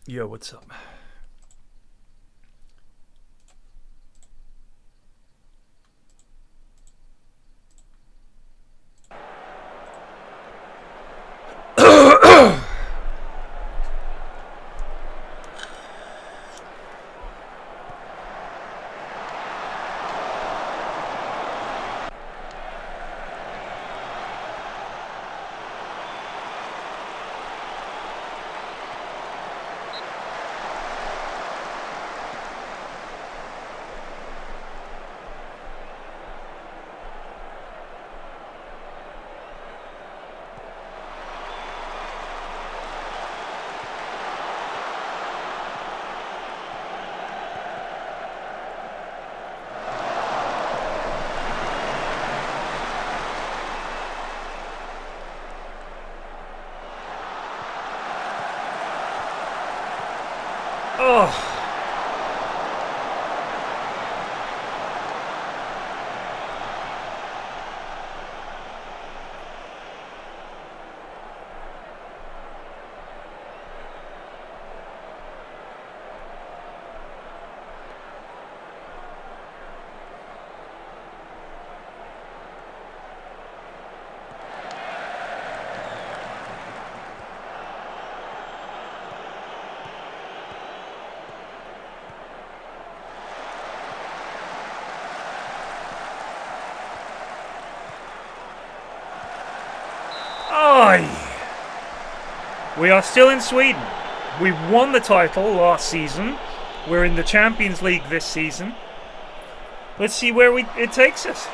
Yo, what's up? Oh, Aye. We are still in Sweden. We won the title last season. We're in the Champions League this season. Let's see where it takes us.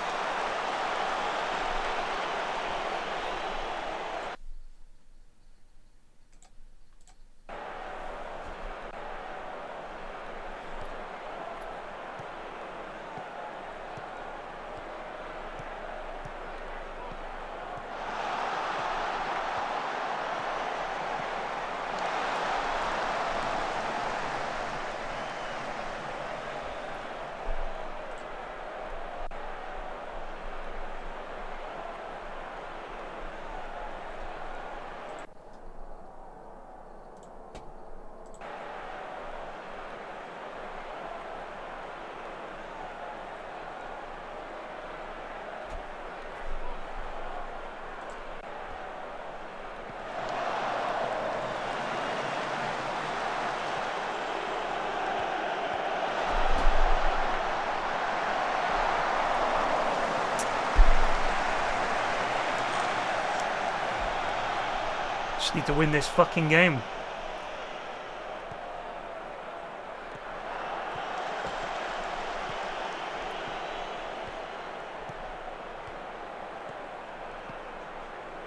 Just need to win this fucking game.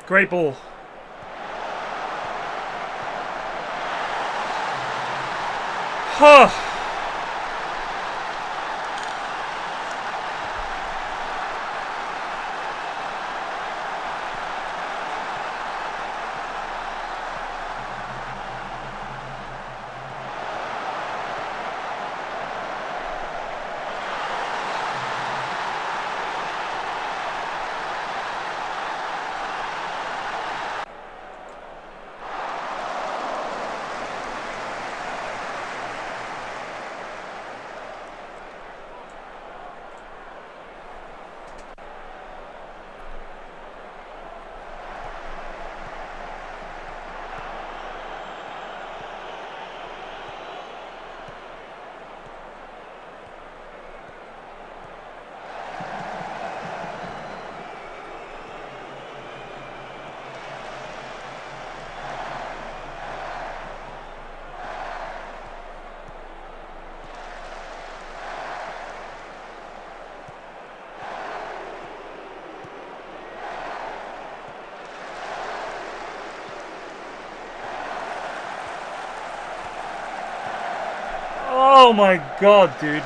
Great ball. Huh. Oh my god, dude.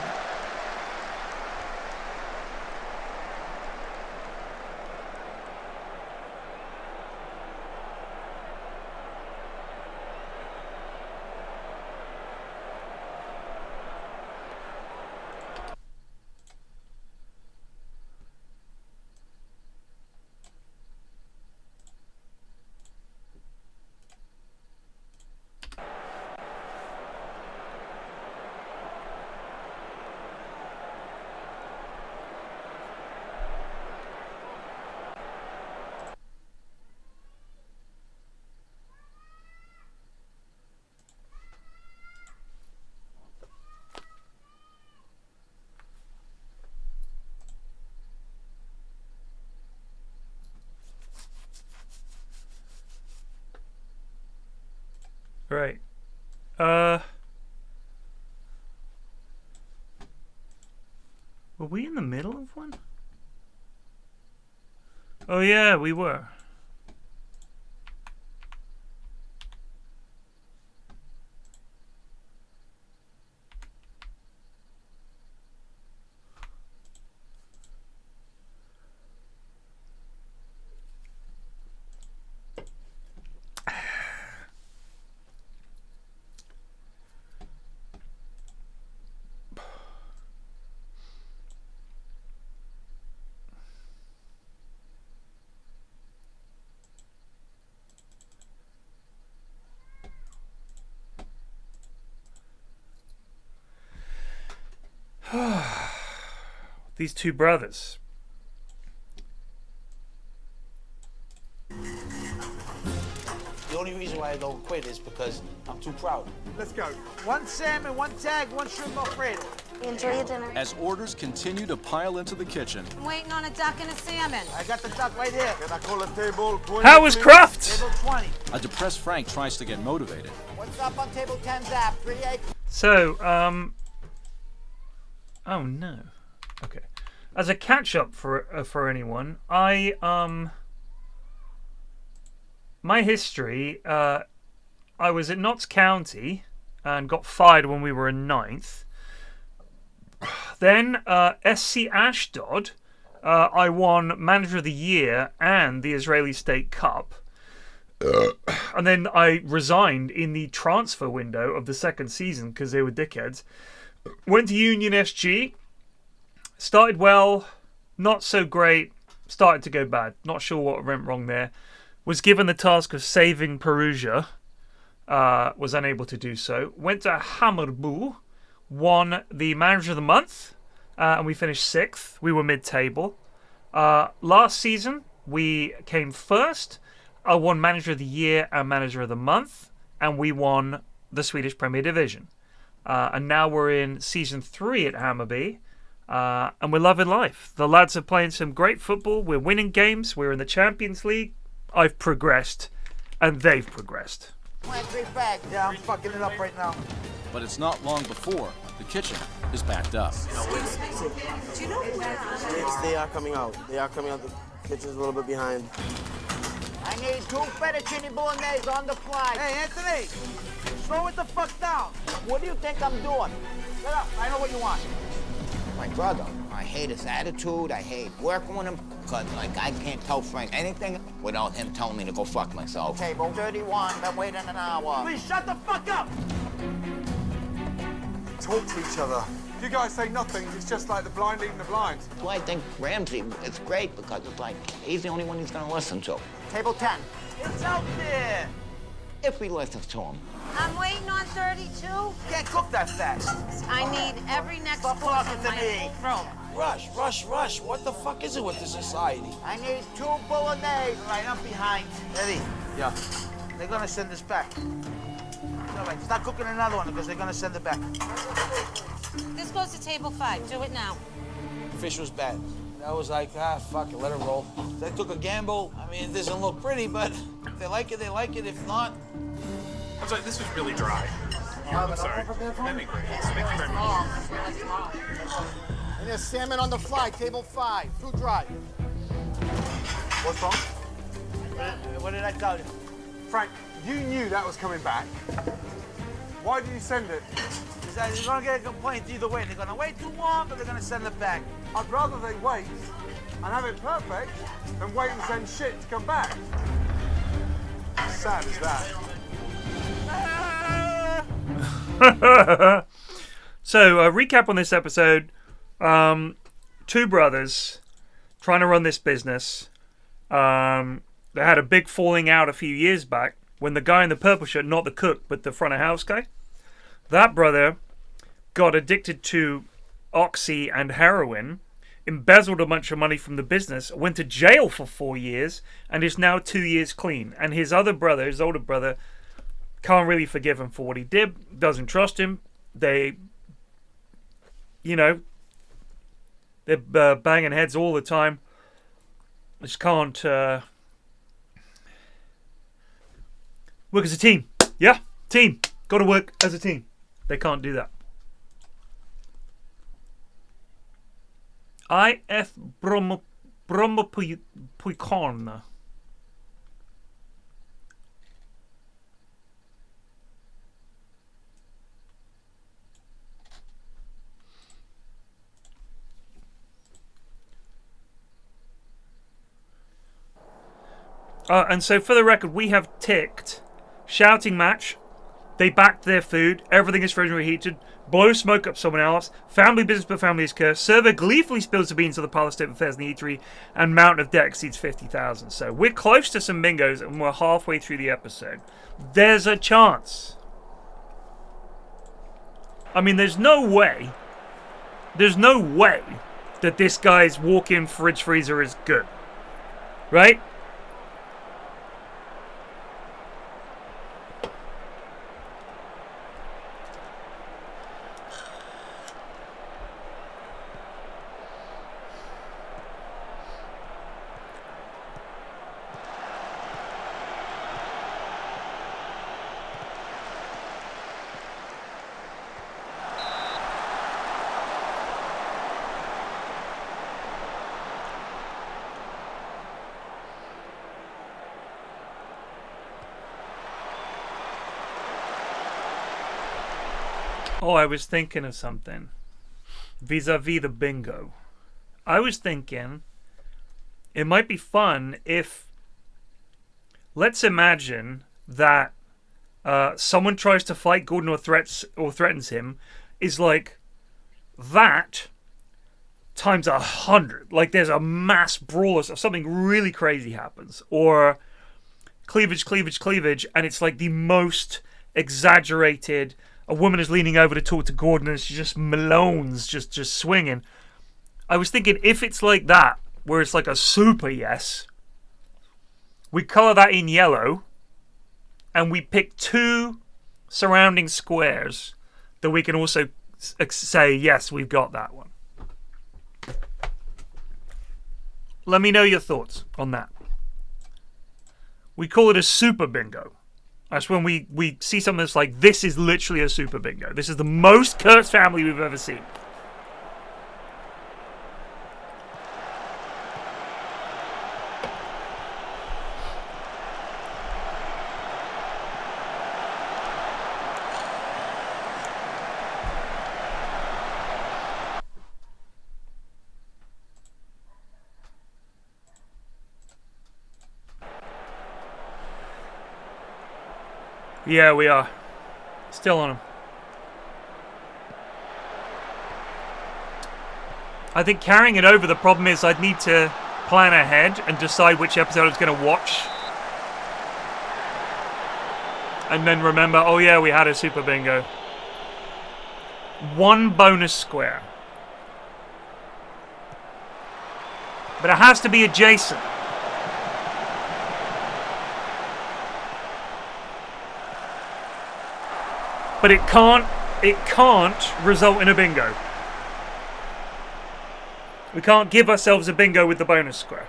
great. Were we in the middle of one? Oh yeah, we were. These two brothers. The only reason why I don't quit is because I'm too proud. Let's go. One salmon, one tag, one shrimp Alfredo. Enjoy your dinner. As orders continue to pile into the kitchen. I'm waiting on a duck and a salmon. I got the duck right here. Can I call a table? How was Kraft? Table 20. A depressed Frank tries to get motivated. What's up on table 10 zap? 3-8. So, oh no. Okay. As a catch-up for anyone, my history, I was at Notts County and got fired when we were in 9th. Then, SC Ashdod, I won Manager of the Year and the Israeli State Cup. And then I resigned in the transfer window of the second season because they were dickheads. Went to Union SG. Started well, not so great. Started to go bad. Not sure what went wrong there. Was given the task of saving Perugia. Was unable to do so. Went to Hammarby. Won the Manager of the Month. And we finished 6th. We were mid-table. Last season, we came first. I won Manager of the Year and Manager of the Month. And we won the Swedish Premier Division. And now we're in Season 3 at Hammarby. And we're loving life. The lads are playing some great football. We're winning games. We're in the Champions League. I've progressed. And they've progressed. 3 bags. Yeah, I'm fucking it up right now. But it's not long before the kitchen is backed up. Do you know where? They are coming out. They are coming out. The kitchen's a little bit behind. I need 2 fettuccine bolognese on the fly. Hey, Anthony, slow it the fuck down. What do you think I'm doing? Shut up. I know what you want. My brother, I hate his attitude, I hate working with him, because, like, I can't tell Frank anything without him telling me to go fuck myself. Table 31, been waiting an hour. Please shut the fuck up! Talk to each other. If you guys say nothing, it's just like the blind leading the blind. Well, I think Ramsey is great because it's like, he's the only one he's gonna listen to. Table 10. It's out there. If he listens to him. I'm waiting on 32. Can't cook that fast. I need every next Stop course talking in to my me. room. Rush. What the fuck is it with this society? I need 2 bolognese. All right, I'm behind. Eddie. Yeah. They're gonna send this back. All right, start cooking another one because they're gonna send it back. This goes to table 5. Do it now. Fish was bad. I was like, fuck it, let it roll. I took a gamble. I mean, it doesn't look pretty, but if they like it, they like it. If not... I'm sorry, this was really dry. I'm sorry. That'd be great. Thank you very much. And there's salmon on the fly, table 5. Too dry. What's wrong? What did I tell you? Frank, you knew that was coming back. Why did you send it? They're gonna get a complaint either way. They're gonna wait too long, or they're gonna send it back. I'd rather they wait and have it perfect than wait and send shit to come back. Sad as that. So, recap on this episode. 2 brothers trying to run this business. They had a big falling out a few years back when the guy in the purple shirt, not the cook, but the front of house guy, that brother got addicted to oxy and heroin, embezzled a bunch of money from the business, went to jail for 4 years, and is now 2 years clean. And his other brother, his older brother, can't really forgive him for what he did, doesn't trust him. They're banging heads all the time. Just can't work as a team. Yeah? Team. Got to work as a team. They can't do that. IF Bromopuicorn. And so for the record, we have ticked shouting match. They backed their food. Everything is frozen reheated. Blow smoke up someone else. Family business but family is cursed. Server gleefully spills the beans to the pile of state affairs in the E3. And Mountain of Deck exceeds 50,000. So we're close to some bingos and we're halfway through the episode. There's a chance. I mean, there's no way. There's no way that this guy's walk-in fridge freezer is good. Right? Oh, I was thinking of something. Vis-a-vis the bingo. I was thinking it might be fun if, let's imagine that someone tries to fight Gordon or threatens him, is like that times 100. Like there's a mass brawl or something really crazy happens. Or cleavage, and it's like the most exaggerated. A woman is leaning over to talk to Gordon and she just malones, just swinging. I was thinking if it's like that, where it's like a super yes, we colour that in yellow and we pick 2 surrounding squares that we can also say, yes, we've got that one. Let me know your thoughts on that. We call it a super bingo. That's when we see something that's like, this is literally a super bingo. This is the most cursed family we've ever seen. Yeah, we are. Still on them. I think carrying it over, the problem is I'd need to plan ahead and decide which episode I was going to watch. And then remember, oh yeah, we had a super bingo. 1 bonus square. But it has to be adjacent. But it can't result in a bingo. We can't give ourselves a bingo with the bonus square.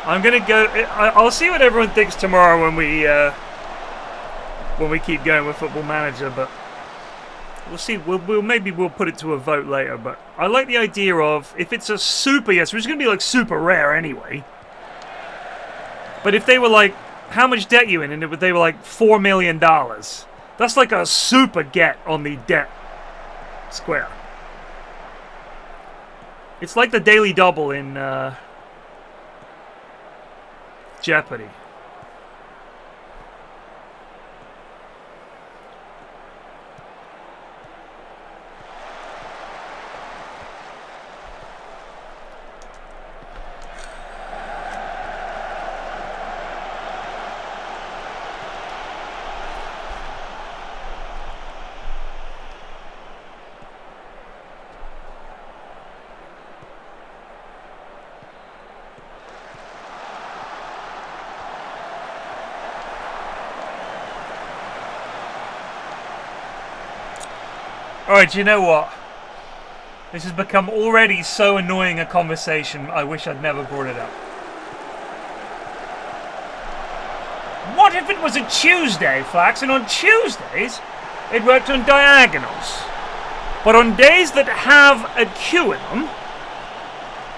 I'm gonna go. I'll see what everyone thinks tomorrow when we keep going with Football Manager, but we'll see. Maybe we'll put it to a vote later. But I like the idea of if it's a super yes, which is gonna be like super rare anyway. But if they were like, how much debt you in, and they were like $4 million, that's like a super get on the debt square. It's like the daily double in Jeopardy. Alright, you know what? This has become already so annoying a conversation, I wish I'd never brought it up. What if it was a Tuesday, Flax, and on Tuesdays it worked on diagonals? But on days that have a Q in them,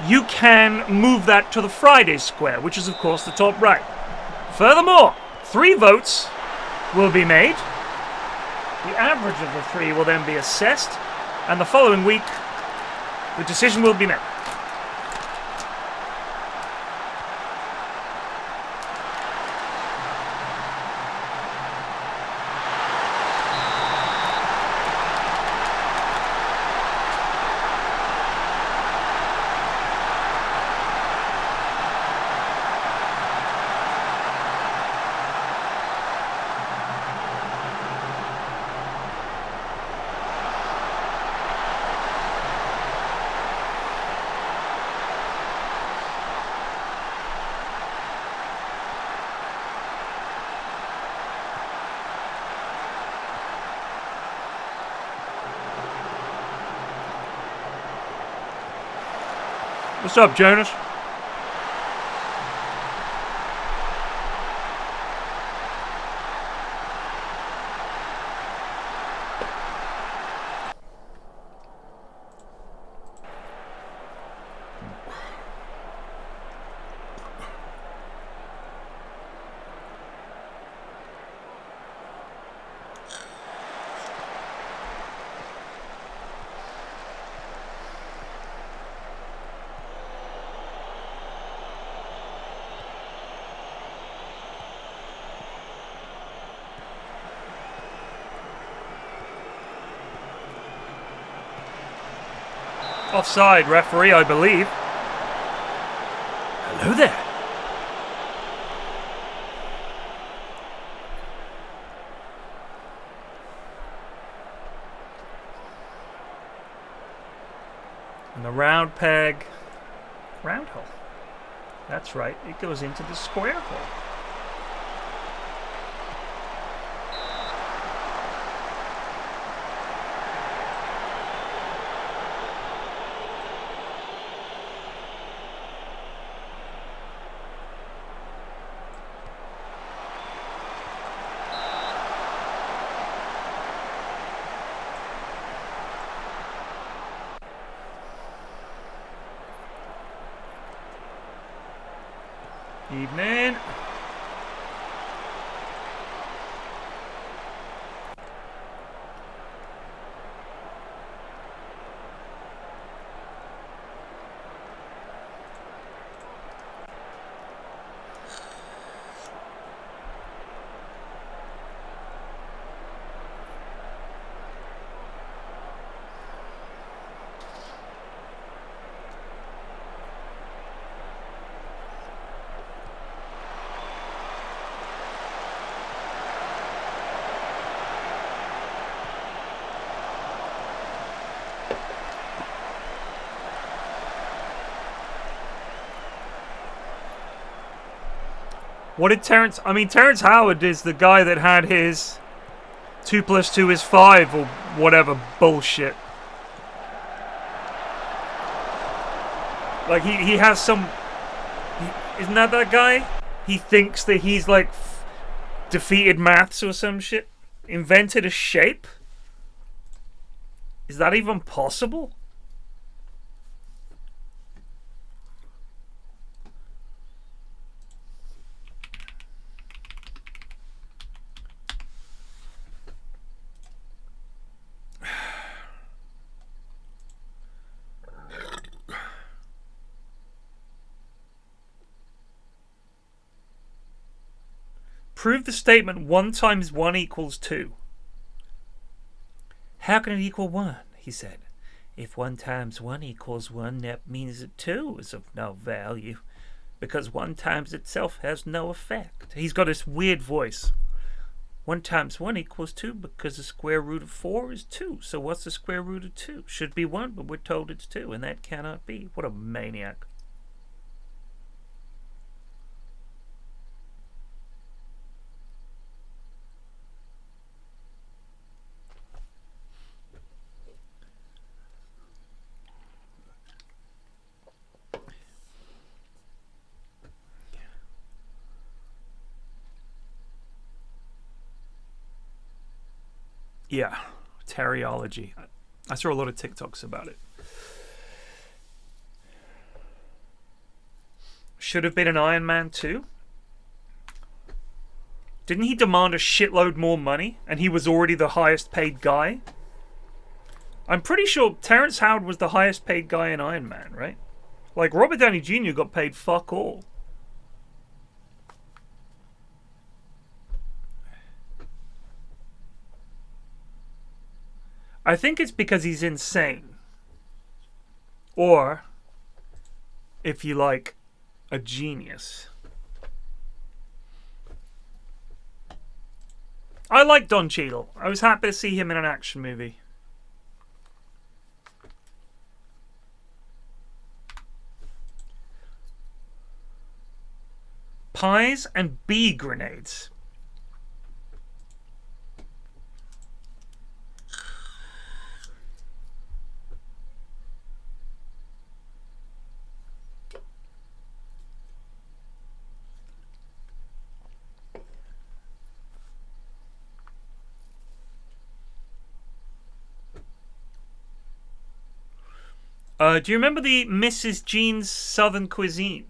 you can move that to the Friday square, which is of course the top right. Furthermore, 3 votes will be made. The average of the 3 will then be assessed, and the following week, the decision will be made. What's up, Jonas? Offside, referee, I believe. Hello there. And the round peg, round hole. That's right, it goes into the square hole. Evening. What did Terrence... I mean, Terrence Howard is the guy that had his 2 + 2 is 5 or whatever bullshit. Like, he has some... Isn't that guy? He thinks that he's, like, defeated maths or some shit. Invented a shape? Is that even possible? Prove the statement 1 × 1 = 2. How can it equal 1? He said. If 1 × 1 = 1, that means that 2 is of no value, because 1 times itself has no effect. He's got this weird voice. 1 × 1 = 2 because the square root of 4 is 2. So what's the square root of 2? Should be 1, but we're told it's 2, and that cannot be. What a maniac. Yeah, Teriology. I saw a lot of TikToks about it. Should have been an Iron Man 2. Didn't he demand a shitload more money? And he was already the highest paid guy? I'm pretty sure Terrence Howard was the highest paid guy in Iron Man, right? Like, Robert Downey Jr. got paid fuck all. I think it's because he's insane. Or, if you like, a genius. I like Don Cheadle. I was happy to see him in an action movie. Pies and bee grenades. Do you remember the Mrs. Jean's Southern Cuisine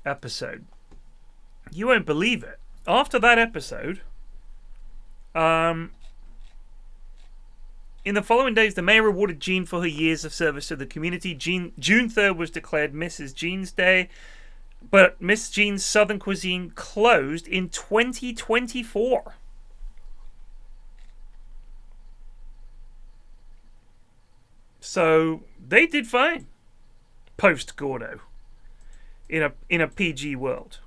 episode? You won't believe it. After that episode, in the following days, the mayor rewarded Jean for her years of service to the community. June 3rd was declared Mrs. Jean's Day, but Miss Jean's Southern Cuisine closed in 2024. So they did fine post Gordo in a PG world.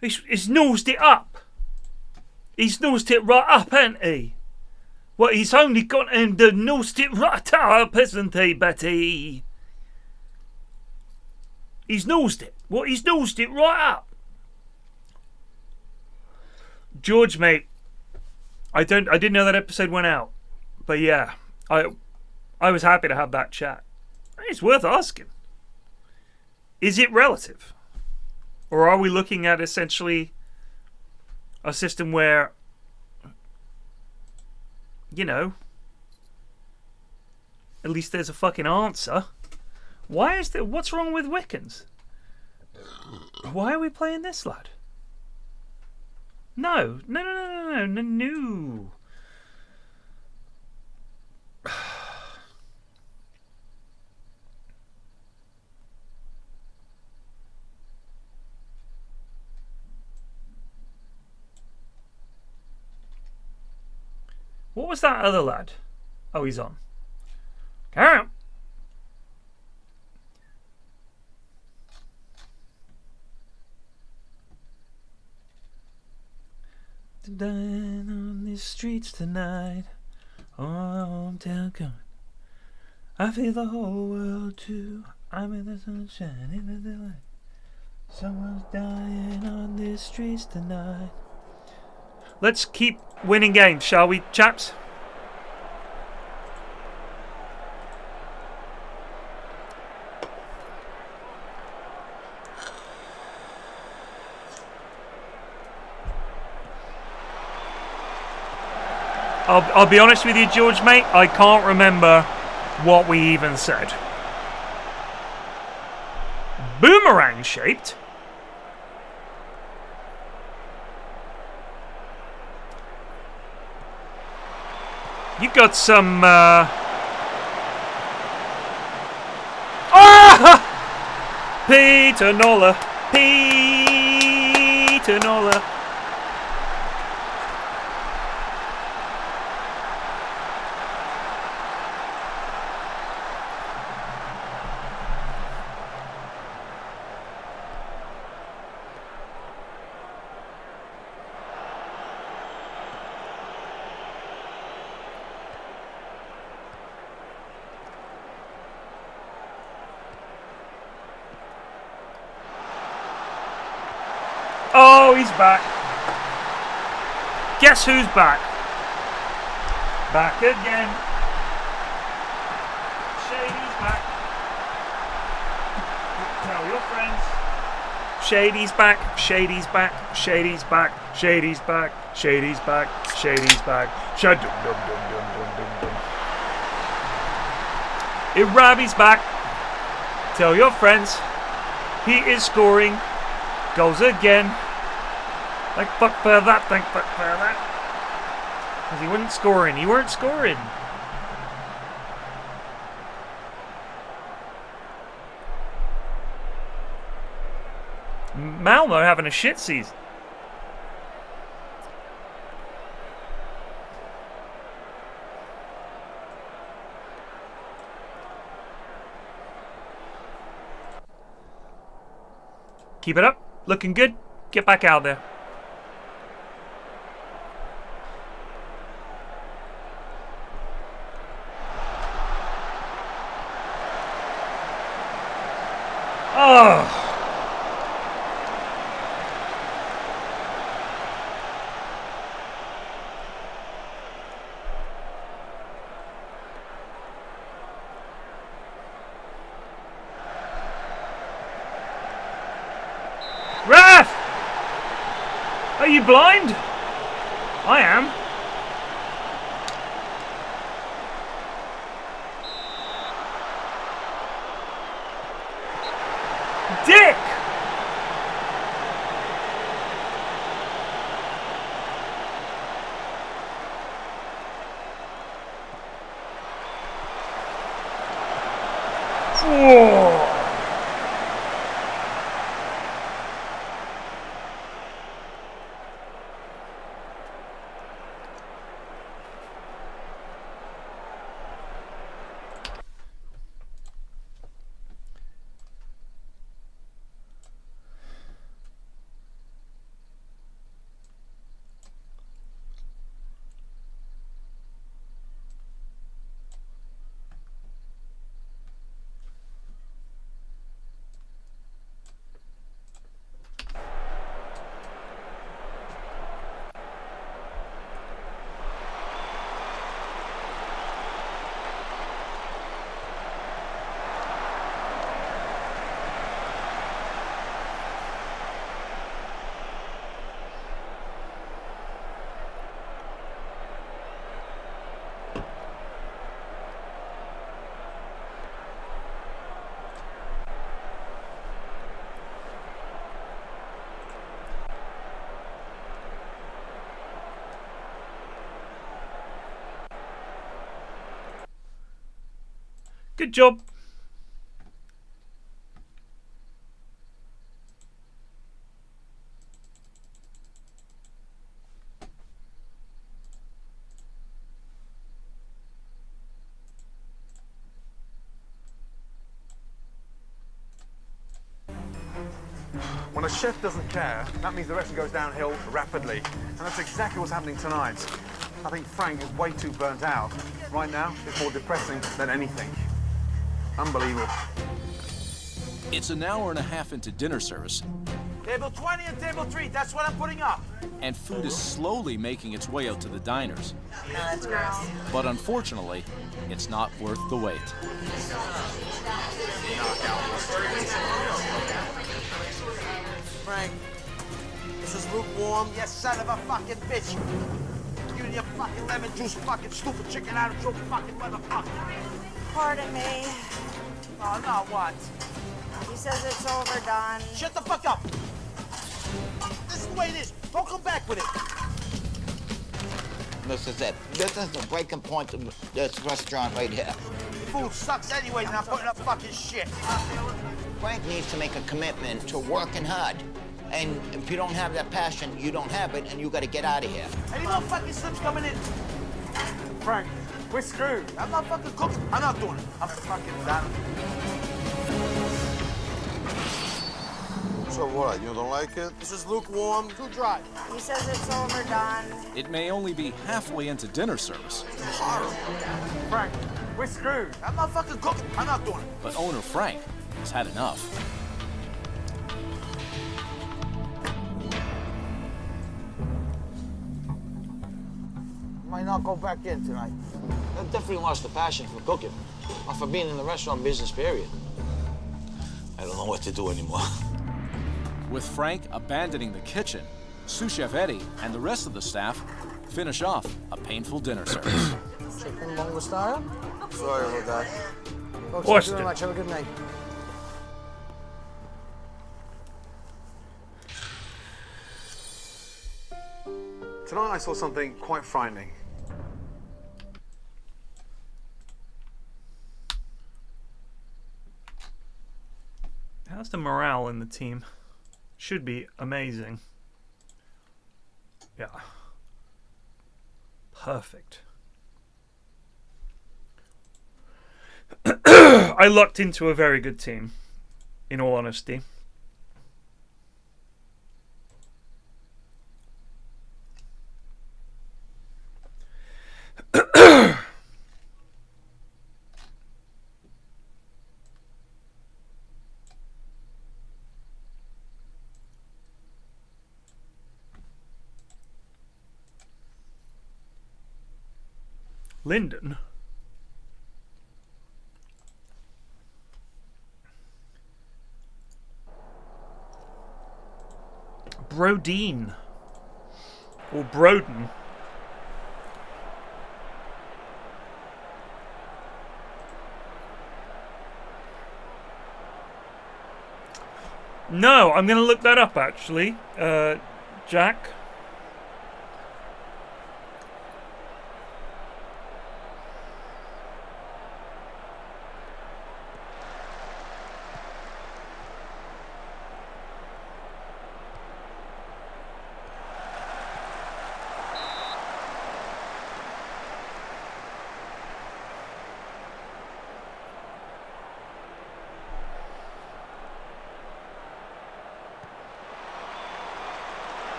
He's nosed it up. He's nosed it right up, hasn't he? Well, he's only got him to nosed it right up, hasn't he, Betty? He's nosed it. Well, he's nosed it right up. George, mate, I didn't know that episode went out. But yeah, I was happy to have that chat. It's worth asking. Is it relative? Or are we looking at essentially a system where, you know, at least there's a fucking answer? Why is there, what's wrong with Wiccans? Why are we playing this, lad? No. What was that other lad? Oh, he's on. Carry on. Dying on these streets tonight. Oh, hometown coming. I feel the whole world too. I'm in the sunshine, in the daylight. Someone's dying on these streets tonight. Let's keep winning games, shall we, chaps? I'll be honest with you, George, mate. I can't remember what we even said. Boomerang shaped? You got some Peter Nola. Peter Nola. Oh, he's back. Guess who's back? Back again. Shady's back. Tell your friends. Shady's back. Shady's back. Shady's back. Shady's back. Shady's back. Shady's back. Shadum-dum-dum-dum-dum-dum-dum. If Robbie's back, tell your friends he is scoring goals again. Thank fuck for that. Thank fuck for that. Because he wasn't scoring. You weren't scoring. Malmo having a shit season. Keep it up. Looking good. Get back out there. Oh. Ref! Are you blind? I am. Dick! Whoa. Good job. When a chef doesn't care, that means the recipe goes downhill rapidly. And that's exactly what's happening tonight. I think Frank is way too burnt out. Right now, it's more depressing than anything. Unbelievable. It's an hour and a half into dinner service, Table 20 and table 3, that's what I'm putting up. and food is slowly making its way out to the diners. No, that's gross. But unfortunately, it's not worth the wait. Frank, this is lukewarm, you son of a fucking bitch. You and your fucking lemon juice, fucking stupid chicken attitude, fucking motherfucker. Pardon me. Oh, no, what? He says it's overdone. Shut the fuck up. This is the way it is. Don't come back with it. This is it. This is the breaking point of this restaurant right here. Food sucks anyway, and I'm putting up fucking shit. Frank needs to make a commitment to working hard. And if you don't have that passion, you don't have it, and you got to get out of here. Any more fucking slips coming in? Frank, we're screwed. I'm not fucking cooking. I'm not doing it. I'm fucking done. So what, you don't like it? This is lukewarm, too dry. He says it's overdone. It may only be halfway into dinner service, Horrible. Frank, we're screwed. I'm not fucking cooking. I'm not doing it. but owner Frank has had enough. Might not go back in tonight. I definitely lost the passion for cooking, or for being in the restaurant business, period. I don't know what to do anymore. with Frank abandoning the kitchen, sous chef Eddie and the rest of the staff finish off a painful dinner service. Chicken bongo style? Sorry about that. Folks, thank you Austin. very much. Have a good night. Tonight I saw something quite frightening. How's the morale in the team? Should be amazing. Yeah. Perfect. I lucked into a very good team, in all honesty. Lyndon? Brodeen. Or Broden. No, I'm going to look that up actually. Jack.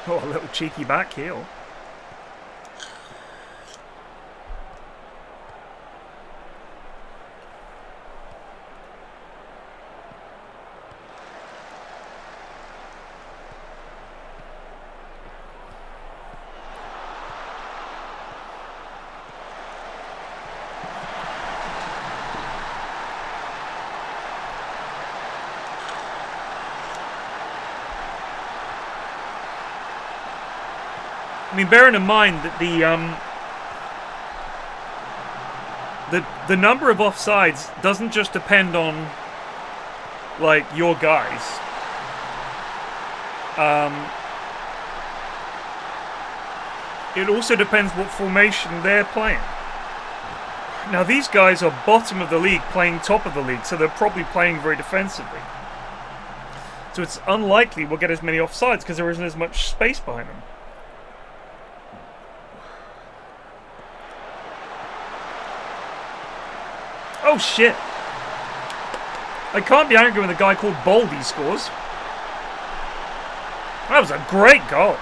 Oh, a little cheeky back heel. I mean, bearing in mind that the number of offsides doesn't just depend on like your guys. It also depends what formation they're playing. Now these guys are bottom of the league playing top of the league, so they're probably playing very defensively. So it's unlikely we'll get as many offsides because there isn't as much space behind them. Oh shit! I can't be angry when a guy called Baldy scores. That was a great goal.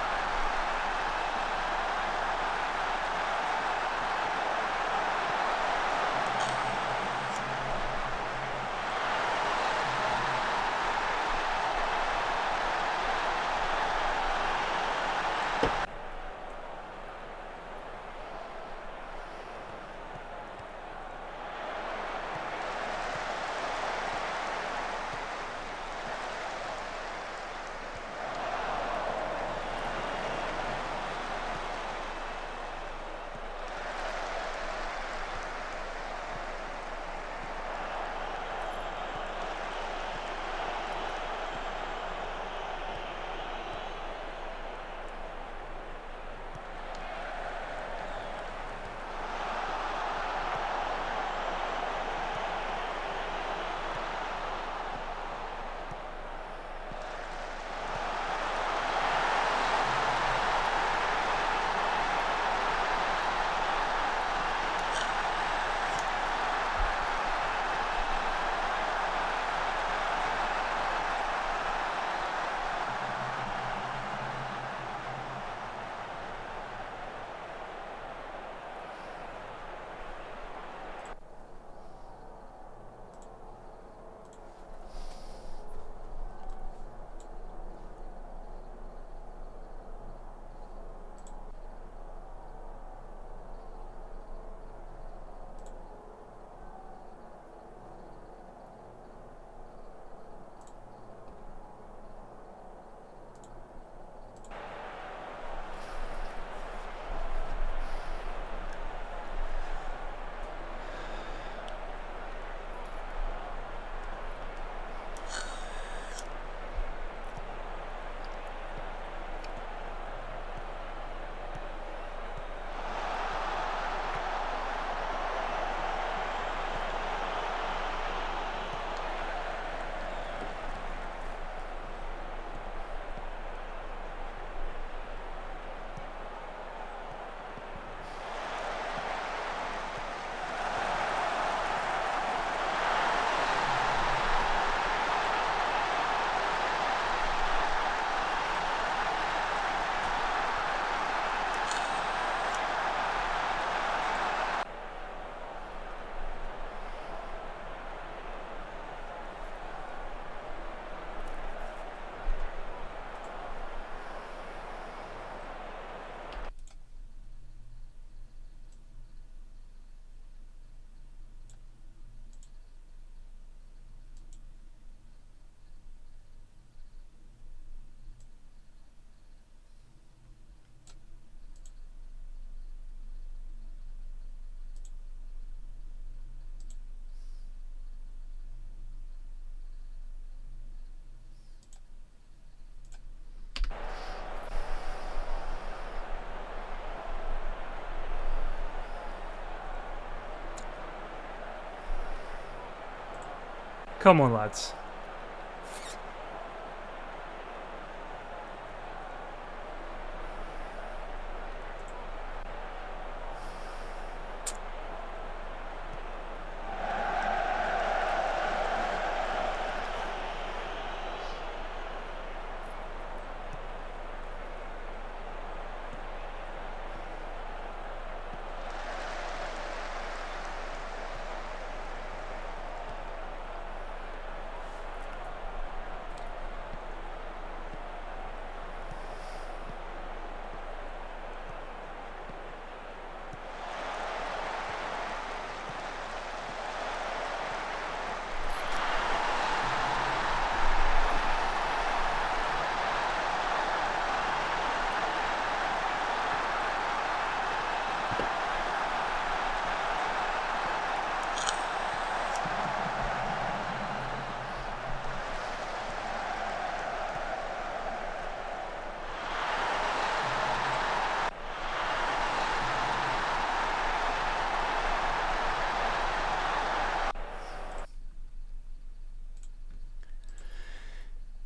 Come on, lads.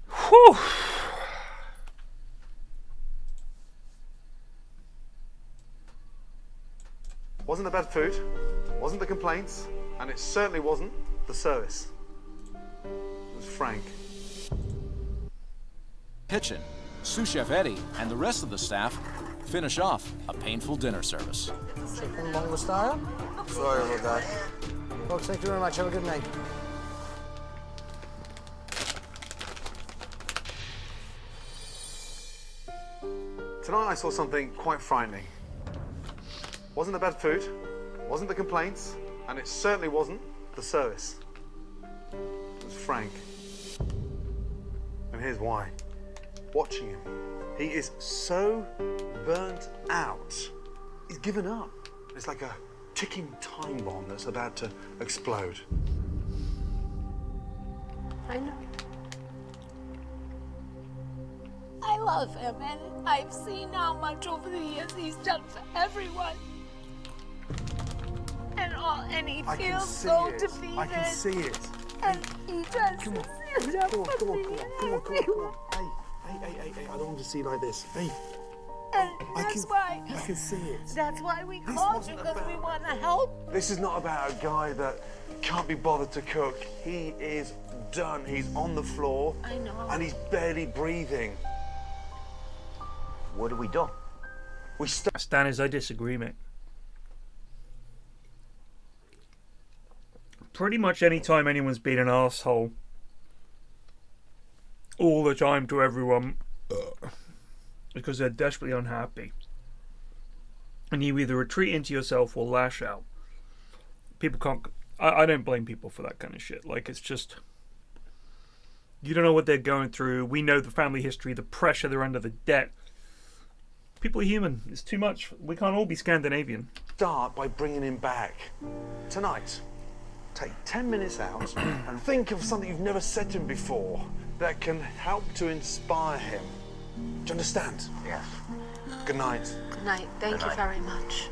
Whew. Wasn't the bad food, wasn't the complaints, and it certainly wasn't the service. It was Frank. Kitchen, sous chef Eddie and the rest of the staff finish off a painful dinner service. Chicken bongo style? Sorry about that. Folks, thank you very much. Have a good night. Tonight I saw something quite frightening. Wasn't the bad food, wasn't the complaints, and it certainly wasn't the service. It was Frank. And here's why. Watching him, he is so burnt out. He's given up. It's like a ticking time bomb that's about to explode. I know. I love him, and I've seen how much over the years he's done for everyone. And he feels so defeated. I can see it. And he just Come on. stand up Come on, for come on, me come on, and come on, come on, everyone. come on. Hey, I don't want to see you like this. Hey, And I that's can see it. That's why we called you, because we want to help. This is not about a guy that can't be bothered to cook. He is done. He's on the floor. I know. And he's barely breathing. What do we do? We stop. Stan, I disagree, mate. Pretty much any time anyone's been an asshole all the time to everyone because they're desperately unhappy, and you either retreat into yourself or lash out. People can't. I don't blame people for that kind of shit. Like, it's just, you don't know what they're going through. We know the family history, the pressure they're under, the debt. People are human. It's too much. We can't all be Scandinavian. Start by bringing him back. Tonight, take 10 minutes out and think of something you've never said to him before that can help to inspire him. Do you understand? Yes. Good night. Good night. Thank you very much.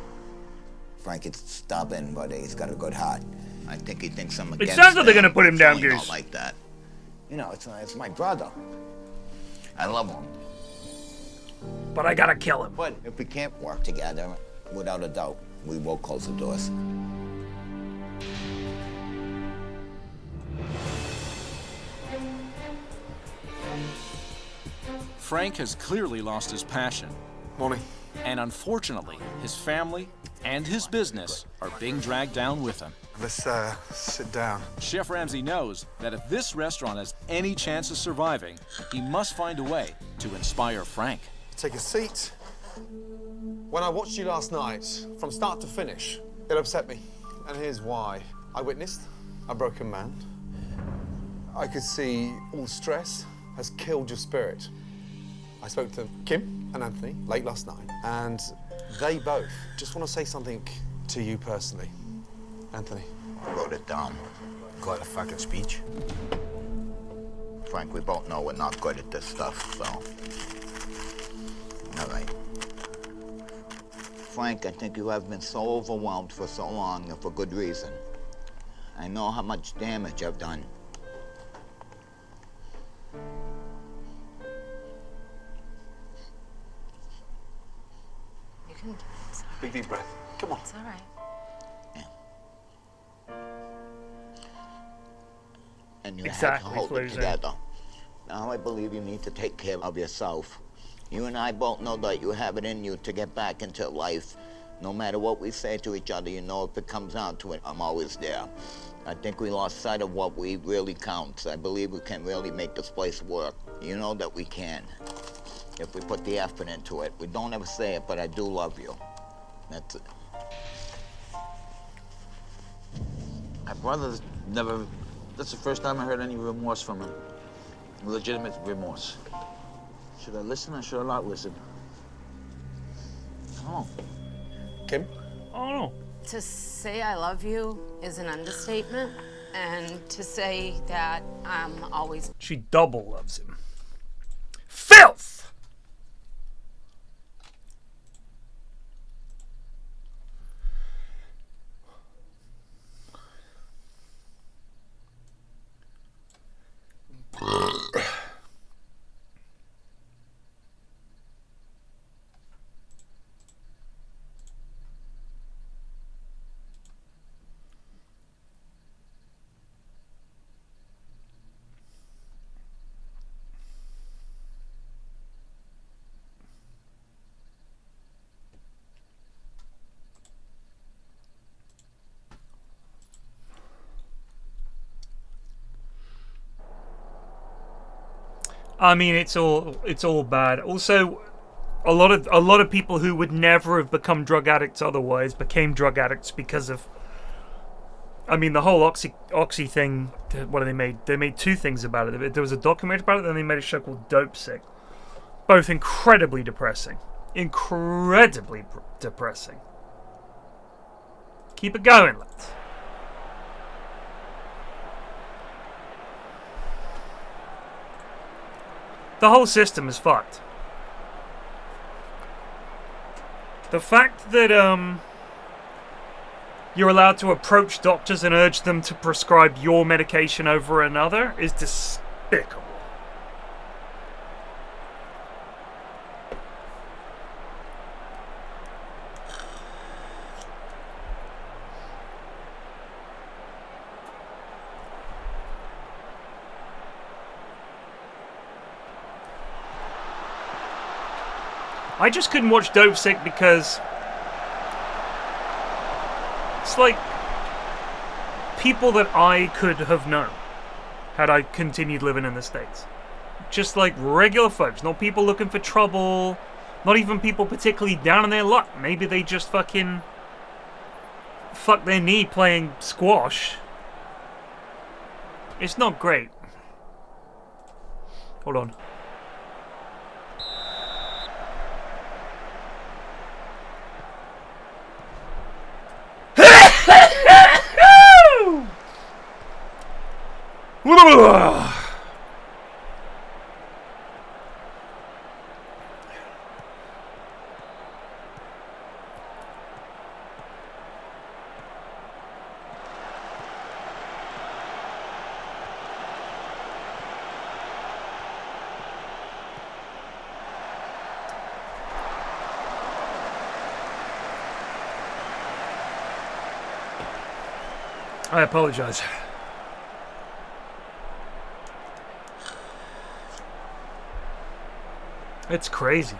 Frank is stubborn, but he's got a good heart. I think he thinks I'm against sounds like they're him. gonna put him down, It's really Goose. not like that. You know, it's my brother. I love him. But I gotta kill him. But if we can't work together, without a doubt, we will close the doors. Frank has clearly lost his passion, Morning. and unfortunately, his family and his business are being dragged down with him. Let's sit down. Chef Ramsay knows that if this restaurant has any chance of surviving, he must find a way to inspire Frank. Take a seat. When I watched you last night, from start to finish, it upset me. And here's why. I witnessed a broken man. I could see all the stress has killed your spirit. I spoke to Kim and Anthony late last night, and they both just want to say something to you personally. Anthony. I wrote it down. Quite a fucking speech. Frank, we both know we're not good at this stuff, so. All right. Frank, I think you have been so overwhelmed for so long and for good reason. I know how much damage I've done. can. It's all right. Big deep breath. Come on. It's all right. And you Exactly, have to hold it Floozy. together. Now I believe you need to take care of yourself. You and I both know that you have it in you to get back into life. No matter what we say to each other, you know if it comes down to it, I'm always there. I think we lost sight of what we really counts. I believe we can really make this place work. You know that we can, if we put the effort into it. We don't ever say it, but I do love you. That's it. My brother's never... That's the first time I heard any remorse from him. Legitimate remorse. Should I listen or should I not listen? I don't know. Kim? Oh, To say I love you is an understatement, and to say that I'm always... she double loves him. Filth! I mean, it's all bad. Also, a lot of people who would never have become drug addicts otherwise became drug addicts because of. I mean, the whole oxy thing. What did they made? They made two things about it. There was a documentary about it, then they made a show called Dope Sick. Both incredibly depressing. Incredibly depressing. Keep it going, lads. The whole system is fucked. The fact that you're allowed to approach doctors and urge them to prescribe your medication over another is despicable. I just couldn't watch Dope Sick because it's like people that I could have known had I continued living in the States. Just like regular folks, not people looking for trouble, not even people particularly down on their luck. Maybe they just fucking fuck their knee playing squash. It's not great. Hold on. I apologize. It's crazy.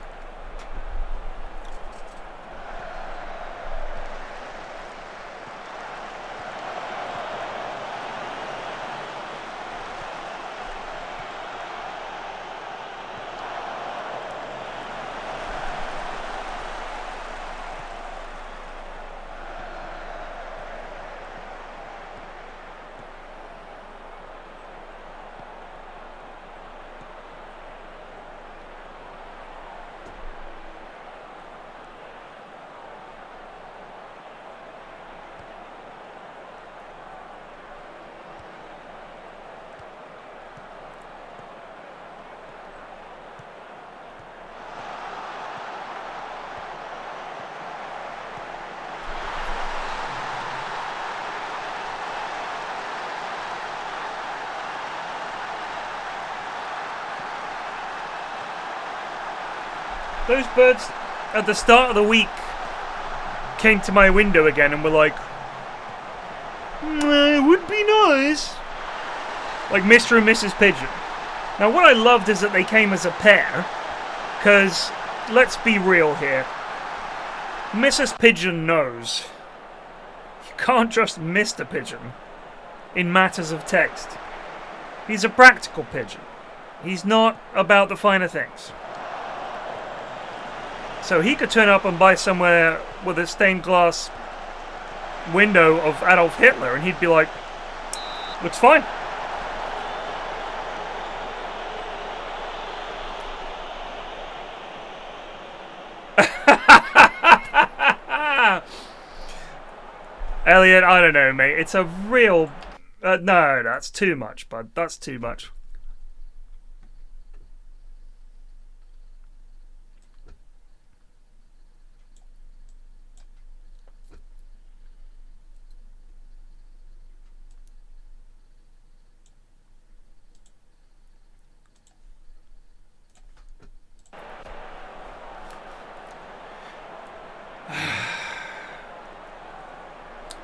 Those birds at the start of the week came to my window again and were like, it would be nice. Like Mr. and Mrs. Pigeon. Now what I loved is that they came as a pair, because, let's be real here, Mrs. Pigeon knows you can't trust Mr. Pigeon in matters of taste. He's a practical pigeon. He's not about the finer things. So he could turn up and buy somewhere with a stained glass window of Adolf Hitler and he'd be like, looks fine. Elliot, I don't know, mate. It's a real... no, that's too much, bud. That's too much.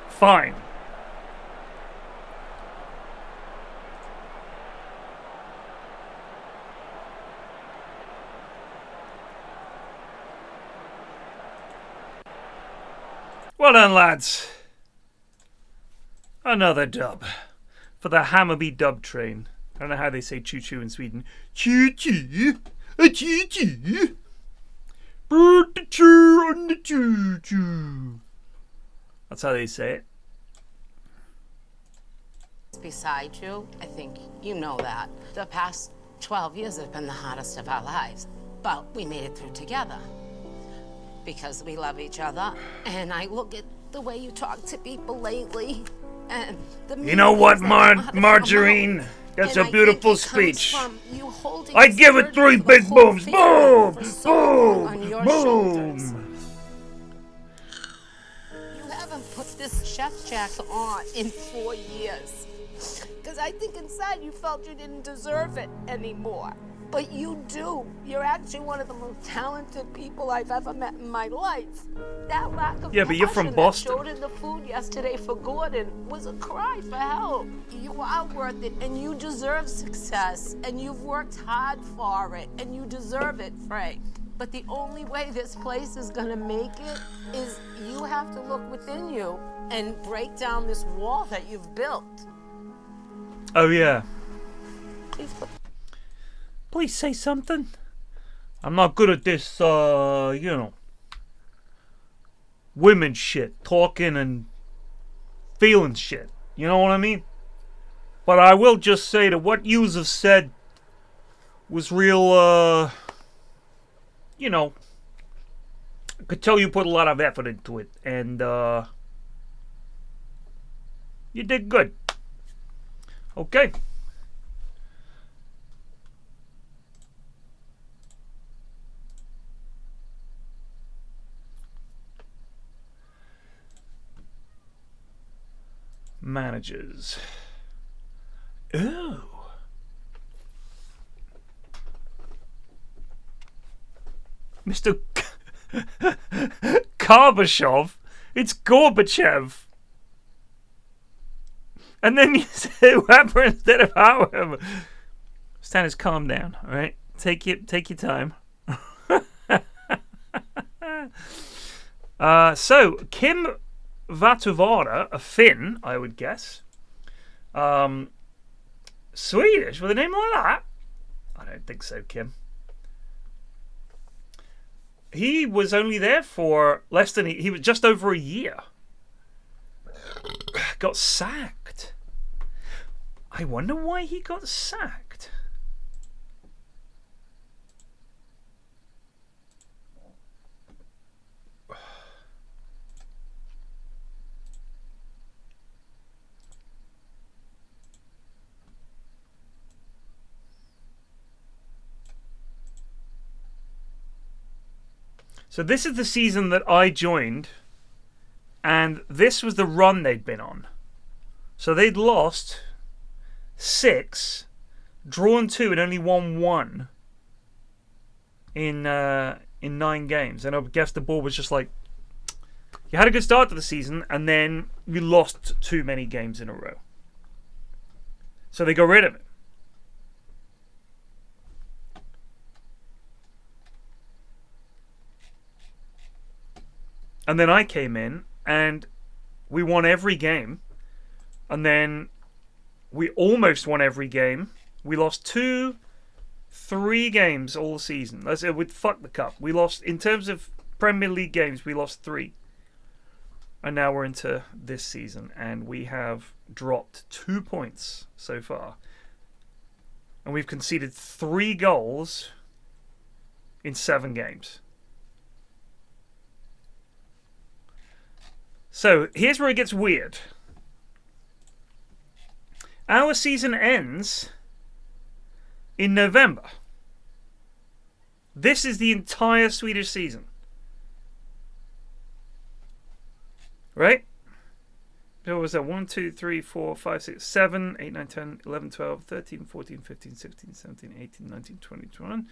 Fine. Well done, lads. Another dub for the Hammarby dub train. I don't know how they say choo-choo in Sweden. Choo-choo, a choo-choo. Put the choo on the choo-choo. That's how they say it. Beside you, I think you know that. The past 12 years have been the hardest of our lives, but we made it through together because we love each other. And I look at the way you talk to people lately, and you know what, Margarine? That's a beautiful speech. I give it 3 big booms. Boom! Boom! Boom! Put this chef jacket on in 4 years. Because I think inside you felt you didn't deserve it anymore. But you do. You're actually one of the most talented people I've ever met in my life. That lack of but you're from Boston. That showed in the food yesterday for Gordon was a cry for help. You are worth it, and you deserve success, and you've worked hard for it, and you deserve it, Frank. But the only way this place is gonna make it is you have to look within you and break down this wall that you've built. Oh yeah. Please say something. I'm not good at this, you know, women shit, talking and feeling shit. You know what I mean? But I will just say that what yous have said was real, you know, I could tell you put a lot of effort into it, and you did good. Okay. Managers. Oh. Mr. Karbashov. It's Gorbachev. And then you say whoever instead of however. Stannis, calm down, alright? Take your time. So, Kim Vatuvara, a Finn, I would guess. Swedish with a name like that? I don't think so, Kim. He was only there for less than... He was just over a year. Got sacked. I wonder why he got sacked. So this is the season that I joined, and this was the run they'd been on. So they'd lost 6, drawn 2, and only won 1 in 9 games. And I guess the board was just like, You had a good start to the season, and then you lost too many games in a row. So they got rid of it. And then I came in, and we won every game. And then we almost won every game. We lost 3 games all season. Let's say with fuck the cup. We lost, in terms of Premier League games, we lost 3. And now we're into this season, and we have dropped 2 points so far. And we've conceded 3 goals in 7 games. So, here's where it gets weird. Our season ends in November. This is the entire Swedish season. Right? So what was that? 1, 2, 3, 4, 5, 6, 7, 8, 9, 10, 11, 12, 13, 14, 15, 16, 17, 18, 19, 20, 21,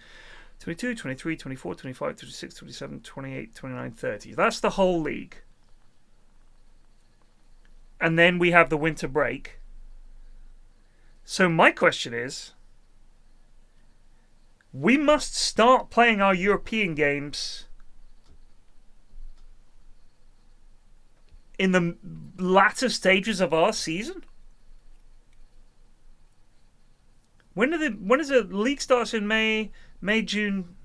22, 23, 24, 25, 26, 27, 28, 29, 30. That's the whole league. And then we have the winter break. So my question is, we must start playing our European games in the latter stages of our season? When does the league starts in May, June,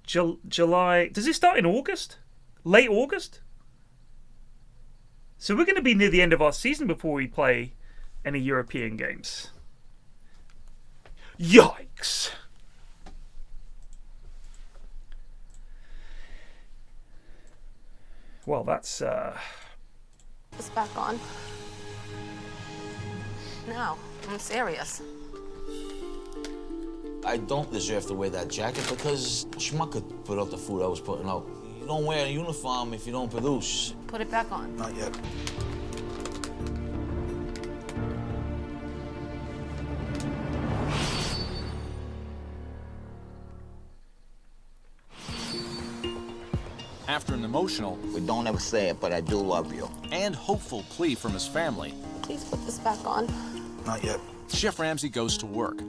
July? Does it start in August? Late August? So we're going to be near the end of our season before we play any European games. Yikes! Well, that's It's back on. No, I'm serious. I don't deserve to wear that jacket because Schmuck could put out the food I was putting out. You don't wear a uniform if you don't produce. Put it back on. Not yet. After an emotional... We don't ever say it, but I do love you. ...and hopeful plea from his family... Please put this back on. Not yet. Chef Ramsay goes to work.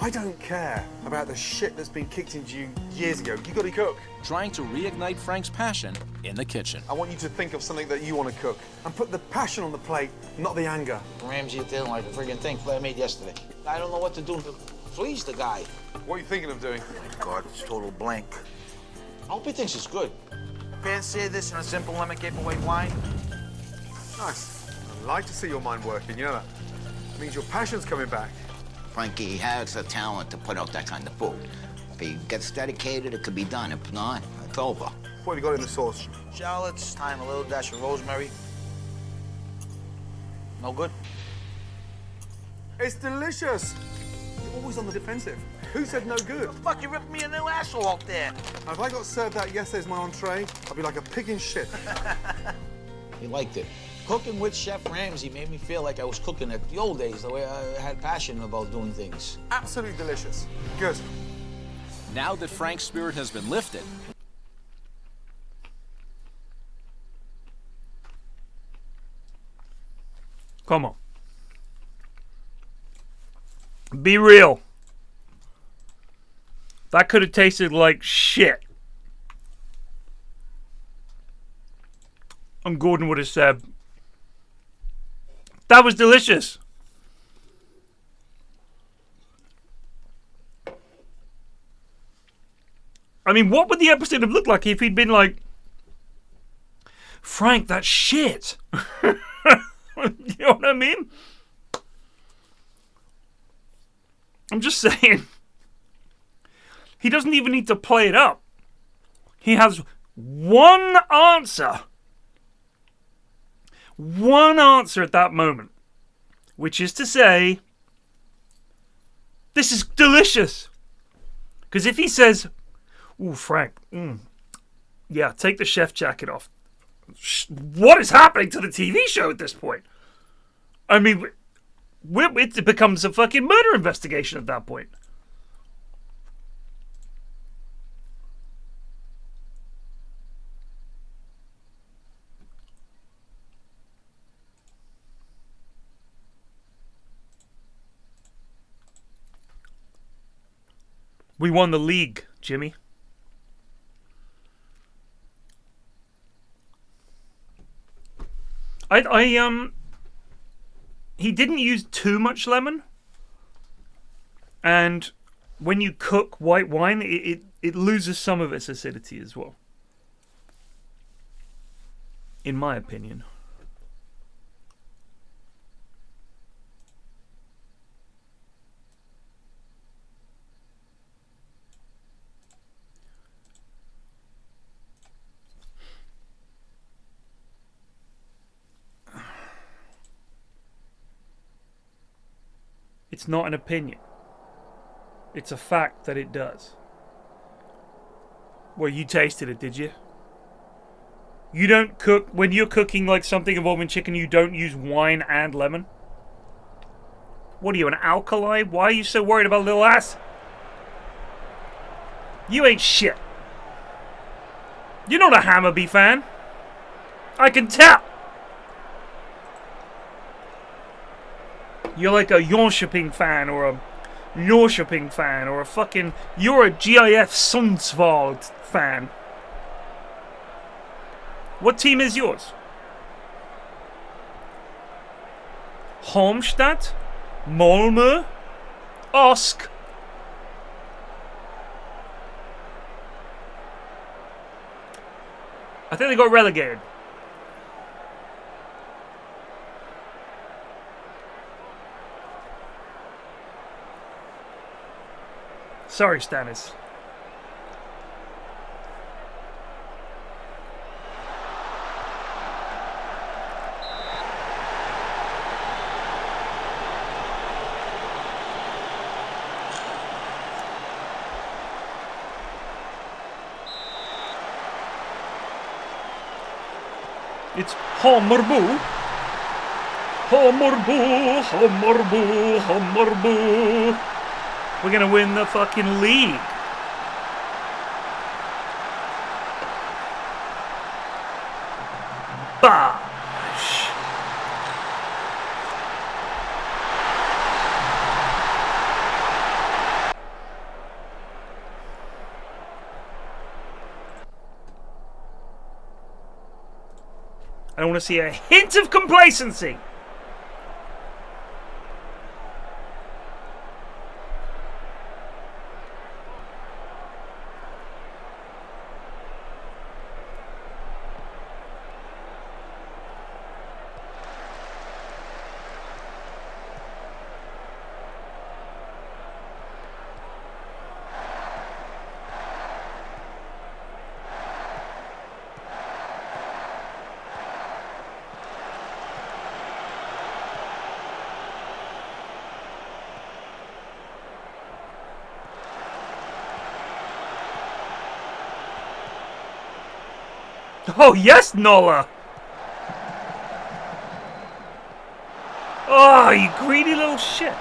I don't care about the shit that's been kicked into you years ago. You gotta cook. Trying to reignite Frank's passion in the kitchen. I want you to think of something that you want to cook and put the passion on the plate, not the anger. Ramsay didn't like a friggin' thing I made yesterday. I don't know what to do to please the guy. What are you thinking of doing? Oh my God, it's total blank. I hope he thinks it's good. Fancy this in a simple lemon cape away wine. Nice. I like to see your mind working, you know that? It means your passion's coming back. Frankie has a talent to put out that kind of food. If he gets dedicated, it could be done. If not, it's over. What have you got in the sauce? Shallots, thyme, a little dash of rosemary. No good? It's delicious. You're always on the defensive. Who said no good? Fuck, you ripped me a new asshole out there. Now, if I got served that yesterday as my entree, I'd be like a pig in shit. He liked it. Cooking with Chef Ramsay made me feel like I was cooking at the old days, the way I had passion about doing things. Absolutely delicious. Good. Now that Frank's spirit has been lifted, come on. Be real. That could have tasted like shit. And Gordon would have said, that was delicious. I mean, what would the episode have looked like if he'd been like, Frank, that's shit. You know what I mean? I'm just saying. He doesn't even need to play it up. He has one answer. One answer at that moment. Which is to say, this is delicious. Because if he says, ooh, Frank, yeah, take the chef jacket off. What is happening to the TV show at this point? I mean, it becomes a fucking murder investigation at that point. We won the league, Jimmy. He didn't use too much lemon, and when you cook white wine, it loses some of its acidity as well, in my opinion. It's not an opinion. It's a fact that it does. Well, you tasted it, did you? You don't cook... When you're cooking like something involving chicken, you don't use wine and lemon? What are you, an alkali? Why are you so worried about little ass? You ain't shit. You're not a Hammarby fan. I can tell. You're like a Jönköping fan or a Norrköping fan or a fucking... You're a GIF Sundsvall fan. What team is yours? Halmstad? Malmö? Osk? I think they got relegated. Sorry, Stannis. It's Hammarby. Hammarby, Hammarby, Hammarby. We're gonna win the fucking league. Bosh. I don't want to see a hint of complacency. Oh, yes, Nola! Oh, you greedy little shit.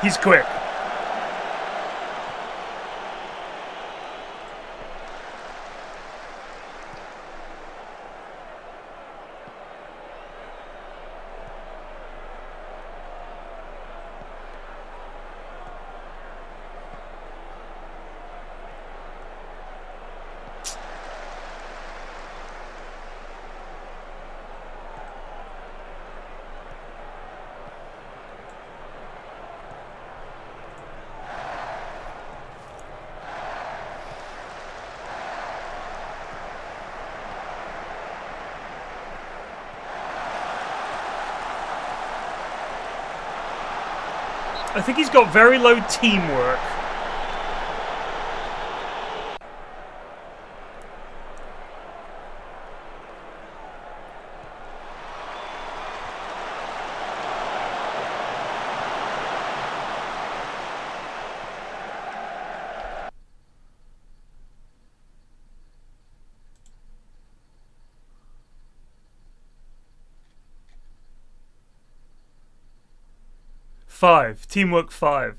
He's quick. I think he's got very low teamwork. 5. Teamwork 5.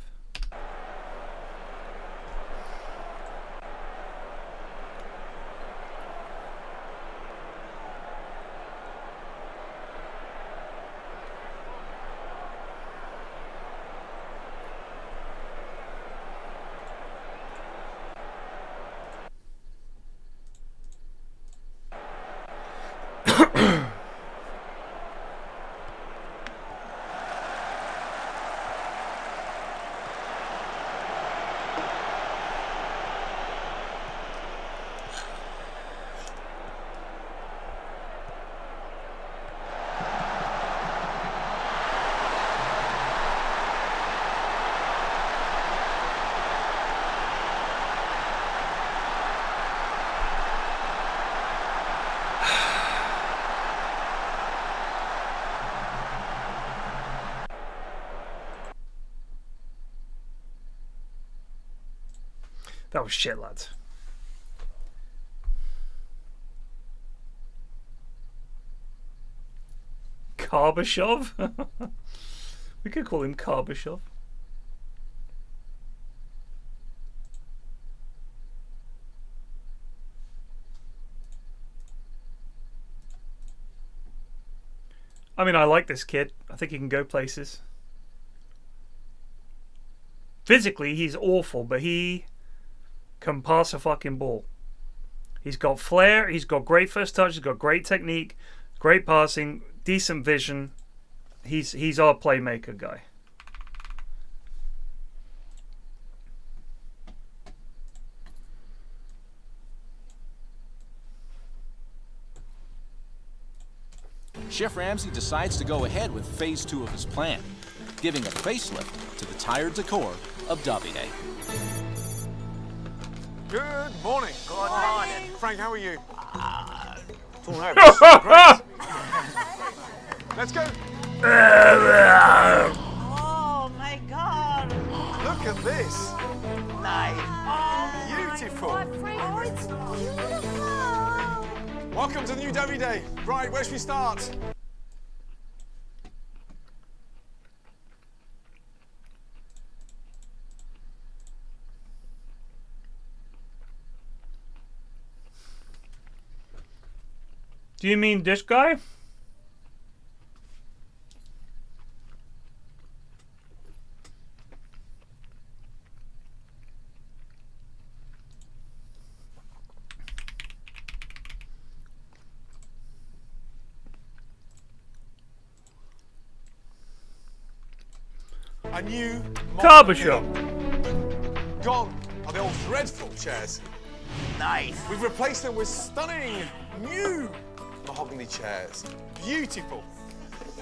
That was shit, lads. Karbashov? We could call him Karbashov. I mean, I like this kid. I think he can go places. Physically, he's awful, but he can pass a fucking ball. He's got flair, he's got great first touch, he's got great technique, great passing, decent vision. He's our playmaker guy. Chef Ramsay decides to go ahead with phase 2 of his plan, giving a facelift to the tired decor of Davide. Good morning. Good morning. Frank, how are you? Too nervous. Great. Let's go. Oh my God. Look at this. Nice. Beautiful. Oh, it's beautiful. Welcome to the new Davide. Right, where should we start? Do you mean this guy? A new Karbashov. Gone are the old dreadful chairs. Nice. We've replaced them with stunning new mahogany chairs. Beautiful.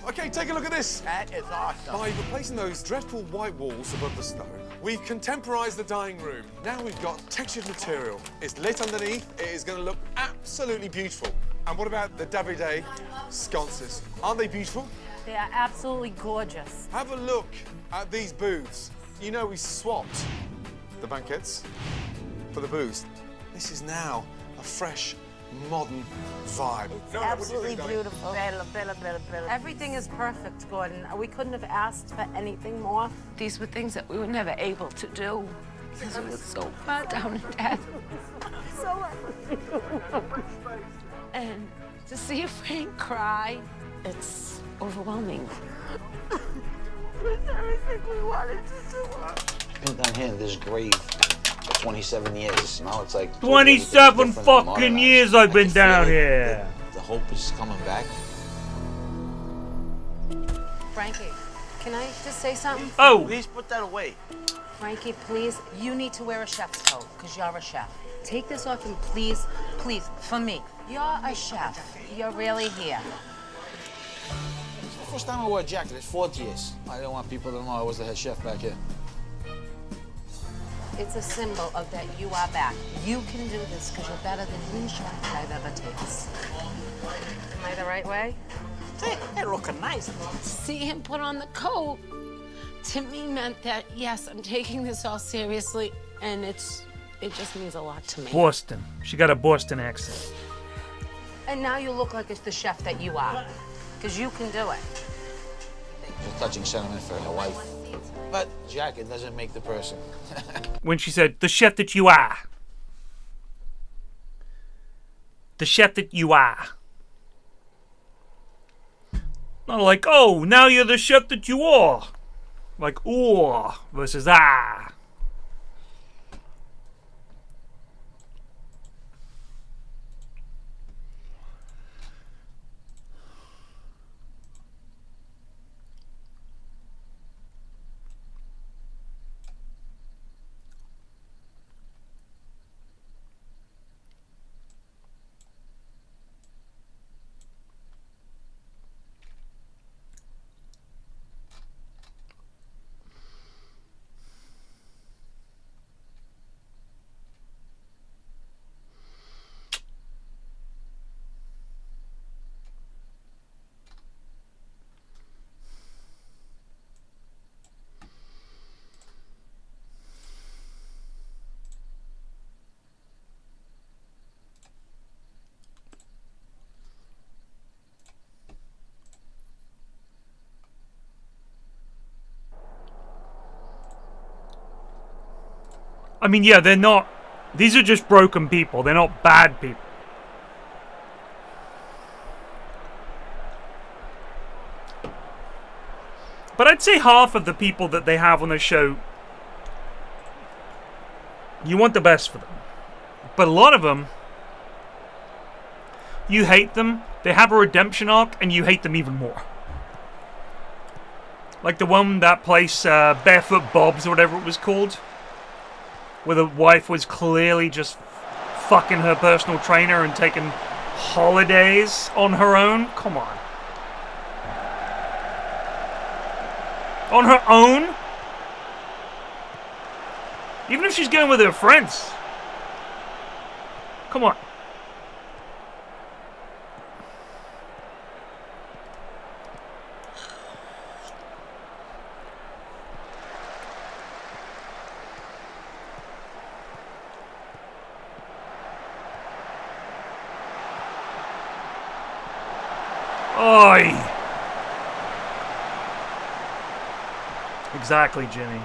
Okay, take a look at this. That is awesome. By replacing those dreadful white walls above the stone, we've contemporized the dining room. Now we've got textured material. It's lit underneath. It is going to look absolutely beautiful. And what about the Davide sconces? Aren't they beautiful? They are absolutely gorgeous. Have a look at these booths. You know, we swapped the banquets for the booths. This is now a fresh, modern vibe. Absolutely beautiful. Everything is perfect, Gordon. We couldn't have asked for anything more. These were things that we were never able to do because we were so far down in debt. And to see a Frank cry, it's overwhelming. It's everything we wanted to do. Been down here in this grave for 27 years. Now it's like 27 fucking years I've been down here. The hope is coming back. Frankie, can I just say something? Oh! Please put that away. Frankie, please, you need to wear a chef's coat, because you're a chef. Take this off and please, please, for me. You're a chef. You're really here. It's the first time I wore a jacket. It's 40 years. I didn't want people to know I was the head chef back here. It's a symbol of that you are back. You can do this because you're better than any chef I've ever tasted. Am I the right way? Hey, looking nice. See him put on the coat, to me meant that, yes, I'm taking this all seriously, and it just means a lot to me. Boston. She got a Boston accent. And now you look like it's the chef that you are, because you can do it. Just touching sentiment for her wife. But, Jack, it doesn't make the person. When she said, the chef that you are. The chef that you are. Not like, oh, now you're the chef that you are. Like, oh versus ah. I mean, yeah, they're not... These are just broken people. They're not bad people. But I'd say half of the people that they have on the show, you want the best for them. But a lot of them, you hate them, they have a redemption arc, and you hate them even more. Like the one, that place, Barefoot Bob's or whatever it was called, where the wife was clearly just fucking her personal trainer and taking holidays on her own. Come on. On her own? Even if she's going with her friends. Come on. Oi! Exactly, Jimmy.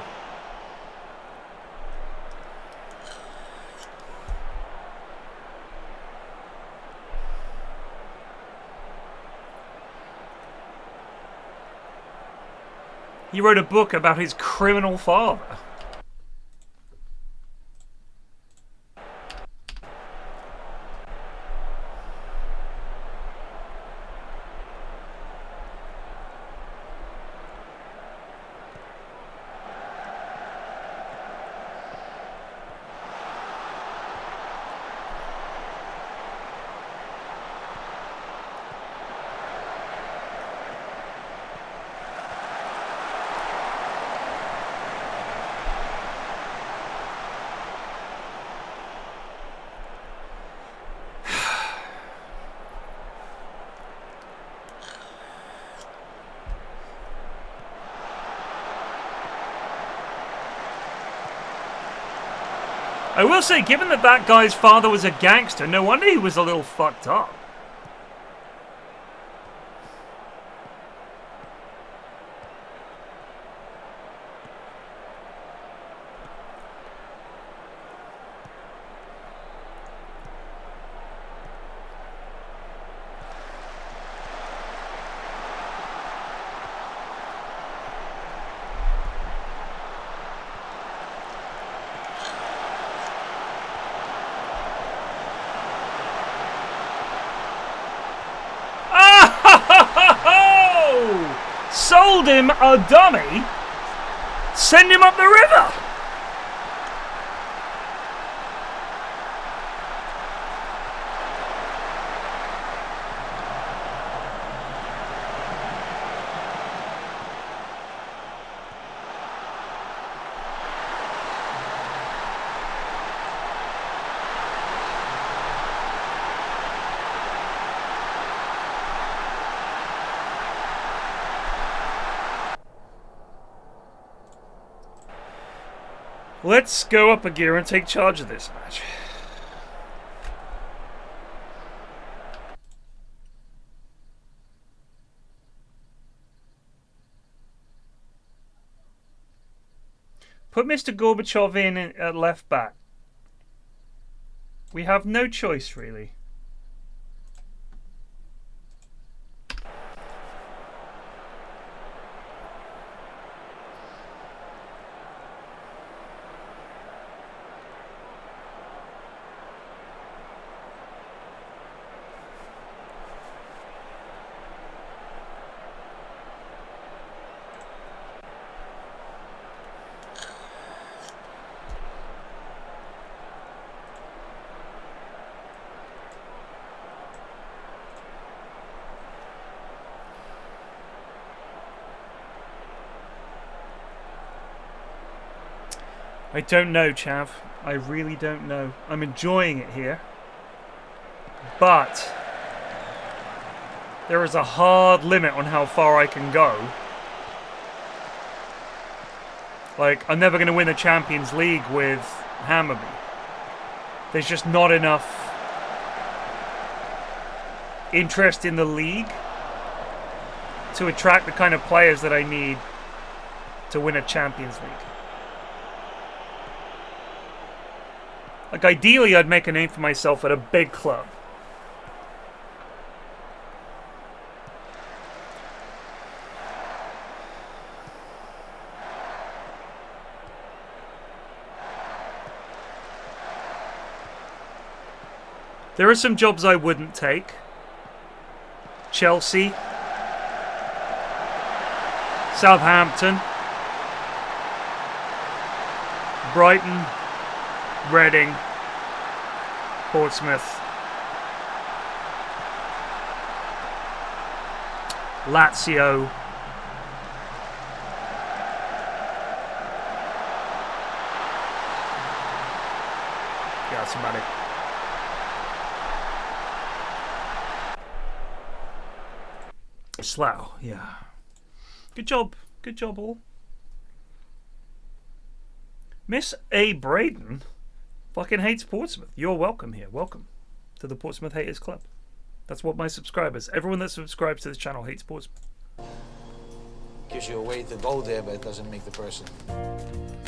He wrote a book about his criminal father. I will say, given that that guy's father was a gangster, no wonder he was a little fucked up. Sold him a dummy, send him up the river. Let's go up a gear and take charge of this match. Put Mr. Gorbachev in at left back. We have no choice, really. I don't know, Chav. I really don't know. I'm enjoying it here. But there is a hard limit on how far I can go. Like, I'm never going to win the Champions League with Hammerby. There's just not enough interest in the league to attract the kind of players that I need to win a Champions League. Like, ideally, I'd make a name for myself at a big club. There are some jobs I wouldn't take. Chelsea. Southampton. Brighton. Reading, Portsmouth, Lazio, yeah, somebody. Slough, yeah. Good job, all. Miss A. Braden fucking hates Portsmouth. You're welcome here. Welcome to the Portsmouth Haters Club. That's what my subscribers, everyone that subscribes to this channel hates Portsmouth. Gives you a way to go there, but it doesn't make the person.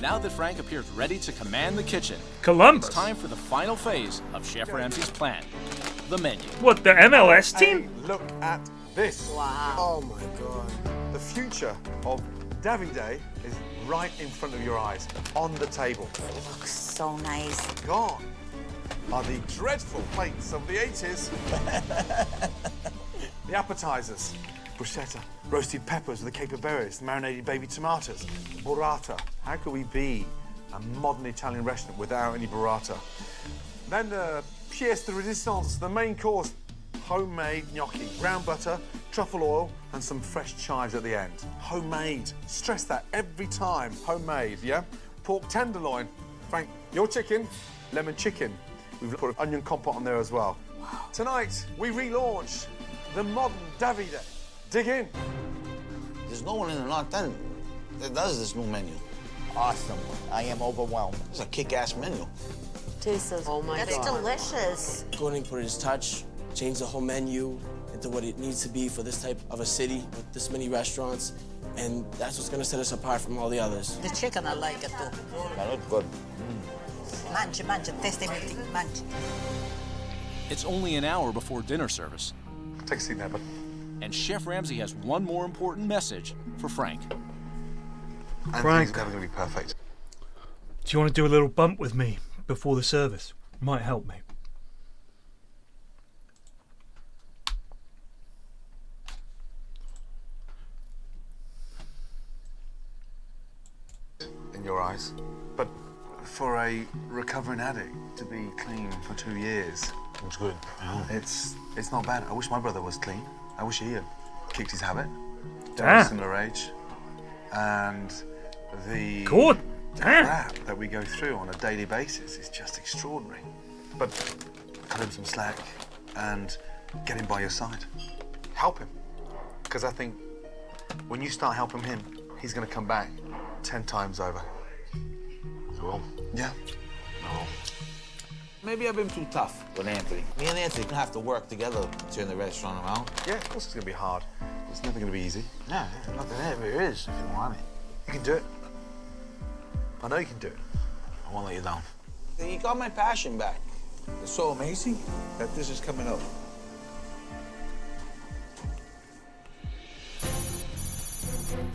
Now that Frank appears ready to command the kitchen, Columbus. It's time for the final phase of Chef Ramsay's plan, the menu. What, the MLS team? Hey, look at this. Wow. Oh my God. The future of Davide is right in front of your eyes, on the table. Looks so nice. Gone are the dreadful plates of the 80s. The appetizers. Bruschetta, roasted peppers with the caper berries, marinated baby tomatoes, burrata. How could we be a modern Italian restaurant without any burrata? Then the pièce de résistance, the main course, homemade gnocchi, brown butter, truffle oil, and some fresh chives at the end. Homemade. Stress that every time. Homemade, yeah? Pork tenderloin. Frank, your chicken, lemon chicken. We've put an onion compote on there as well. Wow. Tonight, we relaunch the modern Davide. Dig in. There's no one in the North End that does this new menu. Awesome. I am overwhelmed. It's a kick-ass menu. Jesus. Oh my That's God. delicious. Gordon put his touch, changed the whole menu into what it needs to be for this type of a city with this many restaurants, and that's what's gonna set us apart from all the others. The chicken, I like it too. That looks good. Mancha, taste everything, mancha. It's only an hour before dinner service, Take a seat there, bud. and Chef Ramsay has one more important message for Frank. Frank. Never gonna be perfect. Do you want to do a little bump with me before the service? Might help me. In your eyes. But for a recovering addict to be clean for 2 years, It's good. it's not bad. I wish my brother was clean. I wish he had kicked his habit. They're Ah. a similar age. And the Good. Damn. crap that we go through on a daily basis is just extraordinary. But cut him some slack and get him by your side. Help him. Because I think when you start helping him, he's going to come back 10 times over. Cool. Yeah. Maybe I've been too tough with Anthony. Me and Anthony have to work together to turn the restaurant around. Yeah, of course it's going to be hard. It's never going to be easy. Yeah, nothing ever is if you want it. You can do it. I know you can do it. I won't let you down. You got my passion back. It's so amazing that this is coming up.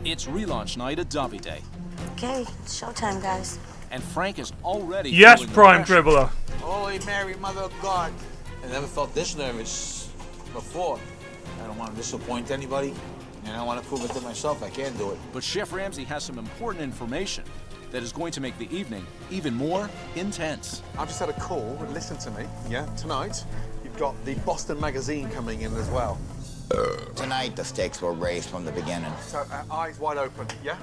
It's relaunch night at Derby Day. Okay, it's showtime, guys. And Frank is already Yes, feeling the Prime pressure. Dribbler. Holy Mary, Mother of God. I never felt this nervous before. I don't want to disappoint anybody, and I want to prove it to myself I can do it. But Chef Ramsay has some important information that is going to make the evening even more intense. I've just had a call. Listen to me. Yeah, tonight you've got the Boston Magazine coming in as well. Tonight, the stakes were raised from the beginning. So eyes wide open. Yeah.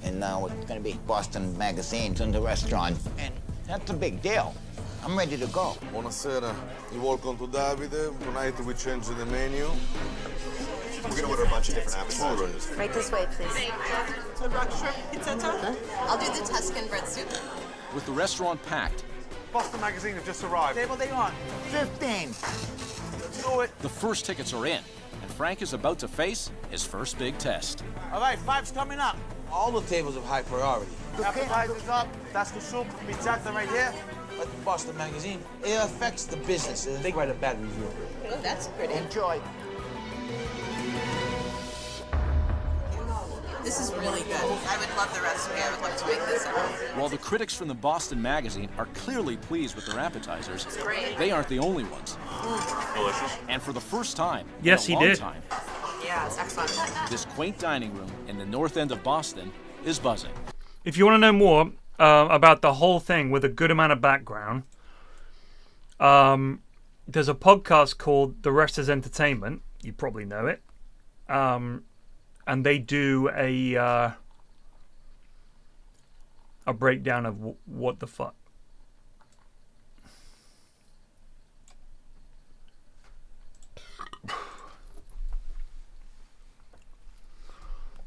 And now it's going to be Boston Magazines in the restaurant. And that's a big deal. I'm ready to go. Buonasera. You're welcome to Davide. Tonight we change the menu. We're gonna order a bunch of different appetizers. Right this way, please. I'll do the Tuscan bread soup. With the restaurant packed, Boston Magazine have just arrived. Table they on? 15. Let's do it. the first tickets are in, and Frank is about to face his first big test. All right, 5's coming up. All the tables have high priority. Appetizers up. That's the soup. Pizzata right here. But the Boston Magazine, it affects the business. They write a bad review. Oh, that's pretty. Enjoy. This is really good. I would love the recipe. I would love to make this at home. While the critics from the Boston Magazine are clearly pleased with their appetizers, great. they aren't the only ones. Delicious. And for the first time Yes, in he a long did. time, Yeah, it's excellent. this quaint dining room in the north end of Boston is buzzing. If you want to know more about the whole thing with a good amount of background, there's a podcast called The Rest is Entertainment. You probably know it. And they do a breakdown of what the fuck.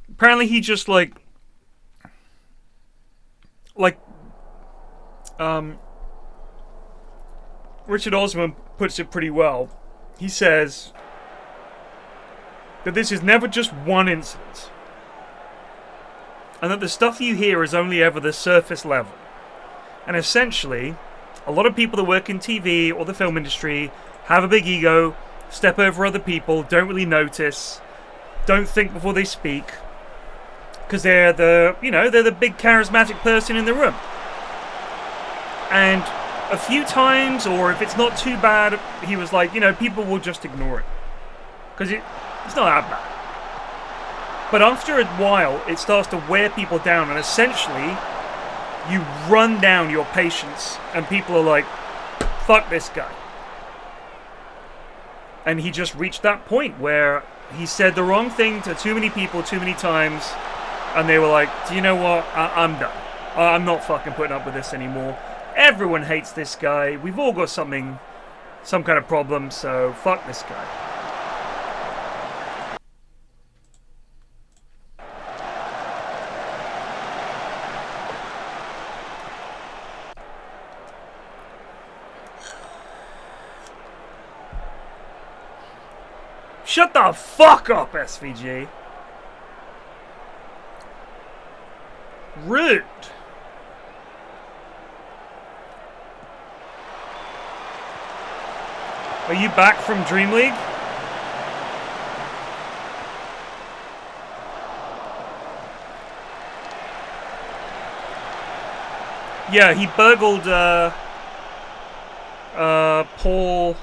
Apparently he just Richard Osman puts it pretty well. He says that this is never just one incident, and that the stuff you hear is only ever the surface level. And essentially, a lot of people that work in TV or the film industry have a big ego, step over other people, don't really notice, don't think before they speak, because they're the big charismatic person in the room. And a few times, or if it's not too bad, he was like, people will just ignore it, because it's not that bad. But after a while, it starts to wear people down, and essentially, you run down your patience, and people are like, fuck this guy. And he just reached that point where he said the wrong thing to too many people too many times, and they were like, do you know what? I'm done. I'm not fucking putting up with this anymore. Everyone hates this guy. We've all got some kind of problem, so fuck this guy. Shut the fuck up, SVG. Rude. Are you back from Dream League? Yeah, he burgled Paul.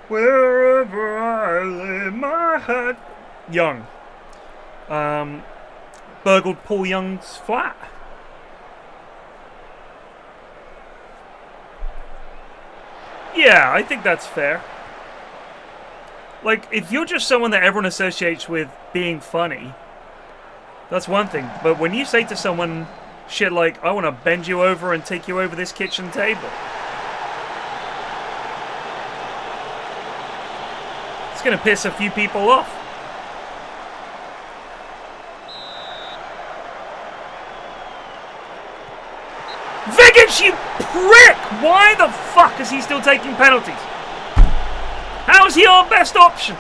Wherever I lay my head. Young. Burgled Paul Young's flat. Yeah, I think that's fair. Like, if you're just someone that everyone associates with being funny, that's one thing. But when you say to someone shit like, I want to bend you over and take you over this kitchen table, it's going to piss a few people off. Vigic, you prick! Why the fuck is he still taking penalties? How's he our best option?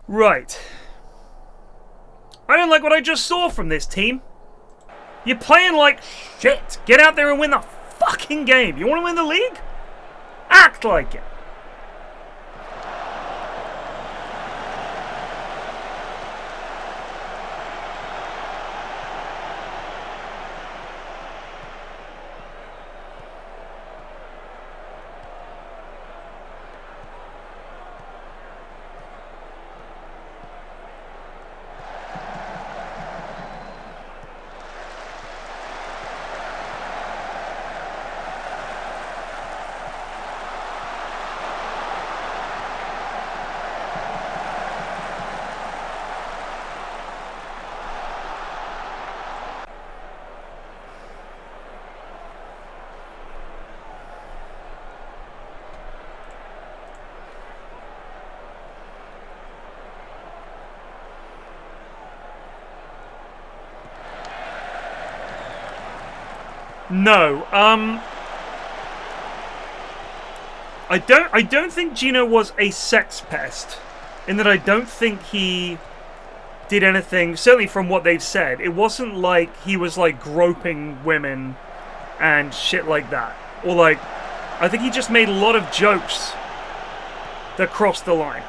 Right. I don't like what I just saw from this team. You're playing like shit. Get out there and win the fucking game. You want to win the league? Act like it. No, I don't think Gino was a sex pest, in that I don't think he did anything, certainly from what they've said. It wasn't like he was like groping women and shit like that. Or like, I think he just made a lot of jokes that crossed the line.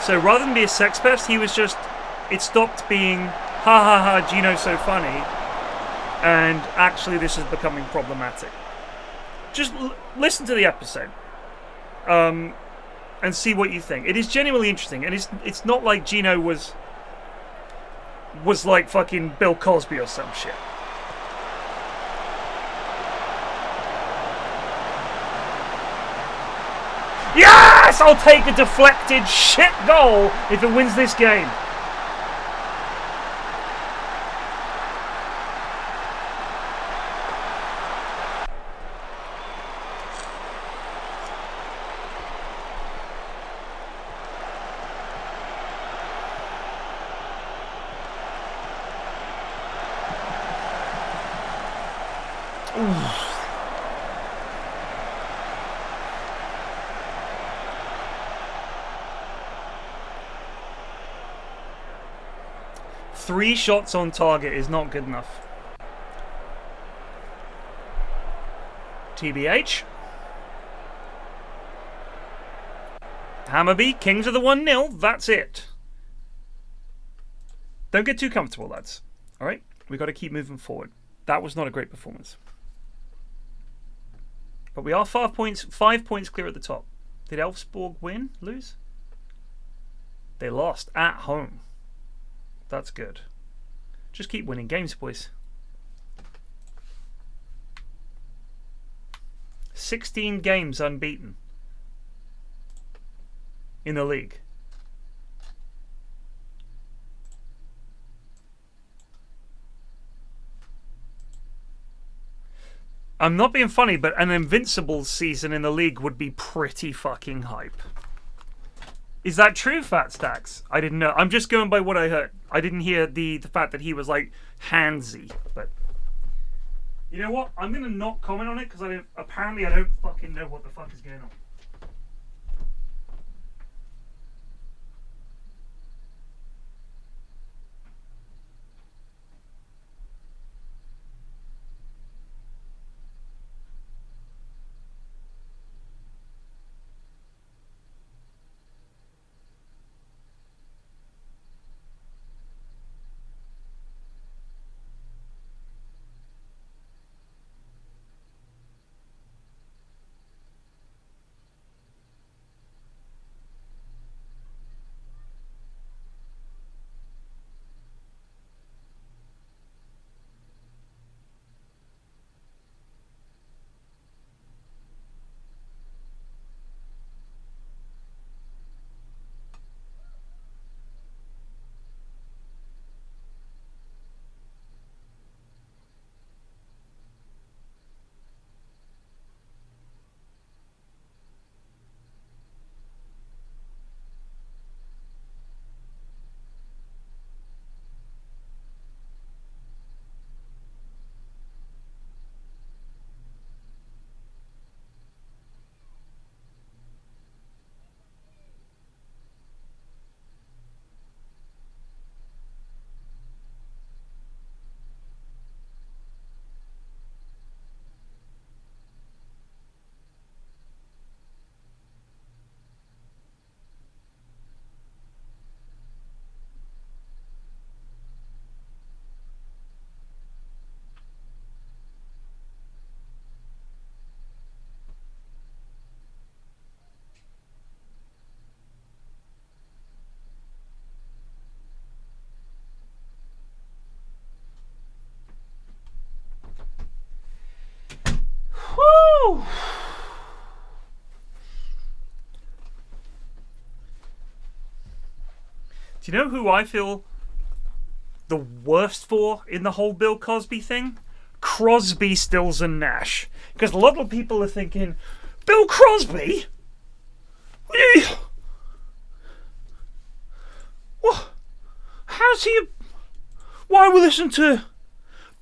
So rather than be a sex pest, he was just, it stopped being, ha ha ha, Gino's so funny, and actually this is becoming problematic. Just listen to the episode, and see what you think. It is genuinely interesting, and it's not like Gino was like fucking Bill Cosby or some shit. Yes! I'll take a deflected shit goal if it wins this game. Three shots on target is not good enough. TBH. Hammerby, Kings of the 1-0. That's it. Don't get too comfortable, lads. Alright? We've got to keep moving forward. That was not a great performance. But we are 5 points clear at the top. Did Elfsborg win? Lose? They lost at home. That's good. Just keep winning games, boys. 16 games unbeaten in the league. I'm not being funny, but an Invincibles season in the league would be pretty fucking hype. Is that true, Fat Stacks? I didn't know. I'm just going by what I heard. I didn't hear the fact that he was like handsy. But you know what? I'm gonna not comment on it because apparently I don't fucking know what the fuck is going on. Do you know who I feel the worst for in the whole Bill Cosby thing? Crosby, Stills and Nash. Because a lot of people are thinking, Bill Crosby? What? How's he... Why we listen to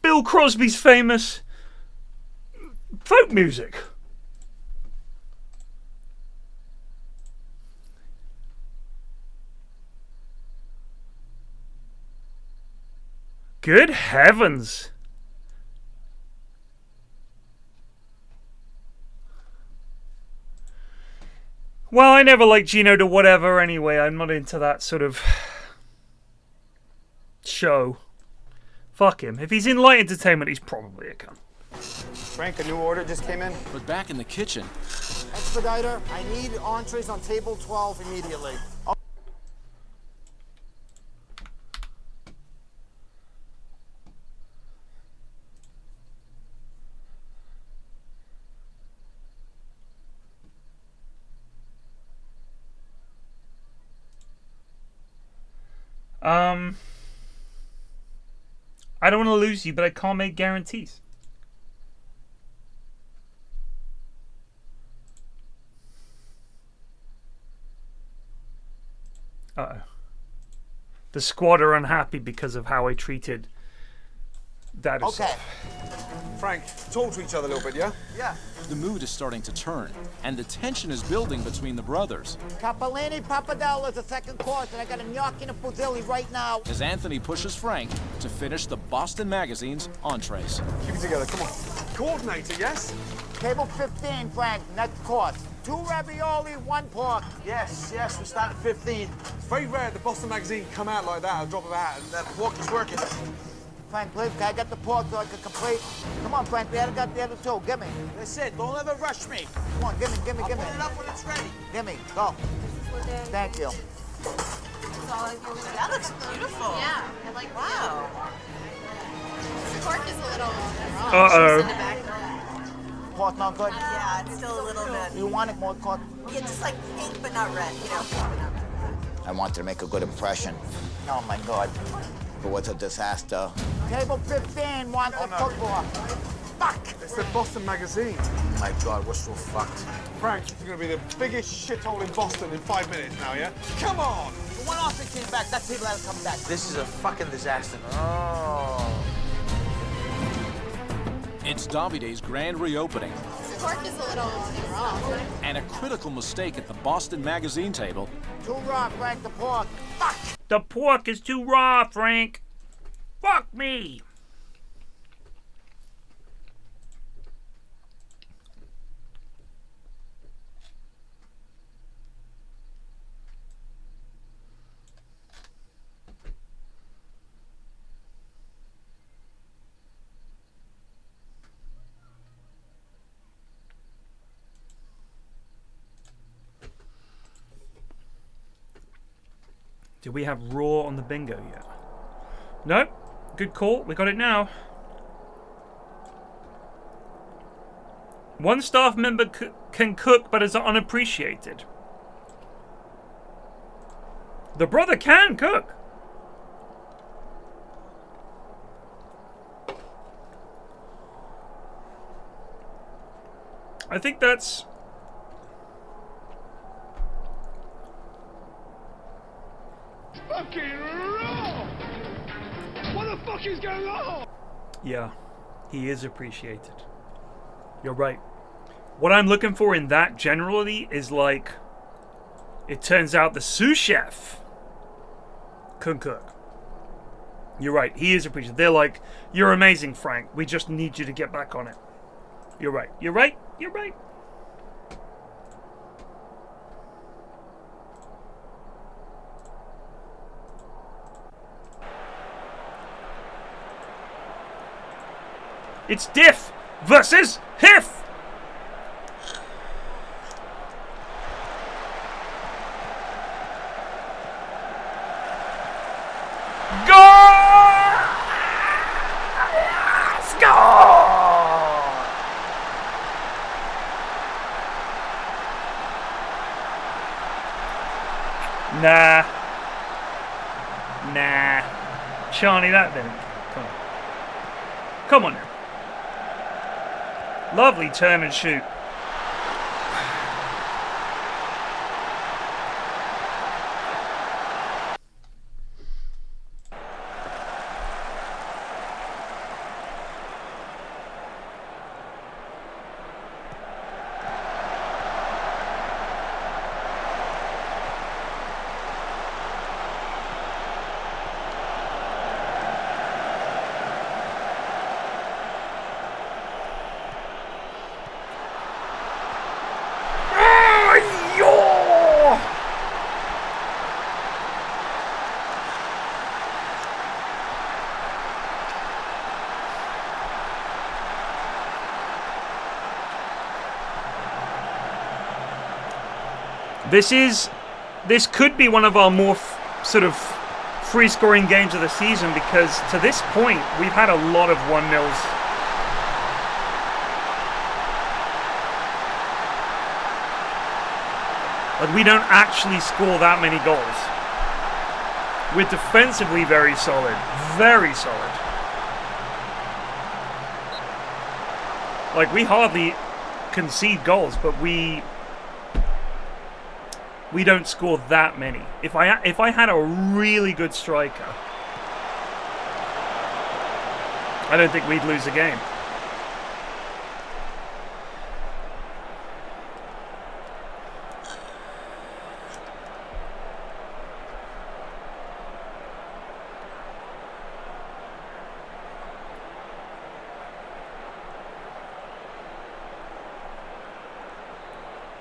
Bill Crosby's famous folk music? Good heavens. Well, I never liked Gino to whatever anyway. I'm not into that sort of show. Fuck him. If he's in light entertainment, he's probably a cunt. Frank, a new order just came in. But back in the kitchen. Expediter, I need entrees on table 12 immediately. I don't want to lose you, but I can't make guarantees. Uh-oh. The squad are unhappy because of how I treated that. Okay. Frank, talk to each other a little bit, yeah? Yeah. The mood is starting to turn, and the tension is building between the brothers. Capellini pappardelle is the second course, and I got a gnocchi and a fusilli right now. As Anthony pushes Frank to finish the Boston Magazine's entrees. Keep it together, come on. Coordinator, yes? Table 15, Frank, next course. 2 ravioli, 1 pork. Yes, we start at 15. It's very rare the Boston Magazine come out like that, a drop of a hat, and that pork is working. Frank, please, can I get the pork so I can complete? Come on, Frank, we haven't got the other 2. Give me. That's it. Don't ever rush me. Come on, give me. I'll put it up when it's ready. Give me, go. Thank you. That looks beautiful. Yeah, I like Wow. The pork is a little raw. Uh-oh. Pork not good? Yeah, it's still a little bit. You want it more cooked? Yeah, just like pink but not red, you know. I wanted to make a good impression. Oh my God. It was a disaster. Table 15 wants a cookbook. Fuck! It's the Boston Magazine. Oh my God, we're so fucked. Frank, it's gonna be the biggest shithole in Boston in 5 minutes now, yeah? Come on! The one officer came back, that people that'll come back. This is a fucking disaster. Oh. It's Davide's grand reopening. The pork is a little raw. And a critical mistake at the Boston Magazine table. Too raw, Frank, the pork. Fuck! The pork is too raw, Frank. Fuck me. Do we have raw on the bingo yet? No. Good call. We got it now. One staff member can cook but is unappreciated. The brother can cook. I think that's... Fucking raw! What the fuck is going on? Yeah, he is appreciated. You're right. What I'm looking for in that generally is like, it turns out the sous chef can cook. You're right, he is appreciated. They're like, you're amazing, Frank. We just need you to get back on it. You're right. You're right. You're right. It's Diff versus Hiff! Go! Score! Nah. Nah. Charlie, that didn't. Come on. Come on now. Lovely turn and shoot. This could be one of our more sort of free-scoring games of the season, because to this point we've had a lot of 1-0s. Like, we don't actually score that many goals. We're defensively very solid. Very solid. Like, we hardly concede goals, but we don't score that many. If I had a really good striker, I don't think we'd lose a game.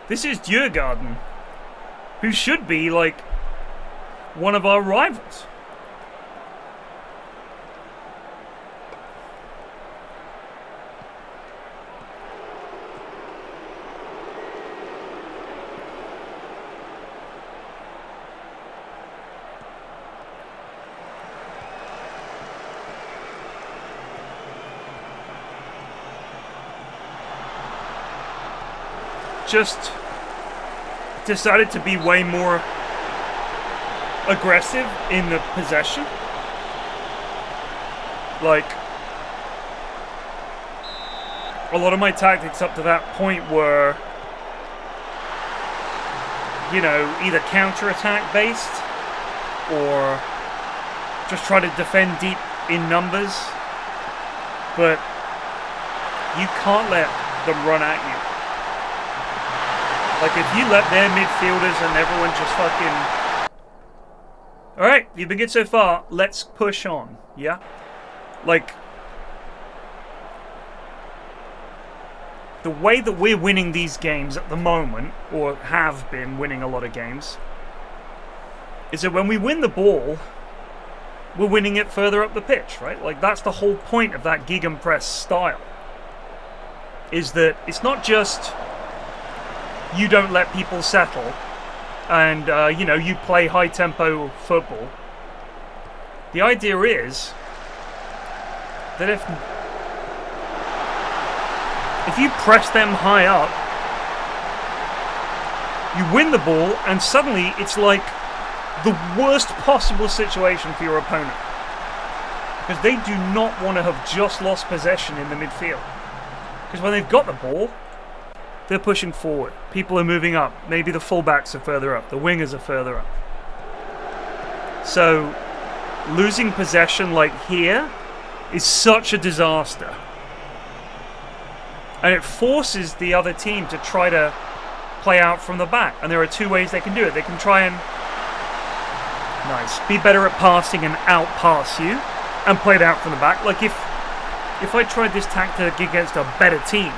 This is Djurgården, who should be, like, one of our rivals. Just decided to be way more aggressive in the possession. Like, a lot of my tactics up to that point were, you know, either counter-attack based or just try to defend deep in numbers. But you can't let them run at you. Like, if you let their midfielders and everyone just fucking... Alright, you've been good so far. Let's push on, yeah? Like, the way that we're winning these games at the moment, or have been winning a lot of games, is that when we win the ball, we're winning it further up the pitch, right? Like, that's the whole point of that gegenpress style. Is that it's not just... you don't let people settle, and, you know, you play high-tempo football. The idea is that if you press them high up, you win the ball, and suddenly it's like the worst possible situation for your opponent. Because they do not want to have just lost possession in the midfield. Because when they've got the ball, they're pushing forward. People are moving up. Maybe the fullbacks are further up. The wingers are further up. So, losing possession like here is such a disaster. And it forces the other team to try to play out from the back. And there are two ways they can do it. They can try and... nice. Be better at passing and out-pass you. And play it out from the back. Like, if I tried this tactic against a better team...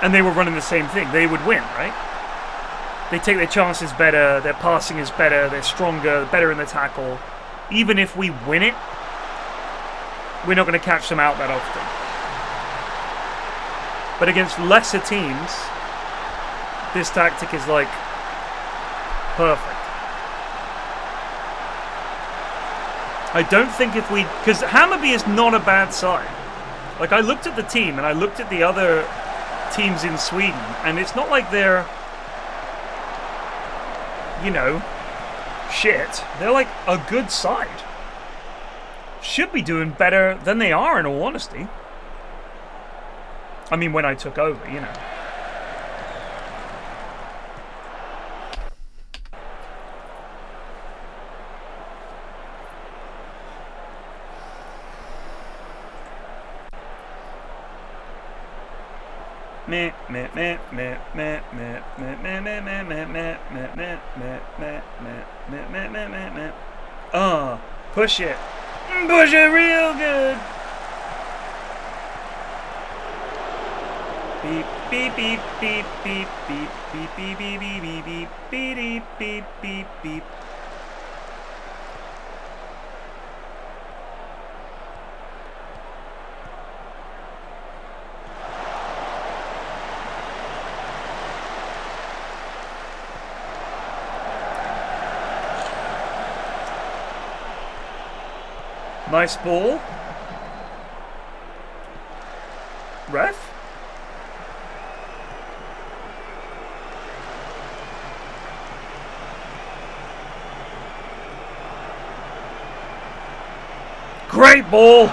and they were running the same thing, they would win, right? They take their chances better, their passing is better, they're stronger, better in the tackle. Even if we win it, we're not going to catch them out that often. But against lesser teams, this tactic is like perfect. I don't think if we... because Hammarby is not a bad side. Like, I looked at the team and I looked at the other teams in Sweden, and it's not like they're, you know, shit. They're like a good side. Should be doing better than they are, in all honesty. I mean, when I took over, you know. Push it. Push it real good. Beep beep beep beep beep beep beep beep beep beep beep beep beep beep beep. Nice ball. Ref? Great ball.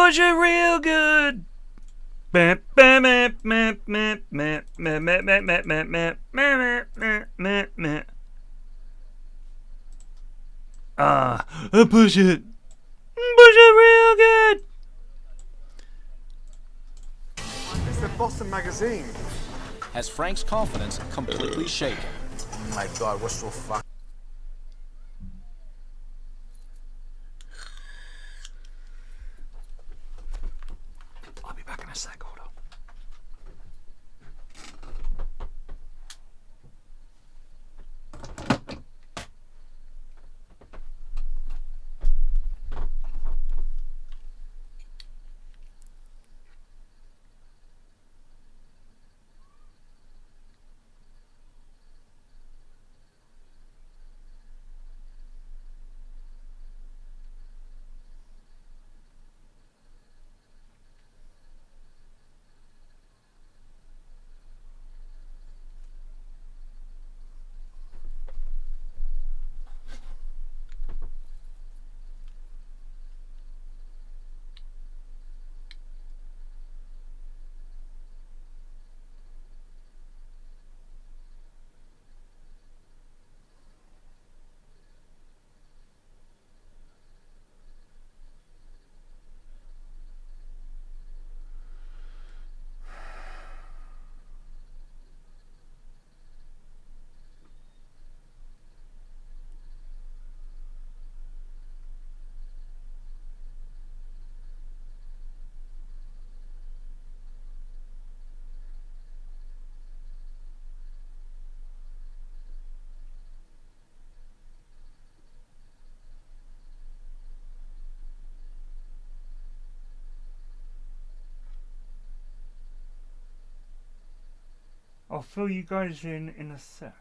Push it real good. Push it. Push it real good. It's the Boston magazine. Has Frank's confidence completely shaken? Oh my God, what's so fucking... I'll be back in a sec, hold on. I'll fill you guys in a sec.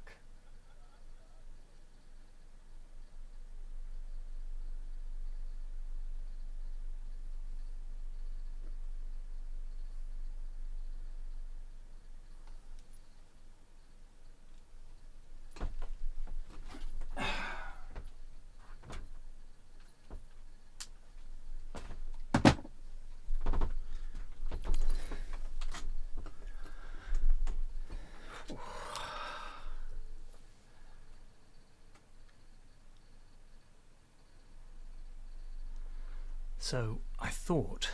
So I thought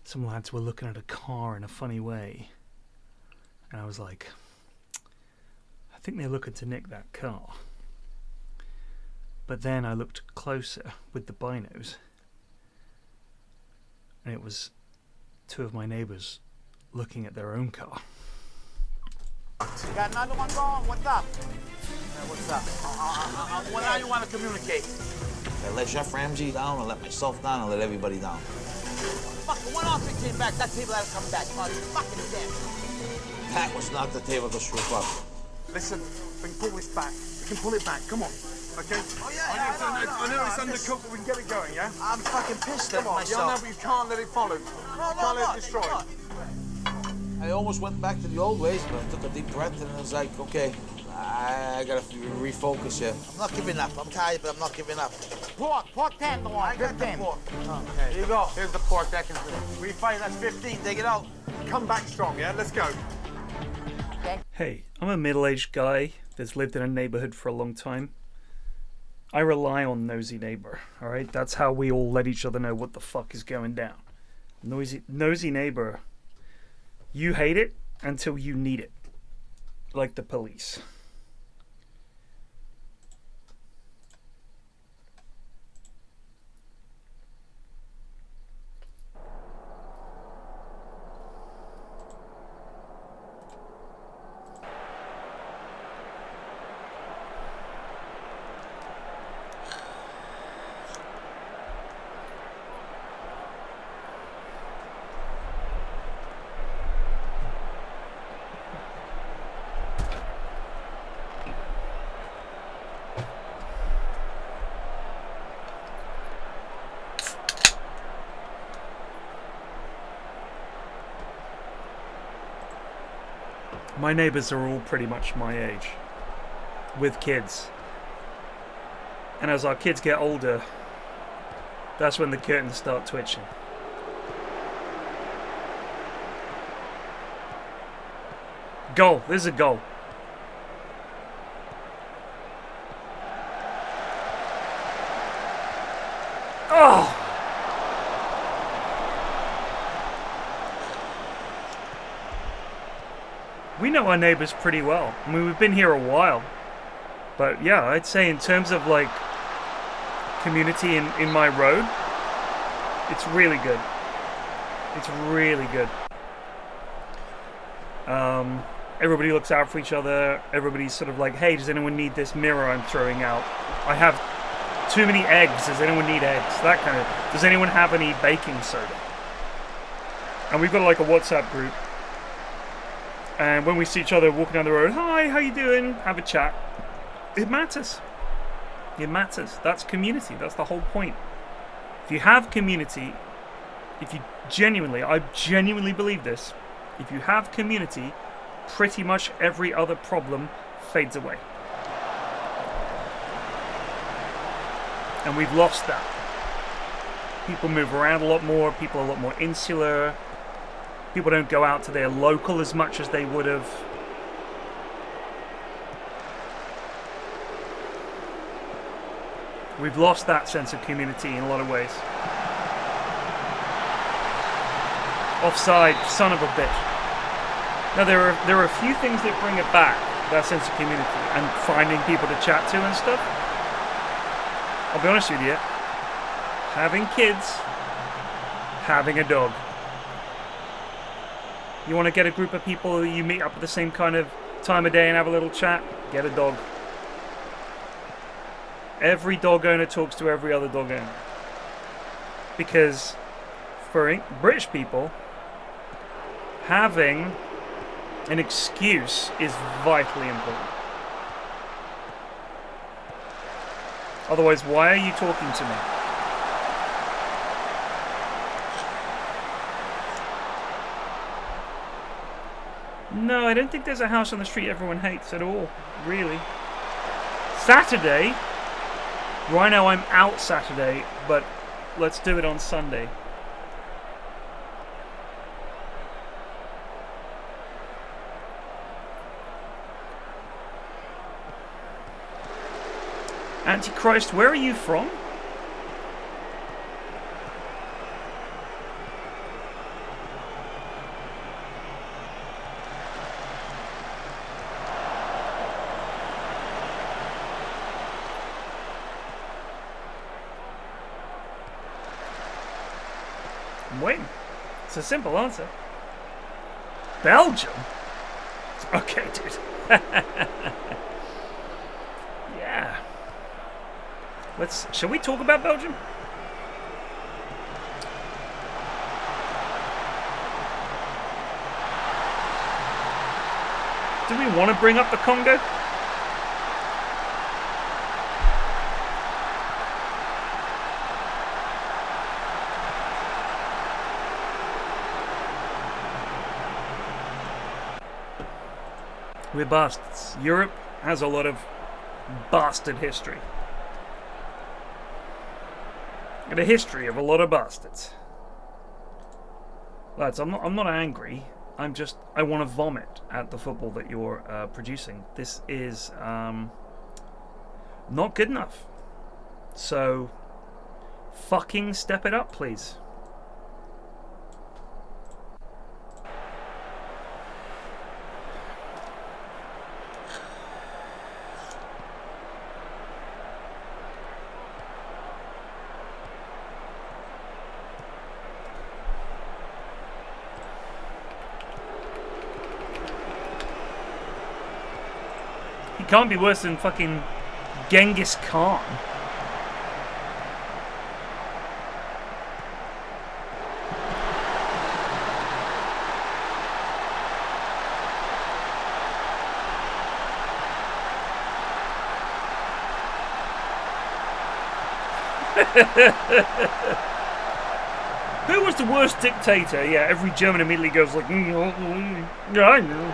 some lads were looking at a car in a funny way, and I was like, I think they're looking to nick that car. But then I looked closer with the binos, and it was two of my neighbors looking at their own car. You got another one going? What's up? What's up? What do you want to communicate? I let Chef Ramsay down, I let myself down, I let everybody down. Fuck, one off came back. That table had to come back. Oh, you fucking damn. That was not the table to strip up. Listen, we can pull this back. We can pull it back. Come on. Okay? Oh, yeah. I know it's undercooked, but we can get it going, yeah? I'm fucking pissed at Come on, myself. yeah, no, but you can't let it follow. You can't let it destroy. I almost went back to the old ways, but I took a deep breath and I was like, okay, I gotta refocus here. I'm not giving up. I'm tired, but I'm not giving up. Pork tenderloin. I got the pork. Okay. Here you go. Here's the pork. That can do. We fight. That's 15. Take it out. Come back strong, yeah? Let's go. Hey, I'm a middle-aged guy that's lived in a neighborhood for a long time. I rely on nosy neighbor, alright? That's how we all let each other know what the fuck is going down. Nosy neighbor. You hate it until you need it. Like the police. My neighbors are all pretty much my age, with kids. And as our kids get older, that's when the curtains start twitching. Goal. This is a goal. Oh! We know our neighbors pretty well. I mean, we've been here a while. But yeah, I'd say in terms of like community in my road, it's really good. It's really good. Everybody looks out for each other. Everybody's sort of like, hey, does anyone need this mirror I'm throwing out? I have too many eggs. Does anyone need eggs? That kind of. Does anyone have any baking soda? And we've got like a WhatsApp group. And when we see each other walking down the road, hi, how you doing? Have a chat. It matters. It matters. That's community. That's the whole point. If you have community, if you genuinely, I genuinely believe this, if you have community, pretty much every other problem fades away. And we've lost that. People move around a lot more. People are a lot more insular. People don't go out to their local as much as they would have. We've lost that sense of community in a lot of ways. Offside, son of a bitch. Now there are a few things that bring it back, that sense of community, and finding people to chat to and stuff. I'll be honest with you. Having kids, having a dog. You want to get a group of people you meet up at the same kind of time of day and have a little chat? Get a dog. Every dog owner talks to every other dog owner. Because for British people, having an excuse is vitally important. Otherwise, why are you talking to me? No, I don't think there's a house on the street everyone hates at all, really. Saturday, right now I'm out Saturday, but let's do it on Sunday. Antichrist, where are you from? I'm waiting. It's a simple answer. Belgium? Okay, dude. Yeah. Shall we talk about Belgium? Do we want to bring up the Congo? We're bastards. Europe has a lot of bastard history. And a history of a lot of bastards. Lads, I'm not angry. I want to vomit at the football that you're producing. This is not good enough. So, fucking step it up, please. Can't be worse than fucking Genghis Khan. Who was the worst dictator? Yeah, every German immediately goes like, yeah, I know.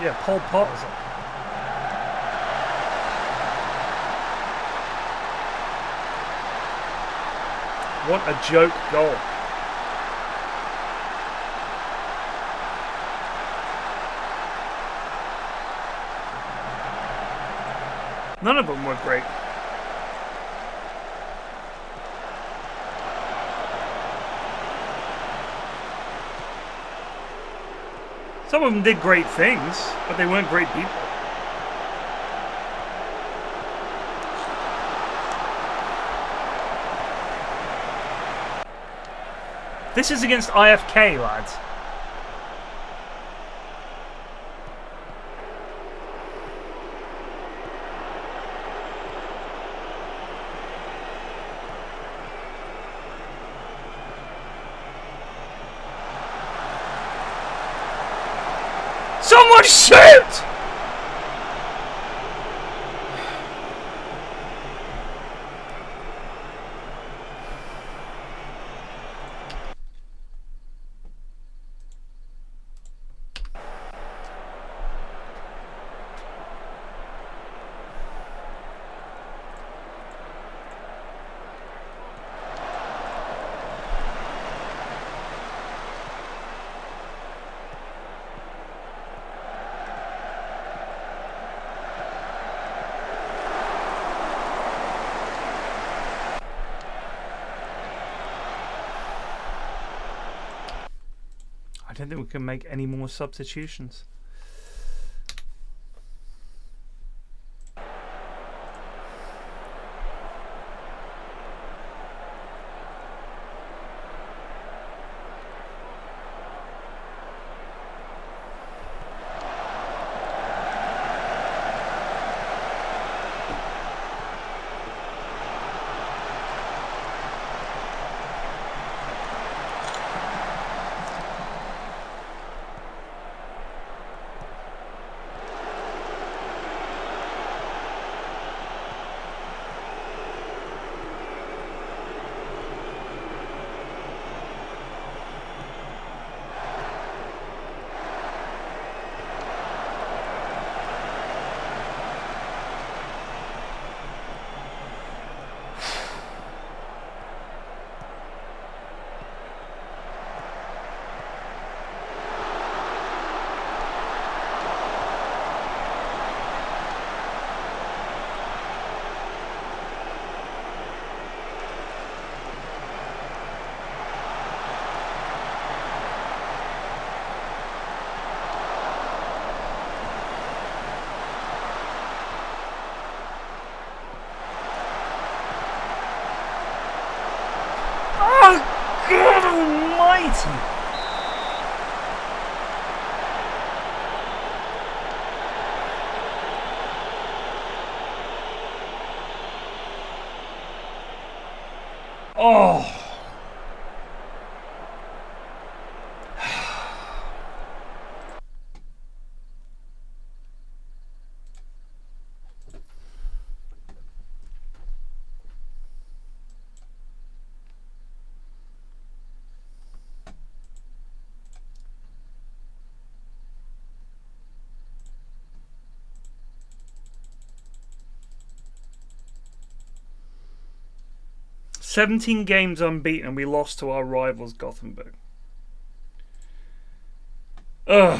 Yeah, Pol Pot was up. What a joke goal. None of them were great. Some of them did great things, but they weren't great people. This is against IFK, lads. Someone shoot! I don't think we can make any more substitutions. almighty! Oh. "17 games unbeaten, we lost to our rivals Gothenburg." Ugh.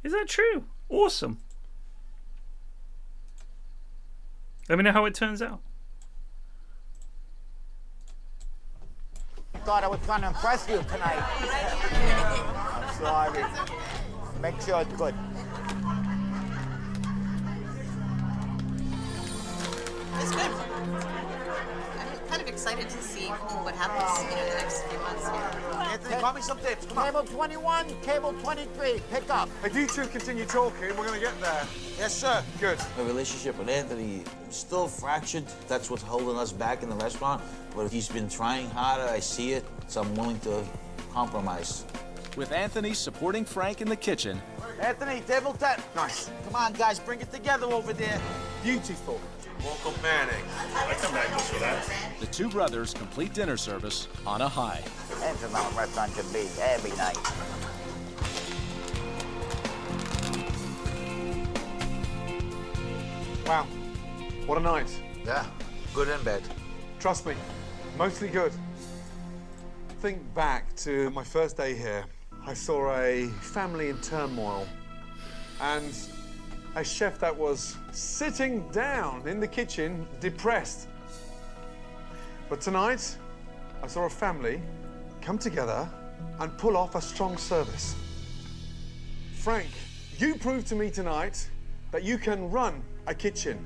Is that true? Awesome. Let me know how it turns out. Thought I was going to impress you tonight. I'm sorry. Make sure it's good. It's good. I'm kind of excited to see what happens in the next few months here. Anthony, call me some tips. Come on. Cable 21, cable 23. Pick up. If you two continue talking, we're going to get there. Yes, sir. Good. My relationship with Anthony is still fractured. That's what's holding us back in the restaurant. But he's been trying harder. I see it, so I'm willing to compromise. With Anthony supporting Frank in the kitchen. Anthony, table 10. Nice. Come on, guys, bring it together over there. Beautiful. Welcome, Manning. I come back just for that. The two brothers complete dinner service on a high. That's how a restaurant should be every night. Wow. What a night. Yeah, good and bad. Trust me, mostly good. Think back to my first day here. I saw a family in turmoil and a chef that was sitting down in the kitchen, depressed. But tonight, I saw a family come together and pull off a strong service. Frank, you proved to me tonight that you can run a kitchen.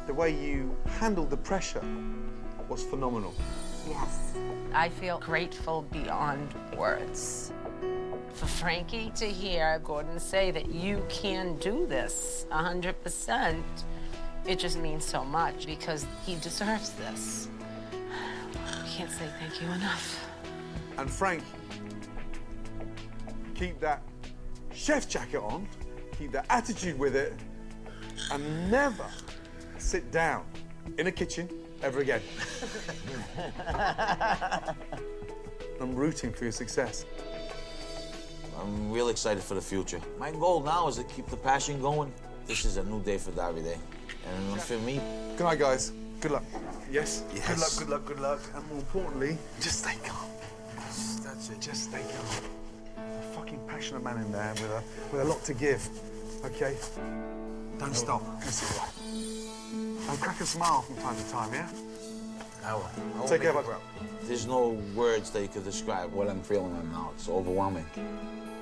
The way you handled the pressure was phenomenal. Yes. I feel grateful beyond words. For Frankie to hear Gordon say that you can do this 100%, it just means so much because he deserves this. I can't say thank you enough. And Frank, keep that chef jacket on, keep that attitude with it, and never sit down in a kitchen ever again. I'm rooting for your success. I'm real excited for the future. My goal now is to keep the passion going. This is a new day for Davide. And for me... Good night, guys. Good luck. Yes? Yes. Good luck, good luck, good luck. And more importantly, just stay calm. That's it, just stay calm. A fucking passionate man in there with a lot to give, okay? Don't stop. That's it. And crack a smile from time to time, yeah? I will. Take care, bud. There's no words that you could describe what I'm feeling right now. It's overwhelming.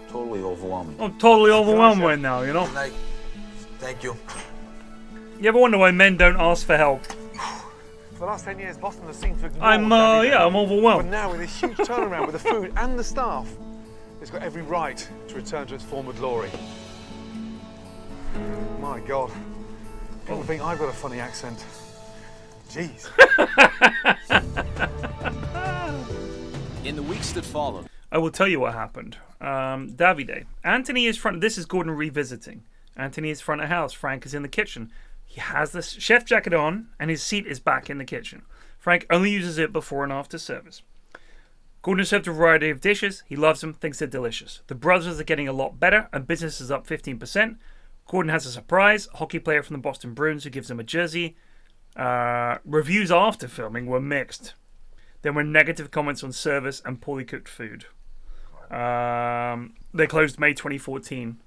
Totally overwhelming. I'm totally overwhelmed right now, you know? Good night. Thank you. You ever wonder why men don't ask for help? For the last 10 years, Boston has seemed to ignore I'm overwhelmed. But now with this huge turnaround with the food and the staff, it's got every right to return to its former glory. My God. People think I've got a funny accent. Jeez. In the weeks that followed, I will tell you what happened. Davide. Anthony is front. This is Gordon revisiting. Anthony is front of house. Frank is in the kitchen. He has the chef jacket on, and his seat is back in the kitchen. Frank only uses it before and after service. Gordon served a variety of dishes. He loves them, thinks they're delicious. The brothers are getting a lot better, and business is up 15%. Gordon has a surprise, a hockey player from the Boston Bruins who gives him a jersey. Reviews after filming were mixed. There were negative comments on service and poorly cooked food. They closed May 2014.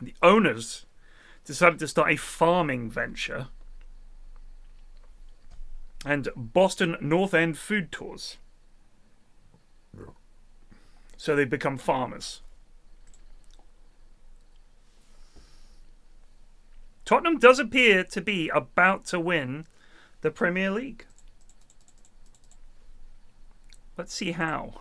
The owners decided to start a farming venture. And Boston North End Food Tours. So they've become farmers. Tottenham does appear to be about to win the Premier League. Let's see how.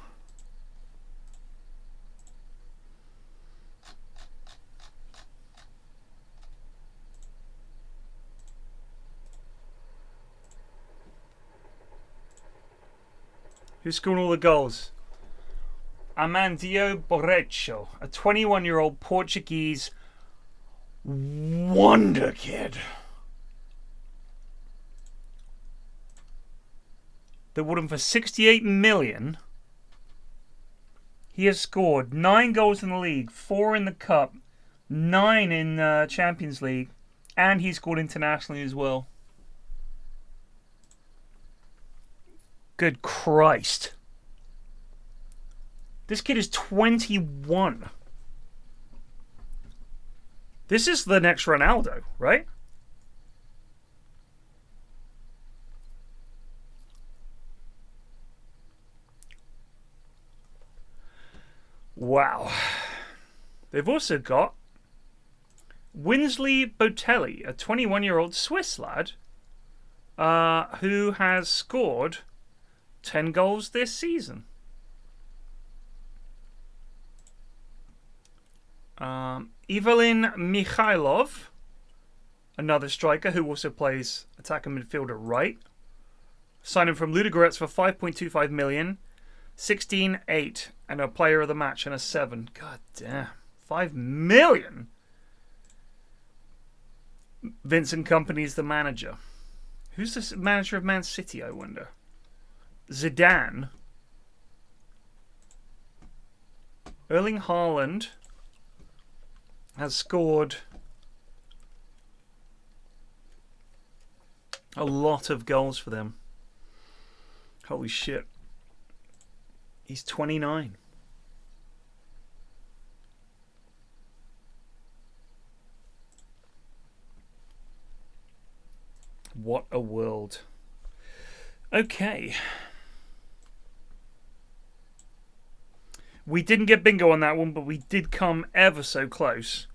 Who scored all the goals? Amandio Borrecho, a 21-year-old Portuguese wonder kid. They bought him for 68 million. He has scored 9 goals in the league, 4 in the cup, 9 in Champions League, and he scored internationally as well. Good Christ. This kid is 21. This is the next Ronaldo, right? Wow. They've also got Winsley Botelli, a 21-year-old Swiss lad who has scored 10 goals this season. Evelyn Mikhailov, another striker who also plays attacker midfielder right. Signed him from Ludogorets for 5.25 million, 16-8, and a player of the match and a 7. God damn. 5 million? Vincent Kompany's the manager. Who's the manager of Man City, I wonder? Zidane. Erling Haaland has scored a lot of goals for them. Holy shit. He's 29. What a world. Okay. We didn't get bingo on that one, but we did come ever so close.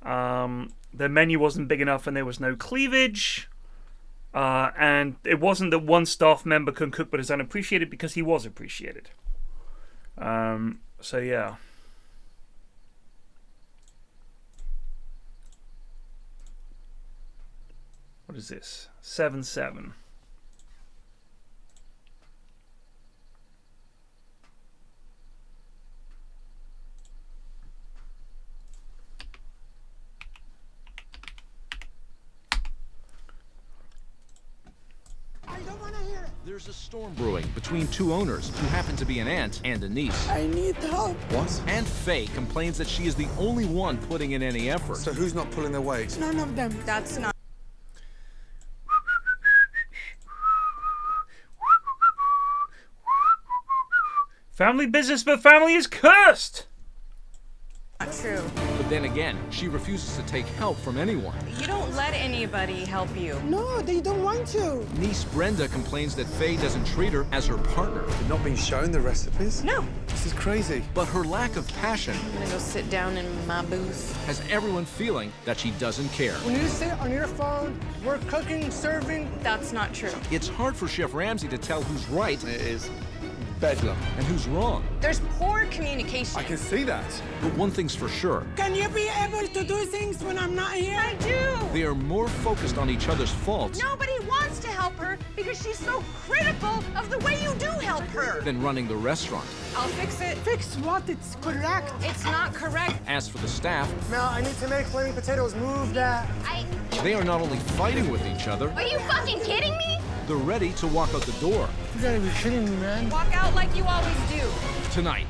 The menu wasn't big enough and there was no cleavage. And it wasn't that one staff member couldn't cook but is unappreciated, because he was appreciated. So yeah. What is this? 7-7. There's a storm brewing between two owners who happen to be an aunt and a niece. I need help. What? Aunt Faye complains that she is the only one putting in any effort. So who's not pulling their weight? None of them. That's not. Family business, but family is cursed! Not true. But then again, she refuses to take help from anyone. You don't let anybody help you. No, they don't want to. Niece Brenda complains that Faye doesn't treat her as her partner. You've not been shown the recipes? No. This is crazy. But her lack of passion I'm gonna go sit down in my booth. has everyone feeling that she doesn't care. When you sit on your phone, we're cooking, serving. That's not true. It's hard for Chef Ramsay to tell who's right It is bedlam. and who's wrong. There's poor communication. I can see that. But one thing's for sure, Can you be able to do things when I'm not here? I do. they are more focused on each other's faults Nobody wants to help her because she's so critical of the way you do help her. than running the restaurant. I'll fix it. Fix what? It's correct. It's not correct. As for the staff, Mel, I need to make flaming potatoes. Move that. they are not only fighting with each other, Are you fucking kidding me? they're ready to walk out the door. You gotta be kidding me, man. Walk out like you always do. Tonight,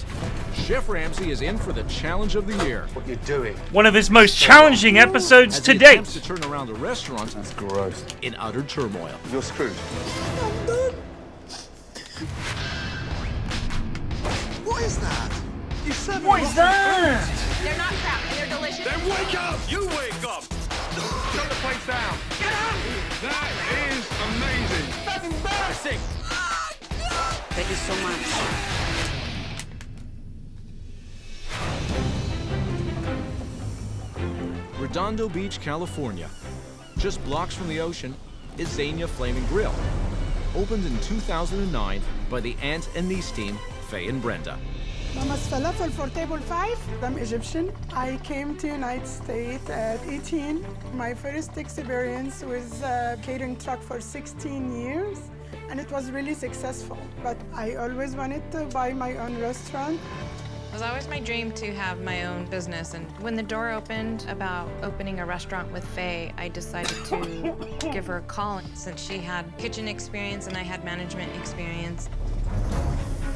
Chef Ramsay is in for the challenge of the year. What you're doing. One of his most challenging episodes As to he date. attempts to turn around a restaurant That's gross. in utter turmoil. You're screwed. What is that? You said What is that? They're not crap and they're delicious. Then wake up! You wake up! fuck down. Get out! That is amazing. That's embarrassing. Thank you so much. Redondo Beach, California. Just blocks from the ocean is Xenia Flaming Grill. Opened in 2009 by the aunt and niece team, Faye and Brenda. Mama's falafel for table 5. I'm Egyptian. I came to United States at 18. My first experience was a catering truck for 16 years, and it was really successful. But I always wanted to buy my own restaurant. It was always my dream to have my own business, and when the door opened about opening a restaurant with Faye, I decided to give her a call since she had kitchen experience and I had management experience.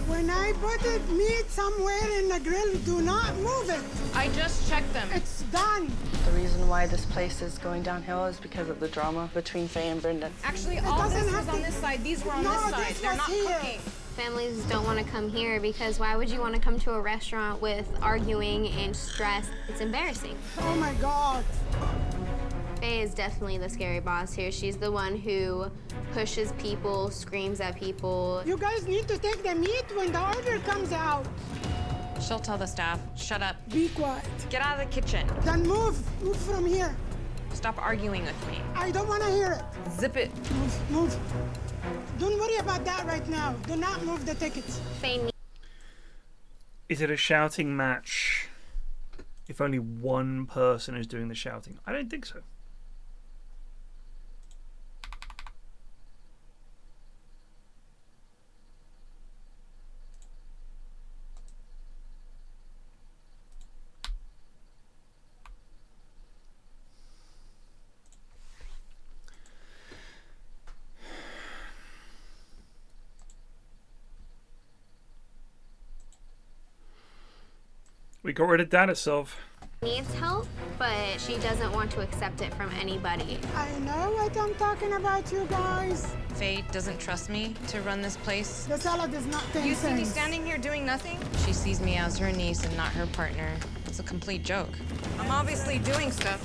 When I put meat somewhere in the grill, do not move it. I just checked them. It's done. The reason why this place is going downhill is because of the drama between Faye and Brenda. Actually, all this was on this side. These were on this side. They're not cooking. Families don't want to come here because why would you want to come to a restaurant with arguing and stress? It's embarrassing. Oh my God. Faye is definitely the scary boss here. She's the one who pushes people, screams at people. You guys need to take the meat when the order comes out. She'll tell the staff, shut up. Be quiet. Get out of the kitchen. Then move. Move from here. Stop arguing with me. I don't want to hear it. Zip it. Move, move. Don't worry about that right now. Do not move the tickets. Is it a shouting match if only one person is doing the shouting? I don't think so. We got rid of Danisov. Needs help, but she doesn't want to accept it from anybody. I know what I'm talking about, you guys. Faye doesn't trust me to run this place. The salad is not 10 You see me cents. standing here doing nothing? She sees me as her niece and not her partner. It's a complete joke. I'm obviously doing stuff.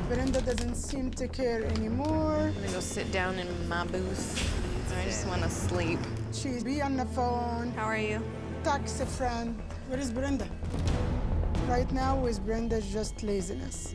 Brenda doesn't seem to care anymore. I'm gonna go sit down in my booth. I just want to sleep. She's be on the phone. How are you? Text a friend. Where is Brenda? Right now with Brenda is just laziness.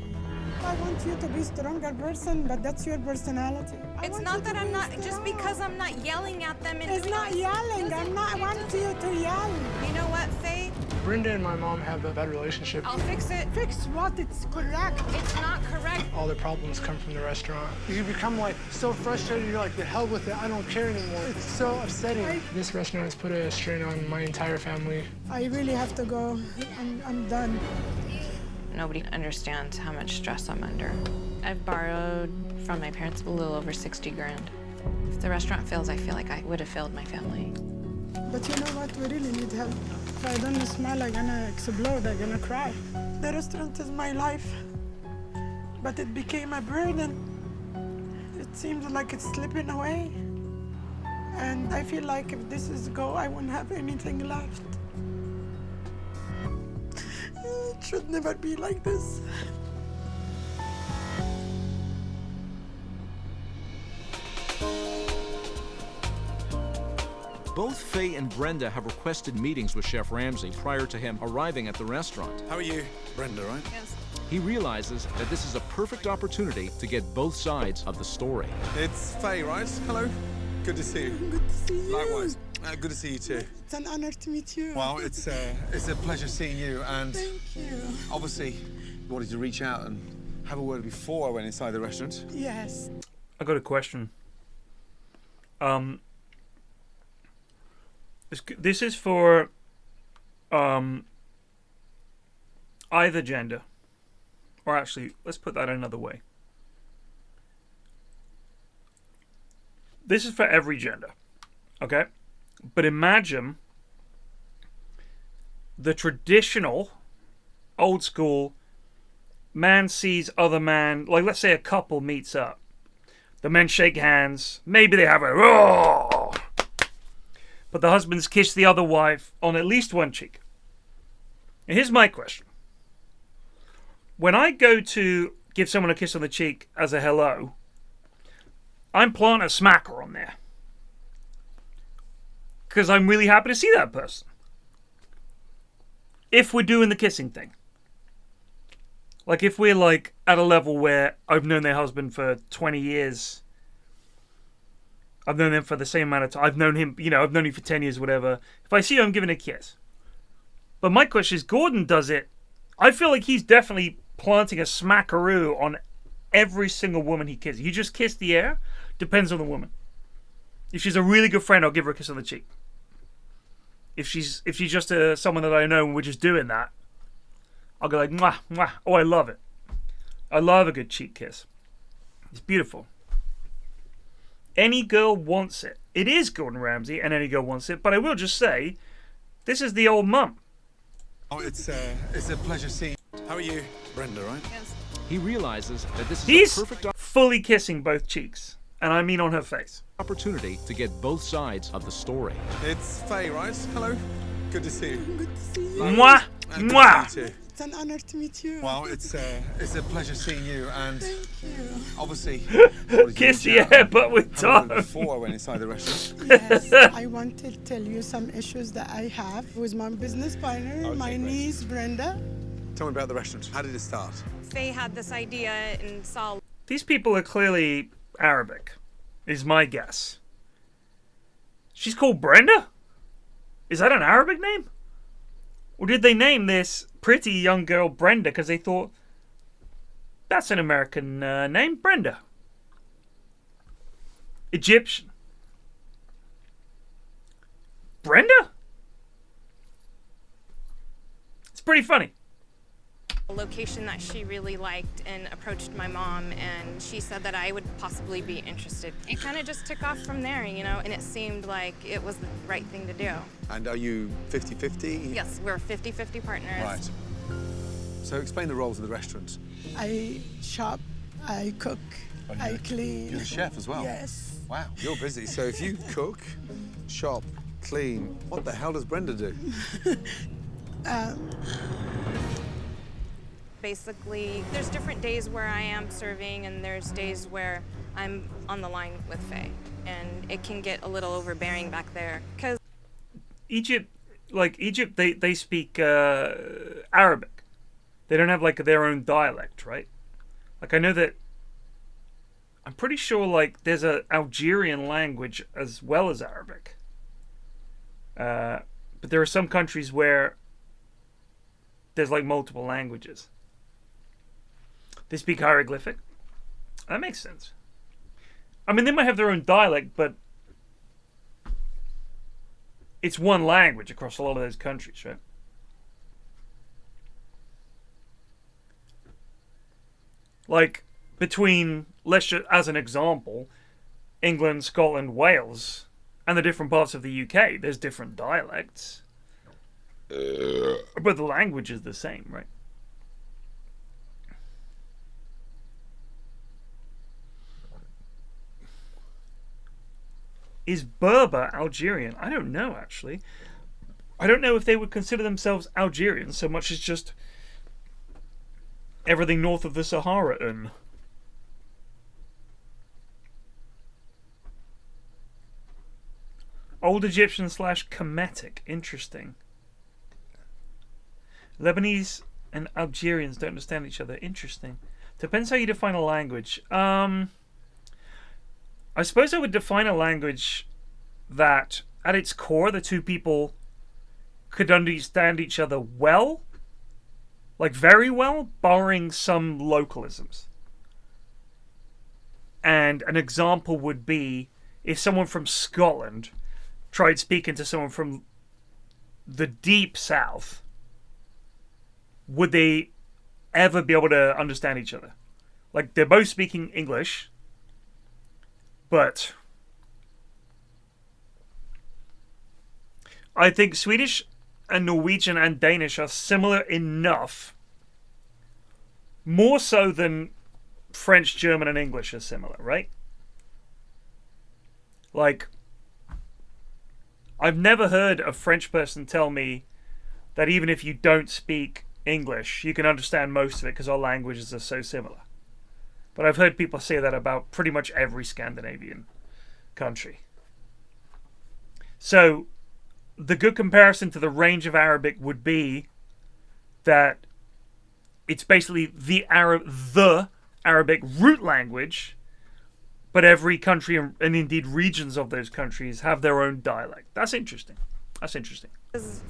I want you to be a stronger person, but that's your personality. It's not that I'm not, just because I'm not yelling at them. And It's not yelling. I'm not wanting you to yell. You know what, Faye? Brenda and my mom have a bad relationship. I'll fix it. Fix what? It's correct. It's not correct. All the problems come from the restaurant. You become like so frustrated, you're like, the hell with it, I don't care anymore. It's so upsetting. This restaurant has put a strain on my entire family. I really have to go. I'm done. Nobody understands how much stress I'm under. I've borrowed from my parents a little over 60 grand. If the restaurant fails, I feel like I would have failed my family. But you know what? We really need help. If I don't smile, I'm gonna explode. I'm gonna cry. The restaurant is my life, but it became a burden. It seems like it's slipping away. And I feel like if this is go, I won't have anything left. It should never be like this. Both Faye and Brenda have requested meetings with Chef Ramsay prior to him arriving at the restaurant. How are you? Brenda, right? Yes. He realizes that this is a perfect opportunity to get both sides of the story. It's Faye, right? Hello. Good to see you. Good to see you. Likewise. Good to see you too. It's an honor to meet you. Well, it's a pleasure seeing you, and Thank you. obviously wanted to reach out and have a word before I went inside the restaurant. Yes. I got a question. This is for either gender, or actually, let's put that another way. This is for every gender, okay? But imagine the traditional, old school, man sees other man, like let's say a couple meets up. The men shake hands, maybe they have a oh! But the husbands kiss the other wife on at least one cheek. And here's my question. When I go to give someone a kiss on the cheek as a hello, I'm planting a smacker on there. Because I'm really happy to see that person. If we're doing the kissing thing. Like, if we're, like, at a level where I've known their husband for 20 years. I've known them for the same amount of time. I've known him, you know, I've known him for 10 years, whatever. If I see him, I'm giving a kiss. But my question is, Gordon does it. I feel like he's definitely planting a smackaroo on every single woman he kisses. You just kiss the air. Depends on the woman. If she's a really good friend, I'll give her a kiss on the cheek. If she's just someone that I know and we're just doing that, I'll go like, mwah, mwah. Oh, I love it. I love a good cheek kiss. It's beautiful. Any girl wants it. It is Gordon Ramsay, and any girl wants it. But I will just say, this is the old mum. Oh, it's a pleasure seeing you. How are you? Brenda, right? Yes. He realizes that this is He's a perfect fully kissing both cheeks. And I mean on her face. opportunity to get both sides of the story. It's Faye, right? Hello. Good to see you. Good to see you. Mwah! And Mwah! good to meet you. It's an honor to meet you. Well, it's a pleasure seeing you, and Thank you. obviously, Kiss the air, but with tongue. Before I went inside the restaurant. Yes, I wanted to tell you some issues that I have with my business partner, Okay, my great. niece Brenda. Tell me about the restaurant. How did it start? Faye had this idea and saw. These people are clearly Arabic, is my guess. She's called Brenda? Is that an Arabic name? Or did they name this pretty young girl Brenda because they thought, that's an American name, Brenda? Egyptian. Brenda? It's pretty funny. A location that she really liked and approached my mom, and she said that I would possibly be interested. It kind of just took off from there, you know, and it seemed like it was the right thing to do. And are you 50-50? Yes, we're 50-50 partners. Right. So explain the roles of the restaurant. I shop, I cook, I clean. You're the chef as well? Yes. Wow, you're busy. So if you cook, shop, clean, what the hell does Brenda do? Basically, there's different days where I am serving, and there's days where I'm on the line with Faye, and it can get a little overbearing back there. Cause Egypt, they speak Arabic. They don't have like their own dialect, right? Like I know that. I'm pretty sure like there's a Algerian language as well as Arabic. But there are some countries where there's like multiple languages. They speak hieroglyphic. That makes sense. I mean, they might have their own dialect, but it's one language across a lot of those countries, right? Like, between, let's just, as an example, England, Scotland, Wales, and the different parts of the UK, there's different dialects. But the language is the same, right? Is Berber Algerian? I don't know, actually. I don't know if they would consider themselves Algerian so much as just everything north of the Sahara. Old Egyptian / Kemetic. Interesting. Lebanese and Algerians don't understand each other. Interesting. Depends how you define a language. I suppose I would define a language that, at its core, the two people could understand each other well. Like, very well, barring some localisms. And an example would be if someone from Scotland tried speaking to someone from the deep south, would they ever be able to understand each other? Like, they're both speaking English, but I think Swedish and Norwegian and Danish are similar enough, more so than French, German, and English are similar, right? Like, I've never heard a French person tell me that even if you don't speak English, you can understand most of it because our languages are so similar. But I've heard people say that about pretty much every Scandinavian country. So the good comparison to the range of Arabic would be that it's basically the Arabic root language, but every country and indeed regions of those countries have their own dialect. That's interesting. That's interesting.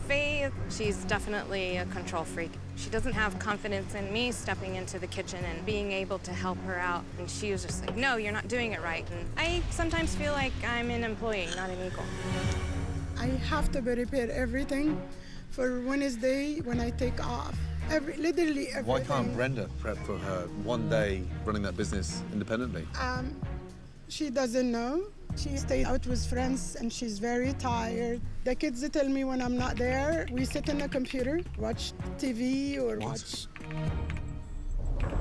Faye, she's definitely a control freak. She doesn't have confidence in me stepping into the kitchen and being able to help her out. And she was just like, no, you're not doing it right. And I sometimes feel like I'm an employee, not an equal. I have to prepare everything for Wednesday when I take off. Literally everything. Why can't Brenda prep for her one day running that business independently? She doesn't know. She stays out with friends and she's very tired. The kids tell me when I'm not there, we sit in the computer, watch TV or watch.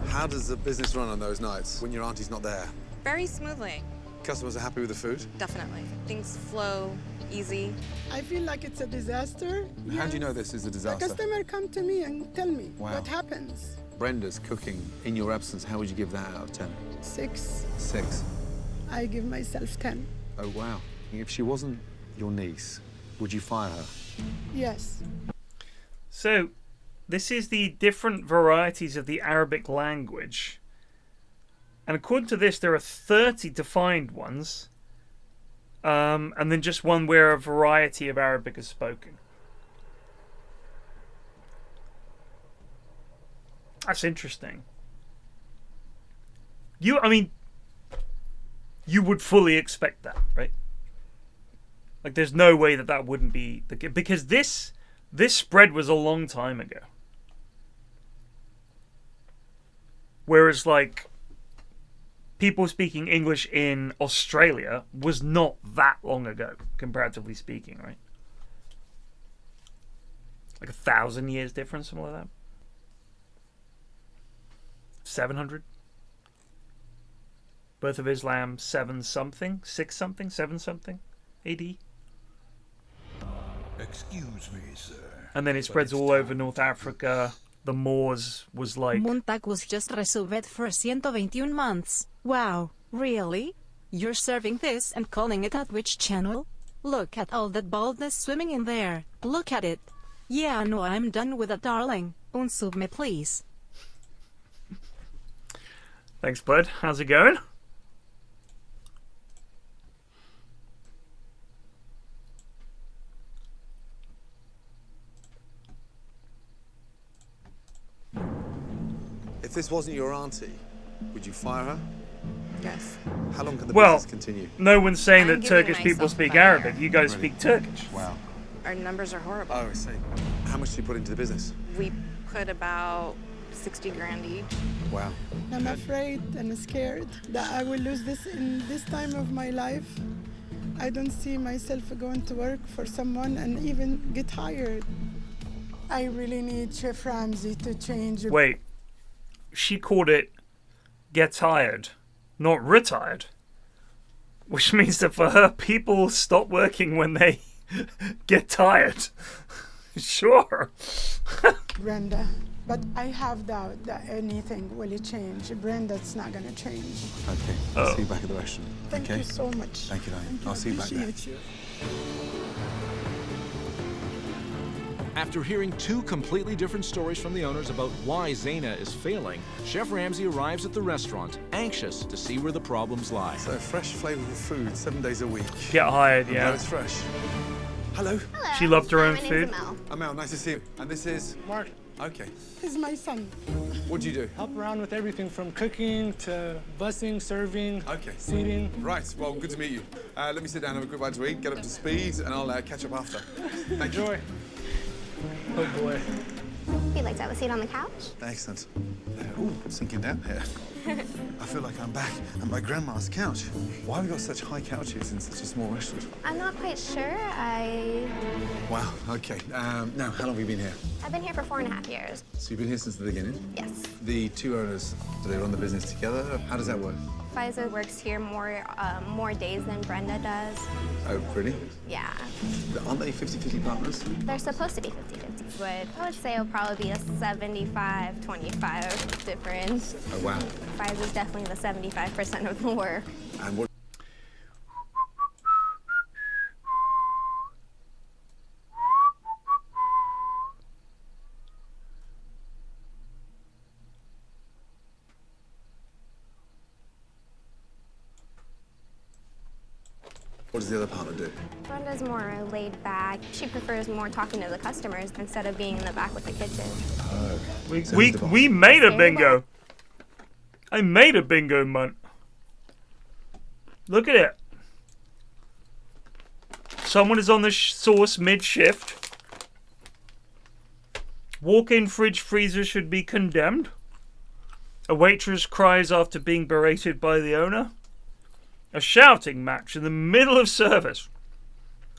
How does the business run on those nights when your auntie's not there? Very smoothly. Customers are happy with the food? Definitely. Things flow easy. I feel like it's a disaster. How do you know this is a disaster? The customer come to me and tell me what happens. Brenda's cooking in your absence, how would you give that out of 10? 6. 6. I give myself 10. Oh, wow. If she wasn't your niece, would you fire her? Yes. So, this is the different varieties of the Arabic language. And according to this, there are 30 defined ones. And then just one where a variety of Arabic is spoken. That's interesting. You would fully expect that, right? Like, there's no way that that wouldn't be the case. Because this spread was a long time ago. Whereas, like, people speaking English in Australia was not that long ago, comparatively speaking, right? Like 1,000 years difference, something like that. 700. Birth of Islam, 7 something, 6 something, 7 something, AD. Excuse me, sir. And then it spreads all over North Africa. The Moors was like... Montag was just resolved for 121 months. Wow, really? You're serving this and calling it a Twitch channel? Look at all that baldness swimming in there. Look at it. Yeah, no, I'm done with it, darling. Unsub me, please. Thanks, bud. How's it going? If this wasn't your auntie, would you fire her? Yes. How long can the business continue? No one's saying I'm that Turkish giving people myself speak fire. Arabic. You guys speak Turkish. Wow. Our numbers are horrible. Oh, I see. How much do you put into the business? We put about 60 grand each. Wow. I'm afraid and scared that I will lose this in this time of my life. I don't see myself going to work for someone and even get hired. I really need Chef Ramsay to change. Wait. She called it get tired, not retired. Which means that for her, people stop working when they get tired. Sure. Brenda, but I have doubt that anything will change. Brenda's not gonna change. Okay, I'll see you back at the restaurant. Thank okay? you so much. Thank you, darling. Thank you. I'll see you back there. Appreciate you. After hearing 2 completely different stories from the owners about why Zaina is failing, Chef Ramsay arrives at the restaurant, anxious to see where the problems lie. So fresh, flavorful food, 7 days a week. Get hired, I'm yeah. glad it's fresh. Hello. Hello. She loved her own My name's food. Amel. Amel, nice to see you. And this is? Mark. Okay. He's my son. What do you do? Help around with everything from cooking to busing, serving, seating. Right, well, good to meet you. Let me sit down, have a quick bite to eat, get up to speed, and I'll catch up after. Thank you. Oh boy. You'd like to have a seat on the couch? Excellent. Ooh, I'm sinking down here. I feel like I'm back at my grandma's couch. Why have we got such high couches in such a small restaurant? I'm not quite sure. Wow, okay. Now, how long have you been here? I've been here for 4.5 years. So you've been here since the beginning? Yes. The two owners, do they run the business together? How does that work? Faiza works here more days than Brenda does. Oh, really? Yeah. Aren't they 50-50 partners? They're supposed to be 50-50, but I would say it'll probably be a 75-25 difference. Oh, wow. Faiza's definitely the 75% of the work. And what? What does the other partner do? Brenda's more laid back. She prefers more talking to the customers instead of being in the back with the kitchen. Oh. We made a bingo. I made a bingo, man. Look at it. Someone is on the sauce mid-shift. Walk-in fridge freezer should be condemned. A waitress cries after being berated by the owner. A shouting match in the middle of service.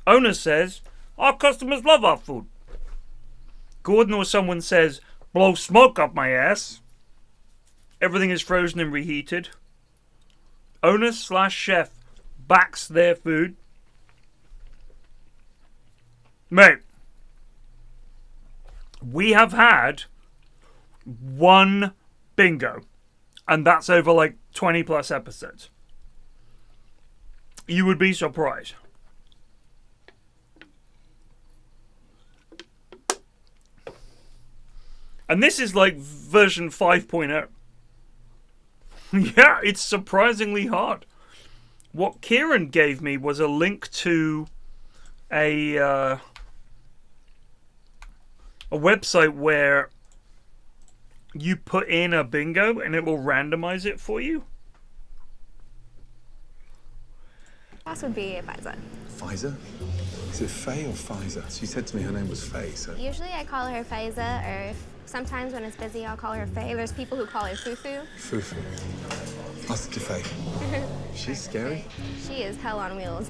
Owner says, our customers love our food. Gordon or someone says, blow smoke up my ass. Everything is frozen and reheated. Owner / chef backs their food. Mate, we have had one bingo, and that's over like 20 plus episodes. You would be surprised. And this is like version 5.0. Yeah, it's surprisingly hard. What Kieran gave me was a link to a website where you put in a bingo and it will randomize it for you. Boss would be Faiza. Faiza? Is it Faye or Faiza? She said to me her name was Faye, so... Usually I call her Faiza, or sometimes when it's busy I'll call her Faye. There's people who call her Fufu. Fufu. I'll stick to Faye. She's scary? She is hell on wheels.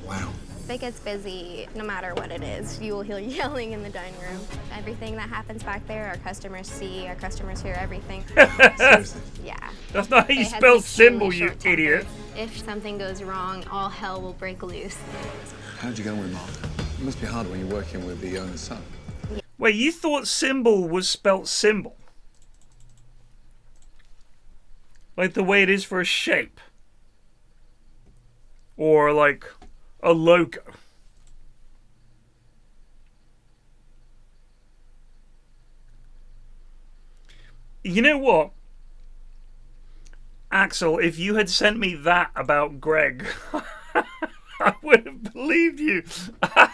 Wow. If it gets busy, no matter what it is, you will hear yelling in the dining room. Everything that happens back there, our customers see, our customers hear everything. Seriously? Yeah. That's not how you Faye has spell an extremely symbol, you short temper. idiot. If something goes wrong, all hell will break loose. How'd you get on with Mark? It must be hard when you're working with the owner's son. Wait, you thought symbol was spelt symbol? Like the way it is for a shape? Or like a logo? You know what? Axel, if you had sent me that about Greg, I would have believed you. I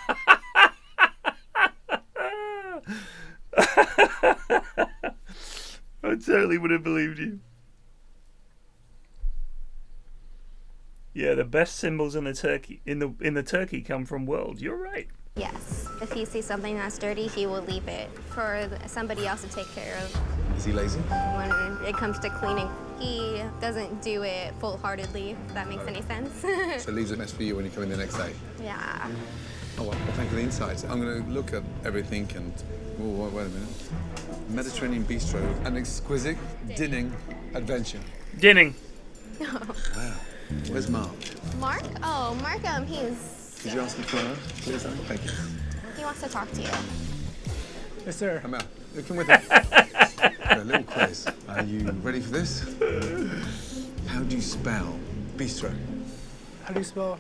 totally would have believed you. Yeah, the best symbols in the turkey in the turkey come from World. You're right. Yes. If he sees something that's dirty, he will leave it for somebody else to take care of. Is he lazy? When it comes to cleaning, he doesn't do it full-heartedly, if that makes any sense. So leaves a mess for you when you come in the next day? Yeah. Oh, well, thank you for the insights. I'm going to look at everything and... Oh, wait a minute. Mediterranean bistro, an exquisite dinning adventure. Dinning. Wow. Where's Mark? Mark? Oh, Mark, he's... Could you ask me for her, please? Thank you. He wants to talk to you. Yes, sir. Come out. You come with me. A little quiz. Are you ready for this? How do you spell bistro? How do you spell?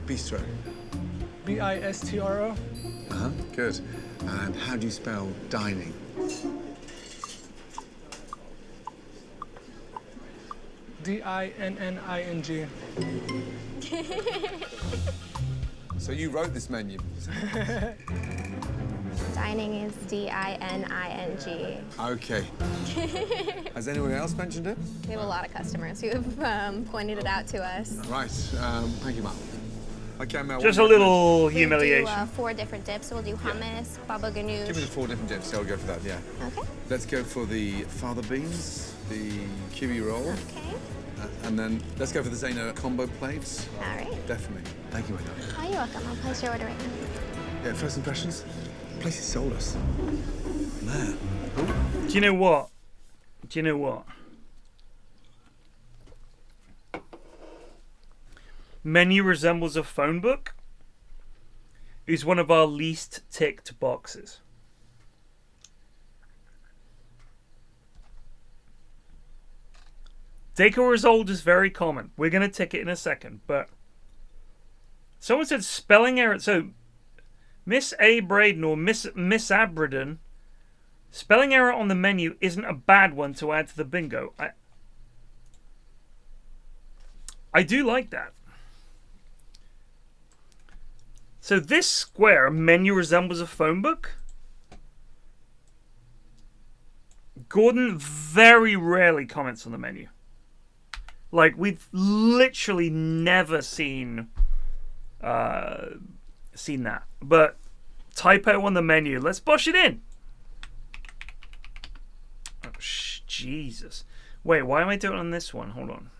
Bistro. B-I-S-T-R-O? Uh-huh, good. And how do you spell dining? D-I-N-N-I-N-G. So you wrote this menu? Dining is D-I-N-I-N-G. Okay. Has anyone else mentioned it? We have a lot of customers who have pointed it out to us. Right. Thank you, Mark. Okay, Mel. Just a little We humiliation. do 4 different dips. We'll do hummus, baba ganoush. Give me the 4 different dips. I'll go for that, yeah. Okay. Let's go for the fava beans, the kiwi roll. Okay. And then let's go for the Zena combo plates. All right. Definitely. Thank you, my darling. Oh, you're welcome. I'll place your order right now. Yeah, first impressions? The place is soulless. man. Do you know what? Do you know what? Menu resembles a phone book is one of our least ticked boxes. Decor is old is very common. We're going to tick it in a second, but someone said spelling error. So Miss A. Braden or Miss Abraden, spelling error on the menu isn't a bad one to add to the bingo. I do like that. So this square menu resembles a phone book. Gordon very rarely comments on the menu. Like, we've literally never seen that. But typo on the menu. Let's bosh it in. Oh, Jesus. Wait, why am I doing it on this one? Hold on.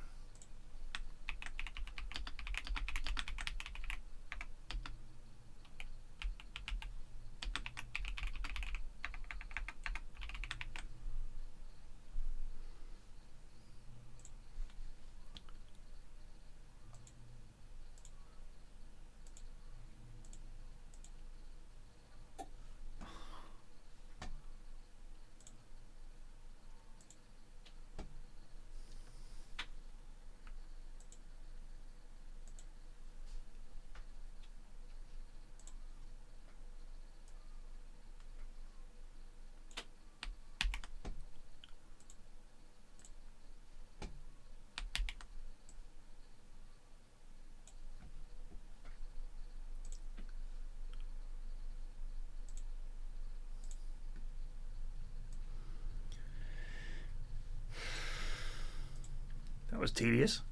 That was tedious.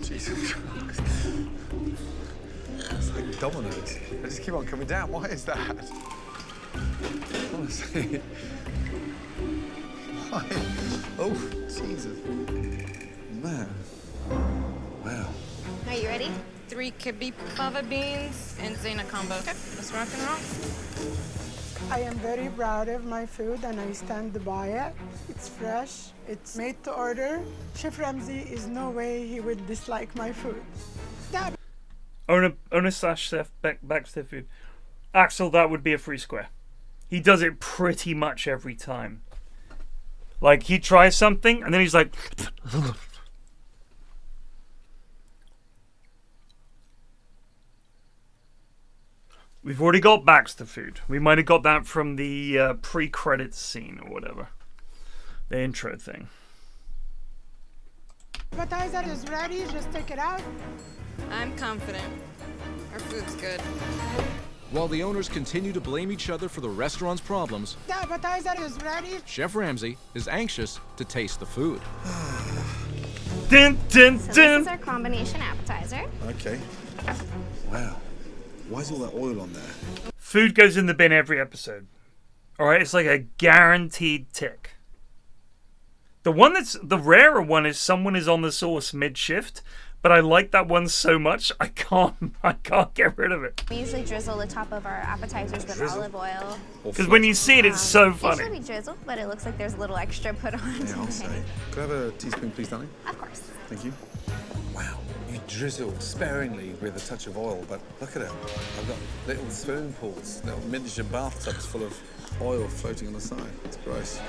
Jesus Christ. It's like dominoes. They just keep on coming down. Why is that? Honestly. Why? Oh, Jesus. Man. Wow. Are you ready? 3 kibbe fava beans and Zena combo. Okay, let's rock and roll. I am very proud of my food and I stand by it. It's fresh, it's made to order. Chef Ramsay is no way he would dislike my food. That Owner slash chef backstep food. Axel, that would be a free square. He does it pretty much every time. Like, he tries something and then he's like... We've already got Baxter food. We might have got that from the pre-credits scene or whatever. The intro thing. appetizer is ready, just take it out. I'm confident. Our food's good. While the owners continue to blame each other for the restaurant's problems, The appetizer is ready. Chef Ramsay is anxious to taste the food. Dun, dun, So dun. this is our combination appetizer. Okay. Wow. Why is all that oil on there? Food goes in the bin every episode. Alright, it's like a guaranteed tick. The one that's the rarer one is someone is on the sauce mid-shift, but I like that one so much I can't get rid of it. We usually drizzle the top of our appetizers with olive oil. Because when you see it, it's so funny. It should be drizzled, but it looks like there's a little extra put on Yeah, I'll today. say. Could I have a teaspoon, please, darling? Of course. Thank you. Wow. You drizzle sparingly with a touch of oil, but look at it. I've got little swimming pools, little miniature bathtubs full of oil floating on the side. It's gross.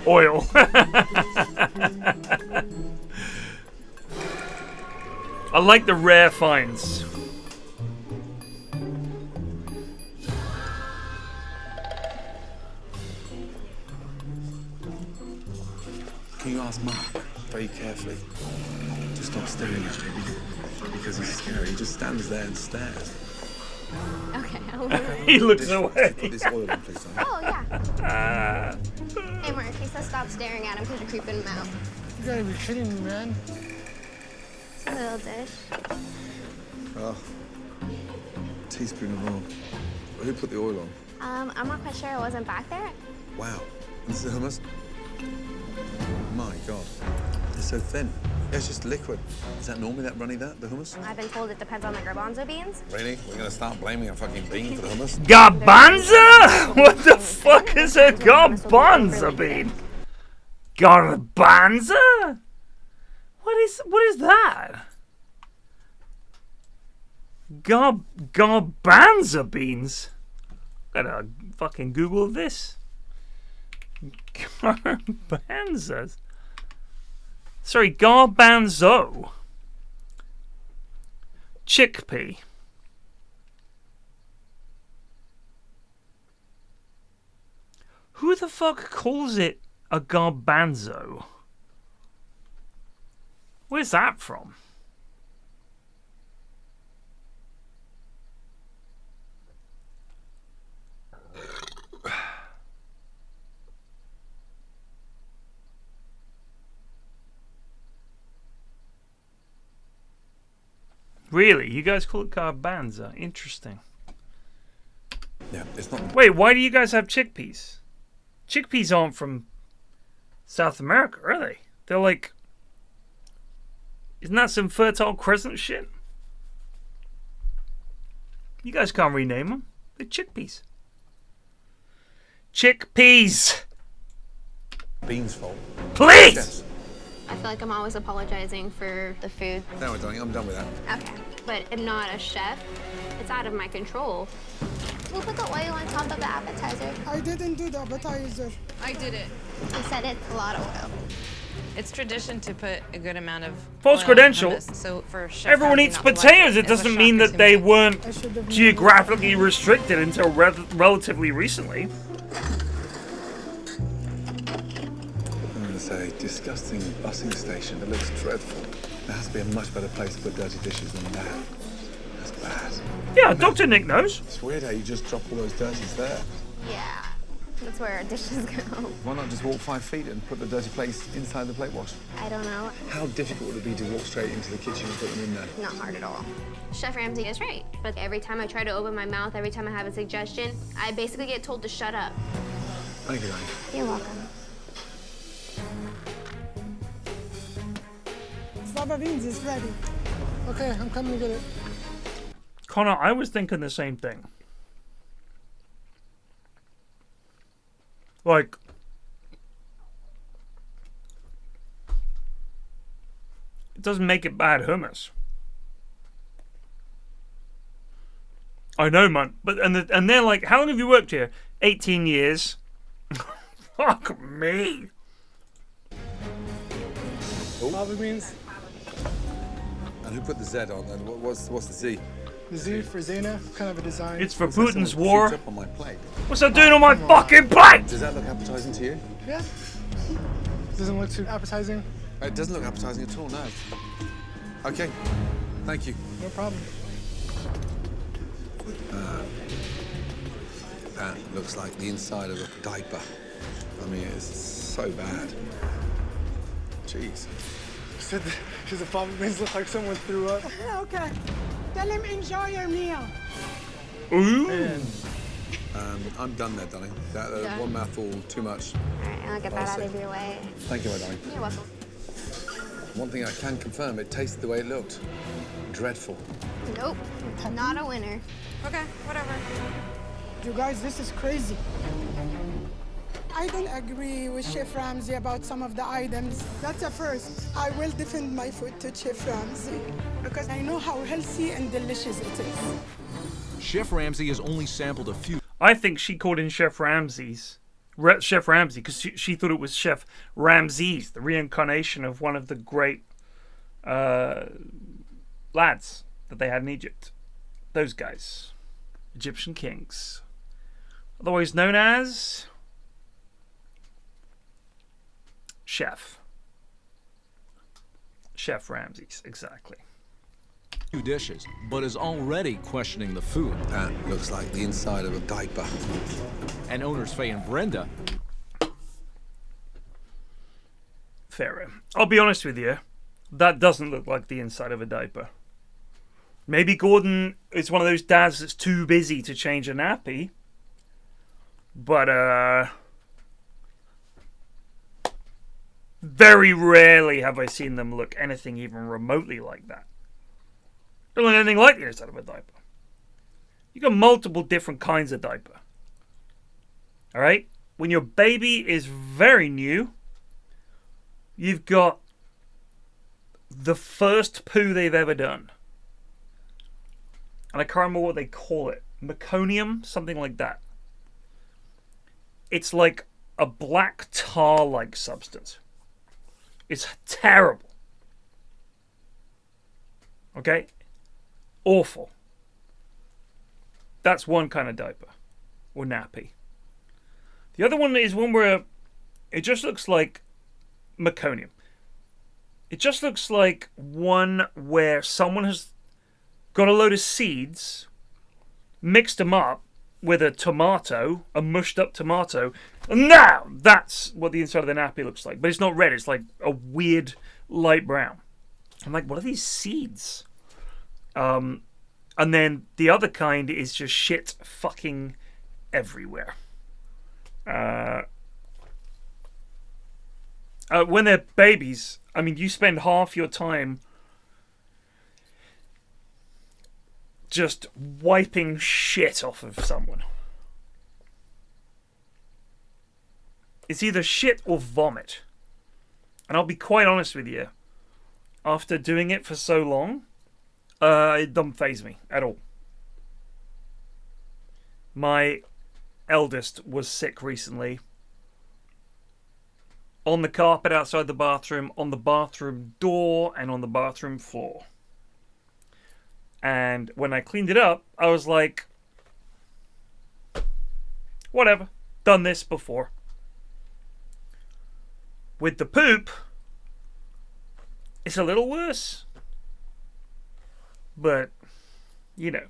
Oil. I like the rare finds. Can you ask Mark very carefully to stop staring at me? Because he's scary. He just stands there and stares. Okay. He looks away. Put this oil in, please, darling. Oh, yeah. Hey, Mark, he says stop staring at him because you're creeping him out. You gotta be kidding me, man. It's a little dish. Oh. Teaspoon of oil. Who put the oil on? I'm not quite sure. I wasn't back there. Wow. This is hummus? My God. They're so thin. Yeah, it's just liquid. Is that normally that runny, the hummus? I've been told it depends on the garbanzo beans. Really? We're gonna start blaming a fucking bean for the hummus? Garbanzo? What the fuck is a garbanzo bean? Garbanzo? What is that? Garbanzo beans? Gotta fucking Google this. Garbanzos. Sorry, garbanzo. Chickpea. Who the fuck calls it a garbanzo? Where's that from? Really? You guys call it garbanzo? Interesting. Yeah, it's not. Wait, why do you guys have chickpeas? Chickpeas aren't from South America, are they? They're like... Isn't that some Fertile Crescent shit? You guys can't rename them. They're chickpeas. Chickpeas! Beans fault. Please! Yes. I feel like I'm always apologizing for the food. No, darling, I'm done with that. Okay, but I'm not a chef. It's out of my control. Who put the oil on top of the appetizer? I didn't do the appetizer. I did it. He said it's a lot of oil. It's tradition to put a good amount of False oil credential. on this, so for Chef Everyone Ramsay eats not to like potatoes. It is a doesn't shock mean to that they me. weren't geographically restricted until relatively recently. It's a disgusting busing station that looks dreadful. There has to be a much better place to put dirty dishes than that. That's bad. Yeah, Dr. Nick knows. It's weird how you just drop all those dirties there. Yeah, that's where our dishes go. Why not just walk 5 feet and put the dirty plates inside the plate wash? I don't know. How difficult would it be to walk straight into the kitchen and put them in there? Not hard at all. Chef Ramsay is right, but every time I try to open my mouth, every time I have a suggestion, I basically get told to shut up. Thank you, darling. You're welcome. Fava beans is ready. Okay, I'm coming to get it. Connor, I was thinking the same thing. Like, it doesn't make it bad hummus. I know, man. But and they're like, how long have you worked here? 18 years. Fuck me. Fava beans. And who put the Z on then? What's the Z? The Z for Zena, kind of a design. It's for What's that Putin's someone war. shoots up on my plate? What's that doing on my fucking plate? Does that look appetizing to you? Yeah. Doesn't look too appetizing. It doesn't look appetizing at all, no. Okay, thank you. No problem. That looks like the inside of a diaper. I mean, it's so bad. Jeez. Said the fava beans look like someone threw up. Okay. Tell him enjoy your meal. Ooh. I'm done there, darling. Done? One mouthful, too much. All right, I'll get that out of your way. Thank you, my darling. You're welcome. One thing I can confirm, it tasted the way it looked. Dreadful. Nope, not a winner. Okay, whatever. You guys, this is crazy. I don't agree with Chef Ramsay about some of the items. That's a first. I will defend my food to Chef Ramsay because I know how healthy and delicious it is. Chef Ramsay has only sampled a few. I think she called in Chef Ramsay's. Chef Ramsay, because she thought it was Chef Ramses, the reincarnation of one of the great lads that they had in Egypt. Those guys. Egyptian kings. Otherwise known as... Chef Ramses, exactly. Few dishes, but is already questioning the food. That looks like the inside of a diaper. And owners Faye and Brenda. Fair. I'll be honest with you, that doesn't look like the inside of a diaper. Maybe Gordon is one of those dads that's too busy to change a nappy. But, Very rarely have I seen them look anything even remotely like that. Don't look anything like the inside of a diaper. You got multiple different kinds of diaper. Alright? When your baby is very new, you've got the first poo they've ever done. And I can't remember what they call it. Meconium? Something like that. It's like a black tar-like substance. It's terrible. Okay? Awful. That's one kind of diaper. Or nappy. The other one is one where it just looks like meconium. It just looks like one where someone has got a load of seeds, mixed them up with a tomato, a mushed up tomato, and now that's what the inside of the nappy looks like. But it's not red, it's like a weird light brown. I'm like, what are these seeds? And then the other kind is just shit fucking everywhere. When they're babies, I mean, you spend half your time just wiping shit off of someone. It's either shit or vomit. And I'll be quite honest with you. After doing it for so long, it doesn't faze me at all. My eldest was sick recently. On the carpet outside the bathroom, on the bathroom door, and on the bathroom floor. And when I cleaned it up, I was like, whatever, done this before. With the poop, it's a little worse. But, you know.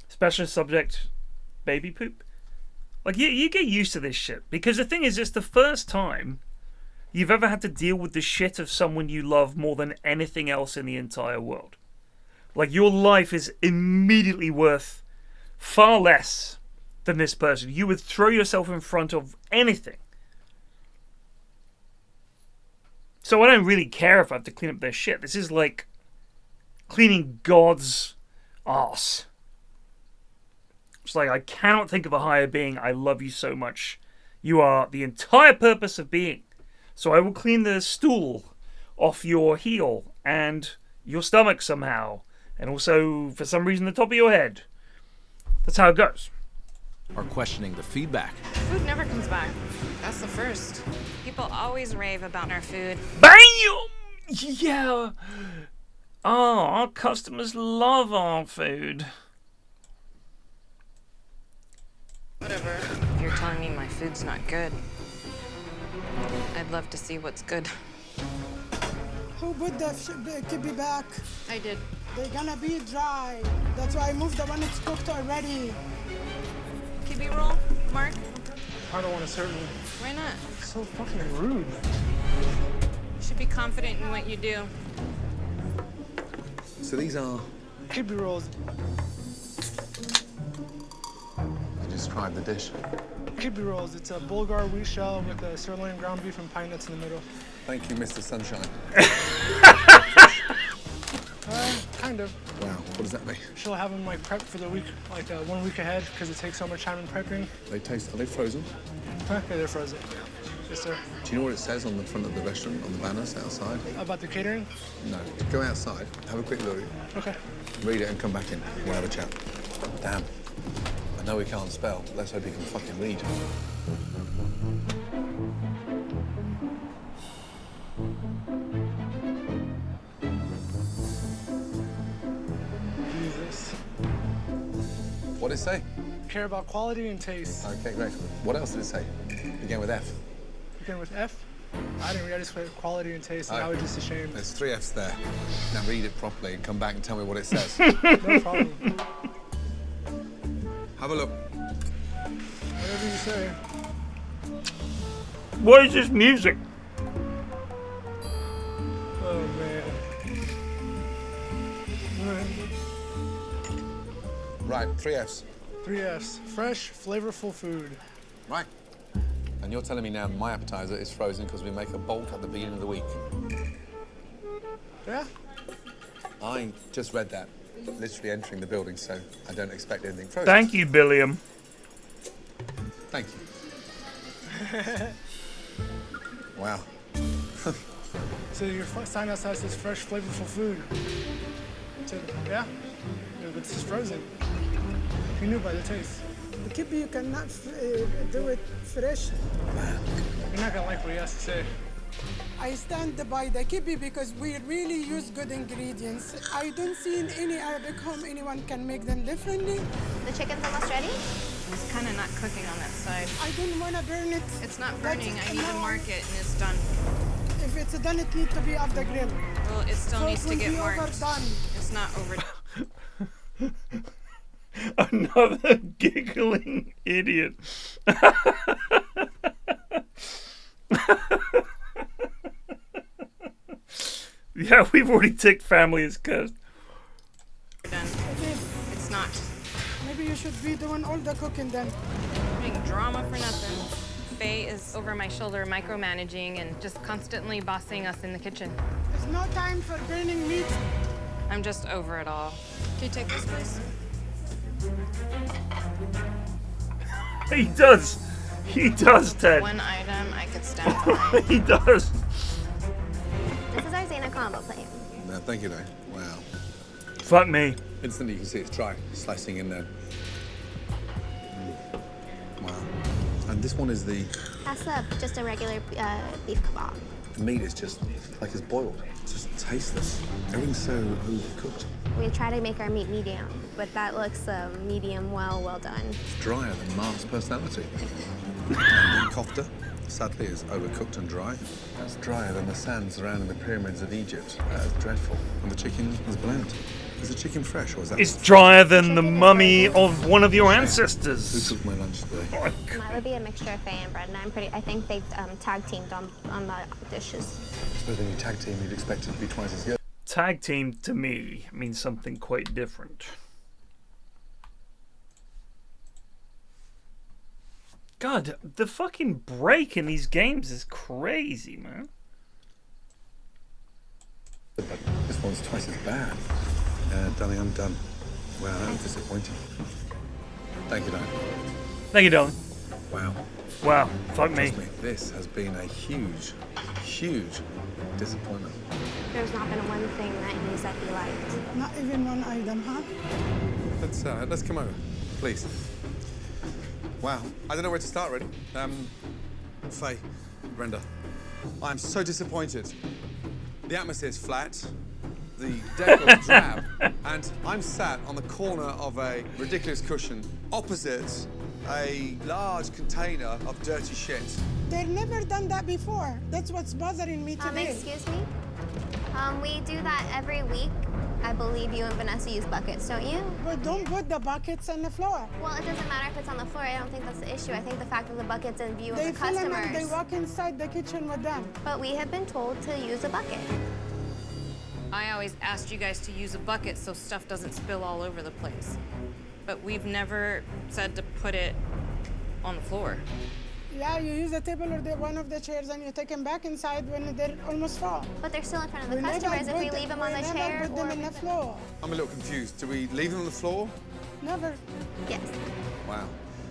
Special subject, baby poop. Like, you get used to this shit. Because the thing is, it's the first time you've ever had to deal with the shit of someone you love more than anything else in the entire world. Like, your life is immediately worth far less than this person. You would throw yourself in front of anything. So I don't really care if I have to clean up their shit. This is like cleaning God's arse. It's like, I cannot think of a higher being. I love you so much. You are the entire purpose of being. So I will clean the stool off your heel and your stomach somehow. And also, for some reason, the top of your head. That's how it goes. Are questioning the feedback. Food never comes back. That's the first. People always rave about our food. Bam! Yeah. Oh, our customers love our food. Whatever. If you're telling me my food's not good, I'd love to see what's good. Who put the kibbe back? I did. They're gonna be dry. That's why I moved the one that's cooked already. Kibbe roll, Mark? I don't want to serve you. Why not? It's so fucking rude. You should be confident in what you do. So these are... Kibbe rolls. Describe the dish. Kibbe rolls. It's a Bulgar wheat shell with a sirloin ground beef and pine nuts in the middle. Thank you, Mr. Sunshine. Kind of. Wow, what does that mean? She'll have them like prepped for the week, like 1 week ahead, because it takes so much time in prepping. Are they frozen? Okay, they're frozen. Yes, sir. Do you know what it says on the front of the restaurant, on the banners outside? About the catering? No. Go outside, have a quick look. Okay. Read it and come back in. We'll have a chat. Damn. I know he can't spell. Let's hope he can fucking read. Jesus. What did it say? Care about quality and taste. Okay, great. What else did it say? Began with F. Began with F? I didn't read. I just read quality and taste, and I was just ashamed. There's 3 Fs there. Now read it properly and come back and tell me what it says. No problem. Have a look. Whatever you say. What is this music? Oh, man. Right, 3 Fs. 3 Fs. Fresh, flavorful food. Right. And you're telling me now my appetizer is frozen because we make a bolt at the beginning of the week. Yeah? I just read that, literally entering the building, so I don't expect anything frozen. Thank you, Billiam. Thank you. Wow. So your sign outside says fresh, flavorful food. So, yeah? But this is frozen. You knew by the taste. The kippy, you cannot do it fresh. You're not gonna like what he has to say. I stand by the kippy because we really use good ingredients. I don't see in any Arabic home anyone can make them differently. The chicken's almost ready? It's kind of not cooking on that side. I don't want to burn it. It's not burning. I need to mark it, and it's done. If it's done, it needs to be off the grill. Well, it still So needs it to will get be marked. overdone. It's not overdone. Another giggling idiot. Yeah, we've already ticked family as cursed. Done. It's not. Maybe you should be doing all the cooking then. Doing drama for nothing. Faye is over my shoulder micromanaging and just constantly bossing us in the kitchen. There's no time for burning meat. I'm just over it all. Can you take this, please? He does. He does, Ted. One item I could stand behind. He does. This is our Zena combo plate. No, thank you, though. Wow. Fuck me. Instantly, you can see it's dry, slicing in there. Wow. And this one is the That's just a regular beef kebab. meat is just like it's boiled. It's just tasteless. Everything's so overcooked. We try to make our meat medium, but that looks medium well done. It's drier than Mark's personality. And the kofta, sadly, is overcooked and dry. That's drier than the sand surrounding the pyramids of Egypt. That is dreadful. And the chicken is bland. Is the chicken fresh, or is that? It's drier than the mummy of one of your ancestors. Who cooked my lunch today? That would be a mixture of Faye and Brett, and I think they've tag teamed on the dishes. I suppose when you tag team, you'd expect it to be twice as good. Tag team to me means something quite different. God, the fucking break in these games is crazy, man. But this one's twice as bad. Darling, I'm done. Wow, that was disappointing. Thank you, darling. Thank you, darling. Wow. Wow, fuck me. Trust me, this has been a huge, huge disappointment. There's not been one thing that he said he liked. Not even one item, huh? Let's come over, please. Wow, I don't know where to start, really. Faye, Brenda, I'm so disappointed. The atmosphere's flat, the decor's drab, and I'm sat on the corner of a ridiculous cushion opposite a large container of dirty shit. They've never done that before. That's what's bothering me today. Excuse me? We do that every week. I believe you and Vanessa use buckets, don't you? But don't put the buckets on the floor. Well, it doesn't matter if it's on the floor. I don't think that's the issue. I think the fact that the bucket's in view of They the fill them customers. and they walk inside the kitchen with them. But we have been told to use a bucket. I always asked you guys to use a bucket so stuff doesn't spill all over the place. But we've never said to put it on the floor. Yeah, you use the table or one of the chairs and you take them back inside when they're almost full. But they're still in front of the customers if we leave them on the chair. Never put them in the floor. I'm a little confused. Do we leave them on the floor? Never. Yes. Wow.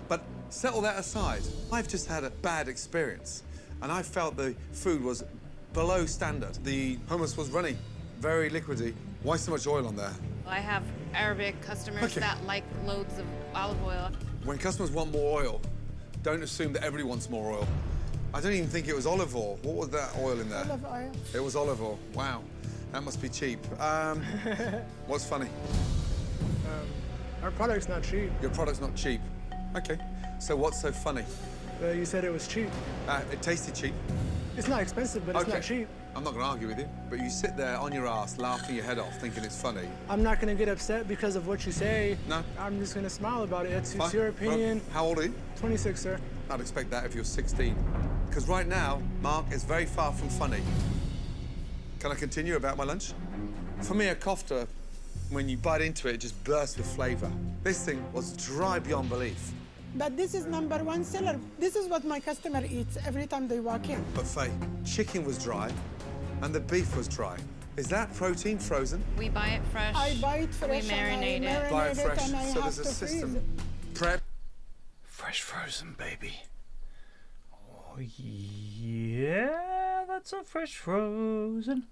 But set all that aside, I've just had a bad experience, and I felt the food was below standard. The hummus was runny, very liquidy. Why so much oil on there? I have Arabic customers that like loads of olive oil. When customers want more oil, don't assume that everybody wants more oil. I don't even think it was olive oil. What was that oil in there? Olive oil. It was olive oil. Wow. That must be cheap. What's funny? Our product's not cheap. Your product's not cheap. Okay. So what's so funny? You said it was cheap. It tasted cheap. It's not expensive, but it's not cheap. I'm not going to argue with you, but you sit there on your ass laughing your head off thinking it's funny. I'm not going to get upset because of what you say. No. I'm just going to smile about it. It's Fine. your opinion. How old are you? 26, sir. I'd expect that if you're 16. Because right now, Mark is very far from funny. Can I continue about my lunch? For me, a kofta, when you bite into it, it just bursts with flavour. This thing was dry beyond belief. but this is #1 seller. This is what my customer eats every time they walk in. But Faye, chicken was dry and the beef was dry. Is that protein frozen? We buy it fresh. I buy it fresh. We marinate it. Buy it fresh, and I so have there's a to freeze system. it. Prep. Fresh frozen, baby. Oh, yeah, that's a fresh frozen.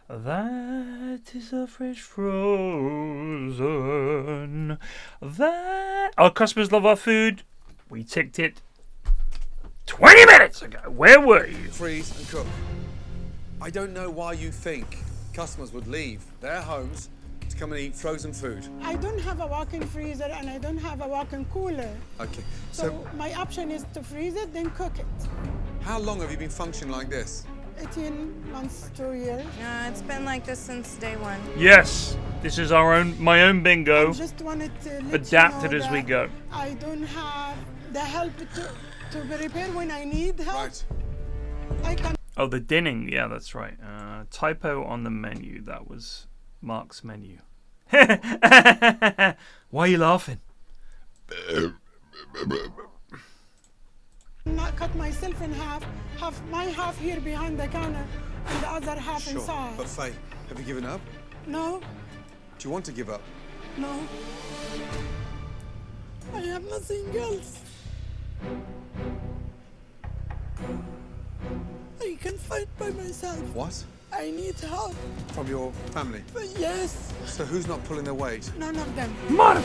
That is a fresh frozen. That. Our customers love our food. We ticked it 20 minutes ago. Where were you? Freeze and cook. I don't know why you think customers would leave their homes to come and eat frozen food. I don't have a walk-in freezer and I don't have a walk-in cooler. Okay, So my option is to freeze it, then cook it. how long have you been functioning like this? 18 months, 2 years. It's been like this since day one. Yes, this is my own bingo. I just wanted to let Adapted you know as we that go. I don't have the help to repair when I need help. Right. I can. Oh, the dinning. Yeah, that's right. Typo on the menu. That was Mark's menu. Why are you laughing? Not cut myself in half. Have my half here behind the counter and the other half Sure, inside. but Faye, have you given up? No, Do you want to give up? no. I have nothing else. I can fight by myself. What? I need help. From your family? But yes, So who's not pulling their weight? none of them. Mark!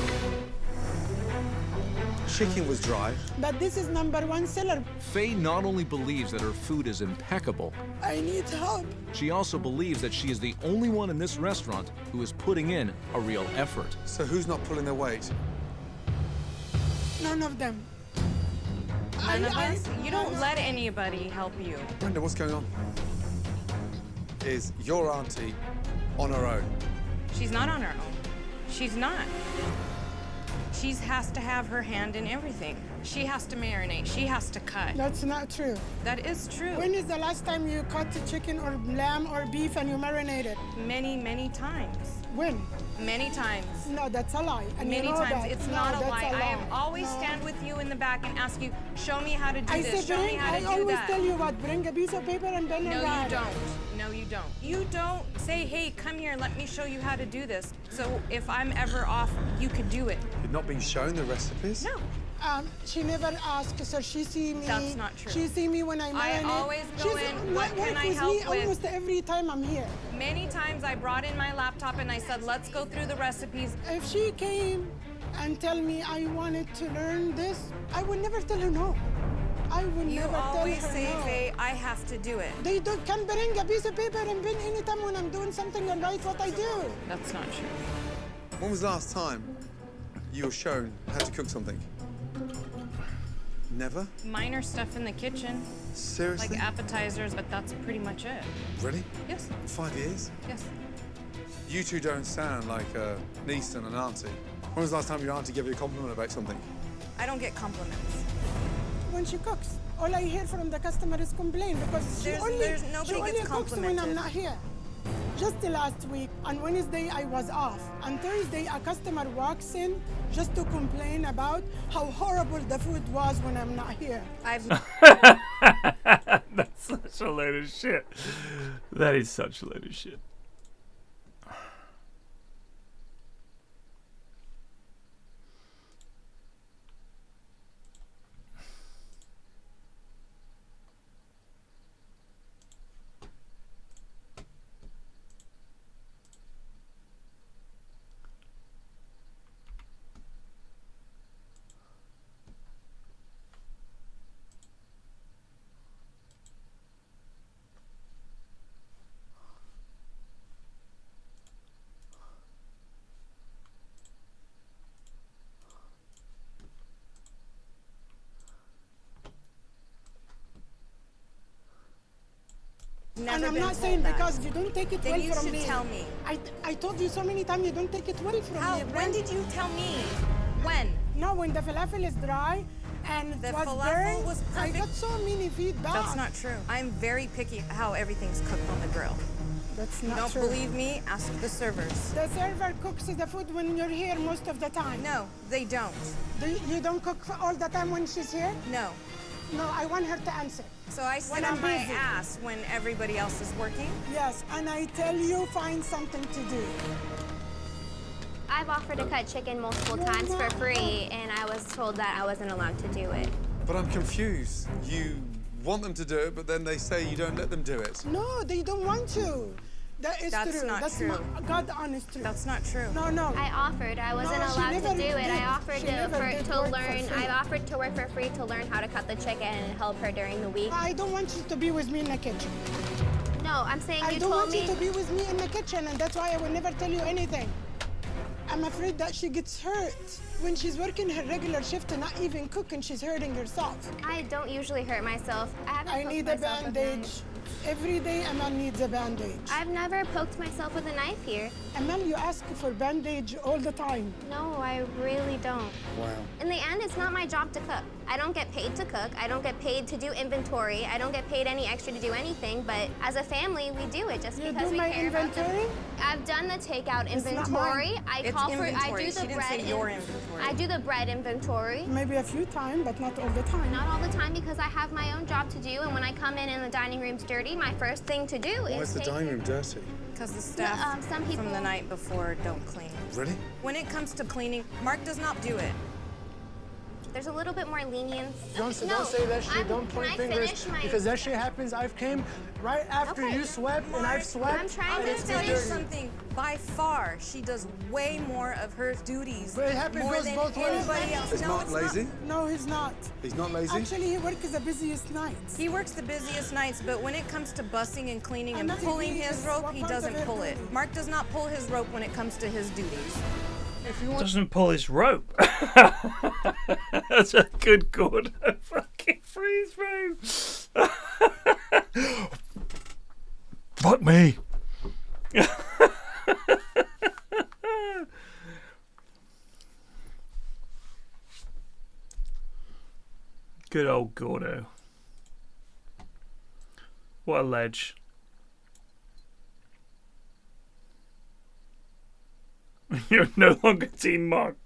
Chicken was dry. But this is #1 seller. Faye not only believes that her food is impeccable, I need help. she also believes that she is the only one in this restaurant who is putting in a real effort. So who's not pulling their weight? None of them. None of us? You don't let anybody help you. Brenda, what's going on? Is your auntie on her own? She's not on her own. She's not. She has to have her hand in everything. She has to marinate. She has to cut. That's not true. That is true. When is the last time you cut chicken or lamb or beef and you marinate it? Many, many times. When? Many times. No, that's a lie. And you Many know times. that. It's No, not a that's lie. I have always No. stand with you in the back and ask you, show me how to do I this, say show me bring, how to I do always that. tell you what, bring a piece of paper and pen and No, write. you don't. No, you don't. You don't say, hey, come here, let me show you how to do this. So if I'm ever off, you could do it. You've not been shown the recipes? No. She never asked, so she see me. That's not true. She see me when I marinate. I always go in, what can I with help me with? almost every time I'm here. Many times I brought in my laptop and I said, let's go through the recipes. If she came and tell me I wanted to learn this, I would never tell her no. I would You never tell always her say, no. Faye, I have to do it. They can bring a piece of paper and pen anytime when I'm doing something and write what I do. That's not true. When was the last time you were shown how to cook something? Never? Minor stuff in the kitchen. Seriously? Like appetizers, but that's pretty much it. Really? Yes. 5 years? Yes. You two don't sound like a niece and an auntie. When was the last time your auntie gave you a compliment about something? I don't get compliments. When she cooks, all I hear from the customer is complain because Nobody she only gets cooks when I'm complimented. not here. Just the last week, on Wednesday I was off. On Thursday, a customer walks in just to complain about how horrible the food was when I'm not here. That's such a load of shit. That is such a load of shit. And Never I'm been not told saying that. because you don't take it Then well you from should me. tell me. I told you so many times you don't take it well from How? me. When did you tell me? When? No, when the falafel is dry and The was falafel burned, was I perfect. got so many feedback. That's not true. I'm very picky how everything's cooked on the grill. That's not Don't true. believe me? Ask the servers. The server cooks the food when you're here most of the time. No, they don't. You don't cook all the time when she's here? No. No, I want her to answer. So I sit When on I'm my busy. ass when everybody else is working? Yes, and I tell you, find something to do. I've offered to cut chicken multiple times for free, and I was told that I wasn't allowed to do it. But I'm confused. You want them to do it, but then they say you don't let them do it. No, they don't want to. That is That's true. not That's true. God honest truth. That's not true. No, no. I offered. I wasn't No, she allowed never to do it. did. I offered She never did to work for learn. free. I offered to work for free to learn how to cut the chicken and help her during the week. I don't want you to be with me in the kitchen. No, I'm saying I you don't told want me. you to be with me in the kitchen, and that's why I will never tell you anything. I'm afraid that she gets hurt when she's working her regular shift and not even cooking. She's hurting herself. I don't usually hurt myself. I need a bandage. Every day, Amal needs a bandage. I've never poked myself with a knife here. Amal, you ask for bandage all the time. No, I really don't. Wow. In the end, it's not my job to cook. I don't get paid to cook. I don't get paid to do inventory. I don't get paid any extra to do anything. But as a family, we do it just because we care about them. I've done the takeout It's not inventory. mine. I It's call for. I inventory. do She the didn't bread. say your inventory. I do the bread inventory. Maybe a few times, but not all the time. Not all the time because I have my own job to do. And when I come in and the dining room's dirty, my first thing to do Why is is the take dining room dirty? Because the staff some people from the night before don't clean. Really? When it comes to cleaning, Mark does not do it. There's a little bit more lenience. Don't say that shit. Don't can point I fingers finish my- because that shit happens. I've came right after Okay. you swept and I've swept. I'm trying I'm to gonna tell you finish. something. By far, she does way more of her duties But it happens more goes than both ways. anybody else. Is No, Mark it's lazy? not. No, he's not. He's not lazy? Actually, he works the busiest nights. He works the busiest nights, but when it comes to bussing and cleaning and And pulling he his is rope, what he part of doesn't it pull it. really? Mark does not pull his rope when it comes to his duties. If you want Doesn't pull his rope. That's a good Gordon fucking freeze frame. Fuck me. Good old Gordo. What a ledge. You're no longer Team Mark.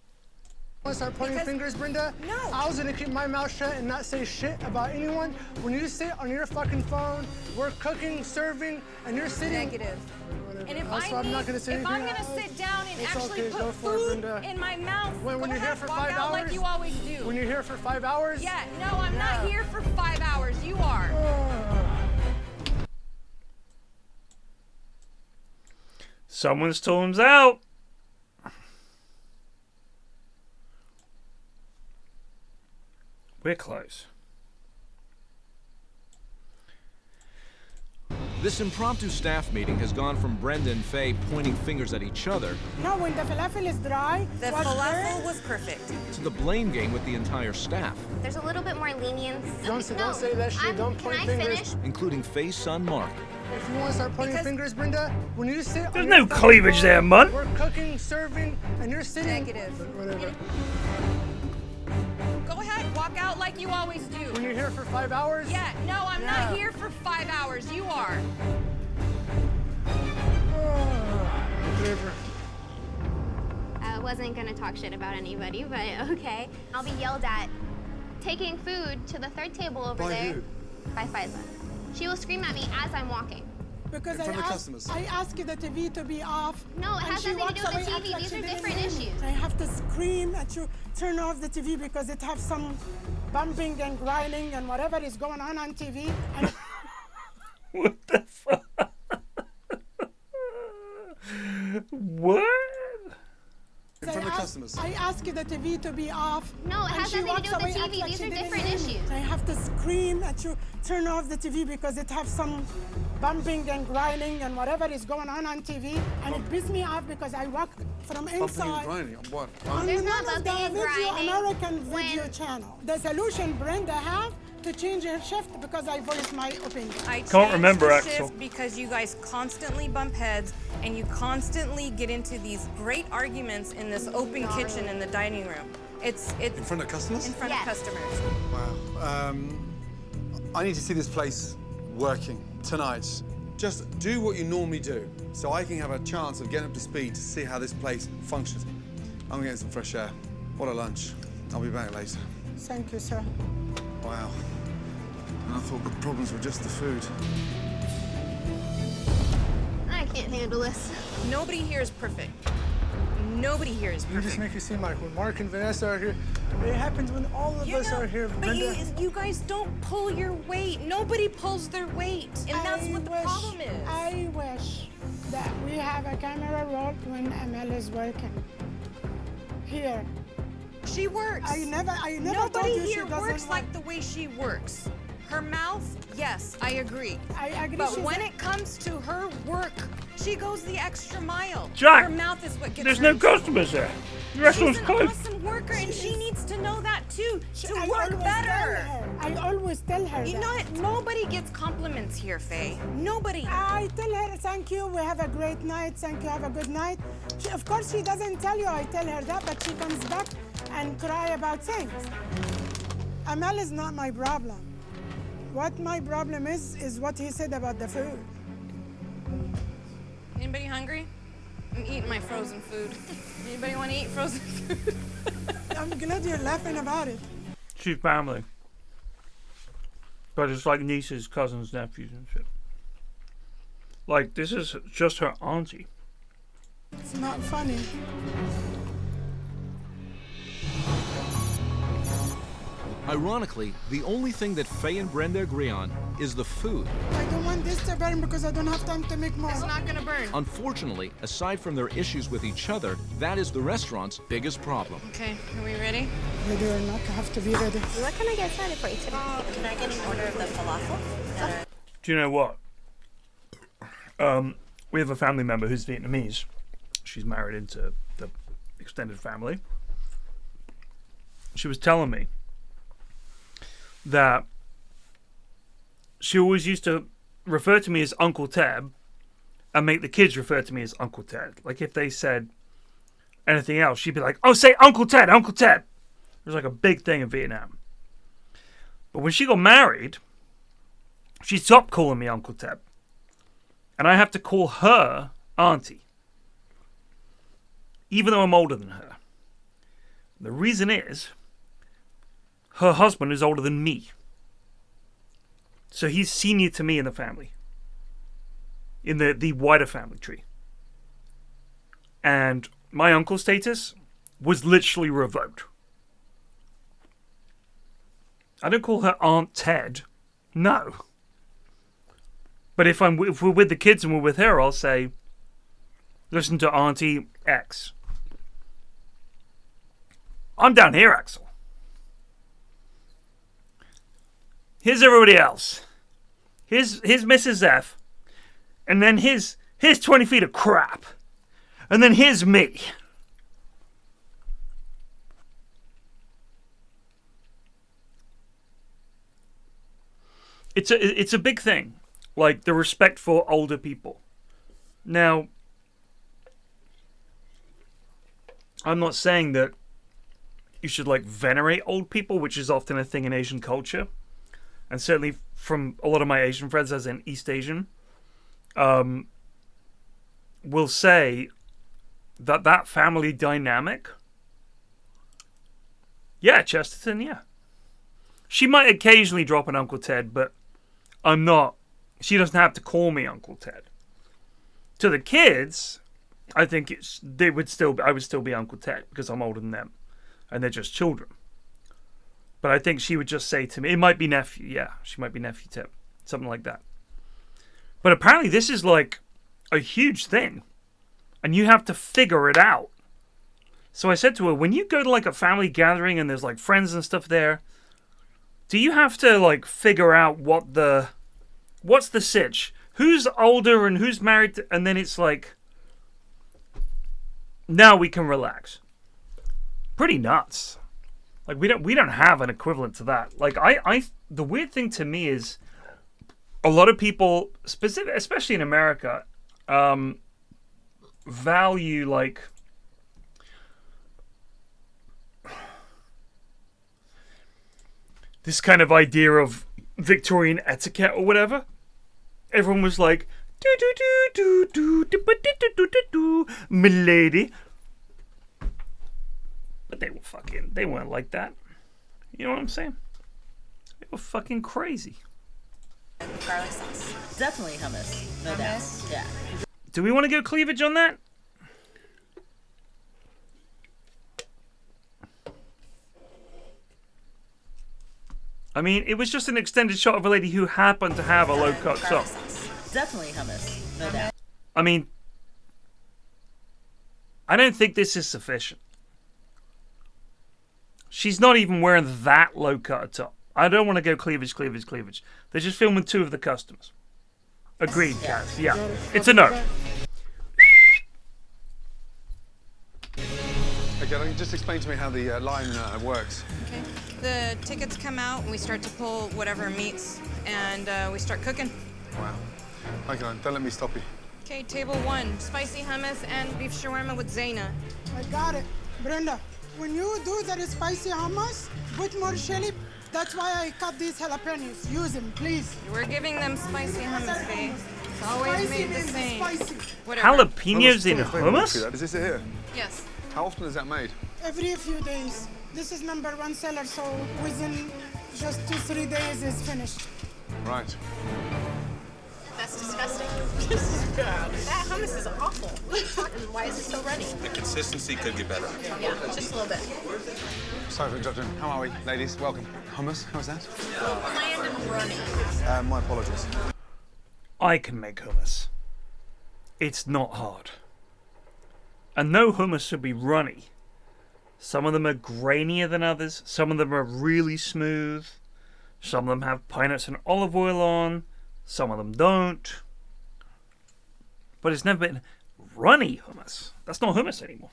want to start pointing fingers, Brenda? No. I was gonna keep my mouth shut and not say shit about anyone. When you sit on your fucking phone, we're cooking, serving, and you're sitting. Negative. And if Also, I I'm not gonna say if I'm anything. gonna sit down and It's actually okay, put go for it, food Brenda. in my mouth, When go you're here ahead, for walk 5 out hours, like you always do. When you're here for 5 hours. Yeah, no, I'm not here for 5 hours. You are. Someone storms out. We're close. This impromptu staff meeting has gone from Brenda and Faye pointing fingers at each other No, when the falafel is dry, The wash falafel her. was perfect. to the blame game with the entire staff, There's a little bit more lenience. Don't say that shit. Don't Can point I fingers. finish? including Faye's son Mark. If you want to start pointing fingers, Brenda, when you sit There's on no your fucking cleavage phone, there, Mun. We're cooking, serving, and you're sitting. Negative. Whatever. Go ahead, walk out like you always do. When you're here for 5 hours. Yeah, no, I'm Yeah. not here for 5 hours. You are. Whatever. I wasn't gonna talk shit about anybody, but okay. I'll be yelled at taking food to the third table over By there. who? By Faiza. She will scream at me as I'm walking. Because In front of customers. I asked the TV to be off. No, it and has she nothing to walks do with the away, TV. acts like These she are didn't different hear me. issues. I have to scream at you, turn off the TV because it has some bumping and grinding and whatever is going on TV. And What the fuck? What? In front of customers. I asked the TV to be off. No, it and has she nothing to walks do with the away, acts TV. like These she are didn't different hear me. issues. I have to scream at you, turn off the TV because it has some bumping and grinding and whatever is going on TV. And it pisses me off because I walk from Bumping and inside. grinding on what? On There's one not of the bumping and video grinding American video when- channel. The solution Brenda have to change her shift because I voiced my opinion. I Can't changed remember, the Axel. shift because you guys constantly bump heads and you constantly get into these great arguments in this open kitchen in the dining room. It's In front of customers? in front Yes. of customers. Wow. I need to see this place working tonight. Just do what you normally do, so I can have a chance of getting up to speed to see how this place functions. I'm getting some fresh air. What a lunch. I'll be back later. Thank you, sir. Wow. And I thought the problems were just the food. I can't handle this. Nobody here is perfect. Nobody here is You perfect. just make it seem like when Mark and Vanessa are here, it happens when all of us are here. But you guys don't pull your weight. Nobody pulls their weight. And that's what the problem is. I wish that we have a camera roll when Amel is working. Here. She works. I never told Nobody you she here doesn't works work. like the way she works. Her mouth, yes, I agree. I agree. But when it comes to her work, she goes the extra mile. Jack, her mouth is what gets there's her no in trouble. customers there. The restaurant's She's an closed. awesome worker, and she needs to know that too, to I work always better. tell her. I always tell her You that. know what? Nobody gets compliments here, Faye. Nobody. I tell her, thank you, we have a great night, thank you, have a good night. Of course, she doesn't tell you I tell her that, but she comes back and cry about things. Amal is not my problem. What my problem is what he said about the food. Anybody hungry? I'm eating my frozen food. Anybody want to eat frozen food? I'm glad you're laughing about it. She's family. But it's like nieces, cousins, nephews and shit. Like, this is just her auntie. It's not funny. Ironically, the only thing that Faye and Brenda agree on is the food. I don't want this to burn because I don't have time to make more. It's not gonna burn. Unfortunately, aside from their issues with each other, that is the restaurant's biggest problem. Okay, are we ready? Ready or not, I have to be ready. What can I get started for you today? Can I get an order of the falafel? Do you know what? We have a family member who's Vietnamese. She's married into the extended family. She was telling me that she always used to refer to me as Uncle Ted and make the kids refer to me as Uncle Ted. Like if they said anything else, she'd be like, oh, say Uncle Ted, Uncle Ted. It was like a big thing in Vietnam. But when she got married, she stopped calling me Uncle Ted. And I have to call her Auntie. Even though I'm older than her. The reason is, her husband is older than me. So he's senior to me in the family. In the wider family tree. And my uncle's status was literally revoked. I don't call her Aunt Ted. No. But if we're with the kids and we're with her, I'll say, listen to Auntie X. I'm down here, Axel. Here's everybody else. Here's Mrs. F. And then here's 20 feet of crap. And then here's me. It's a big thing. Like the respect for older people. Now, I'm not saying that you should like venerate old people, which is often a thing in Asian culture. And certainly from a lot of my Asian friends, as in East Asian, will say that family dynamic. Yeah, Chesterton, yeah. She might occasionally drop an Uncle Ted, but I'm not. She doesn't have to call me Uncle Ted. To the kids, I think I would still be Uncle Ted because I'm older than them, and they're just children. But I think she would just say to me, it might be nephew, yeah, she might be nephew Ted, something like that. But apparently this is like a huge thing, and you have to figure it out. So I said to her, when you go to like a family gathering and there's like friends and stuff there, do you have to like figure out what's the sitch? Who's older and who's married to, and then it's like, now we can relax. Pretty nuts. Like we don't have an equivalent to that. Like the weird thing to me is a lot of people, especially in America, value like this kind of idea of Victorian etiquette or whatever. Everyone was like, Milady. But they weren't like that. You know what I'm saying? They were fucking crazy. Garlic sauce. Definitely hummus. No doubt. Yeah. Do we want to go cleavage on that? I mean, it was just an extended shot of a lady who happened to have a low-cut top. Definitely hummus. No doubt. I mean, I don't think this is sufficient. She's not even wearing that low-cut a top. I don't want to go cleavage, cleavage, cleavage. They're just filming 2 of the customers. Agreed, Kaz. Yeah. It's a no. Okay, just explain to me how the line works. Okay. The tickets come out, and we start to pull whatever meats, and we start cooking. Wow. Okay, don't let me stop you. Okay, table 1, spicy hummus and beef shawarma with Zaina. I got it. Brenda, when you do that spicy hummus, put more chili. That's why I cut these jalapenos. Use them, please. We're giving them spicy hummus, babe. It's always made the same. Whatever. Jalapenos in hummus? Is this it here? Yes. How often is that made? Every few days. This is #1 seller, so within just 2-3 days is finished. Right. That's disgusting. This is bad. That hummus is awful. Why is it so runny? The consistency could get better. Yeah, just a little bit. Sorry for interrupting. How are we, ladies? Welcome. Hummus, how's that? Bland and runny. My apologies. I can make hummus. It's not hard. And no hummus should be runny. Some of them are grainier than others. Some of them are really smooth. Some of them have pine nuts and olive oil on. Some of them don't. But it's never been runny hummus. That's not hummus anymore.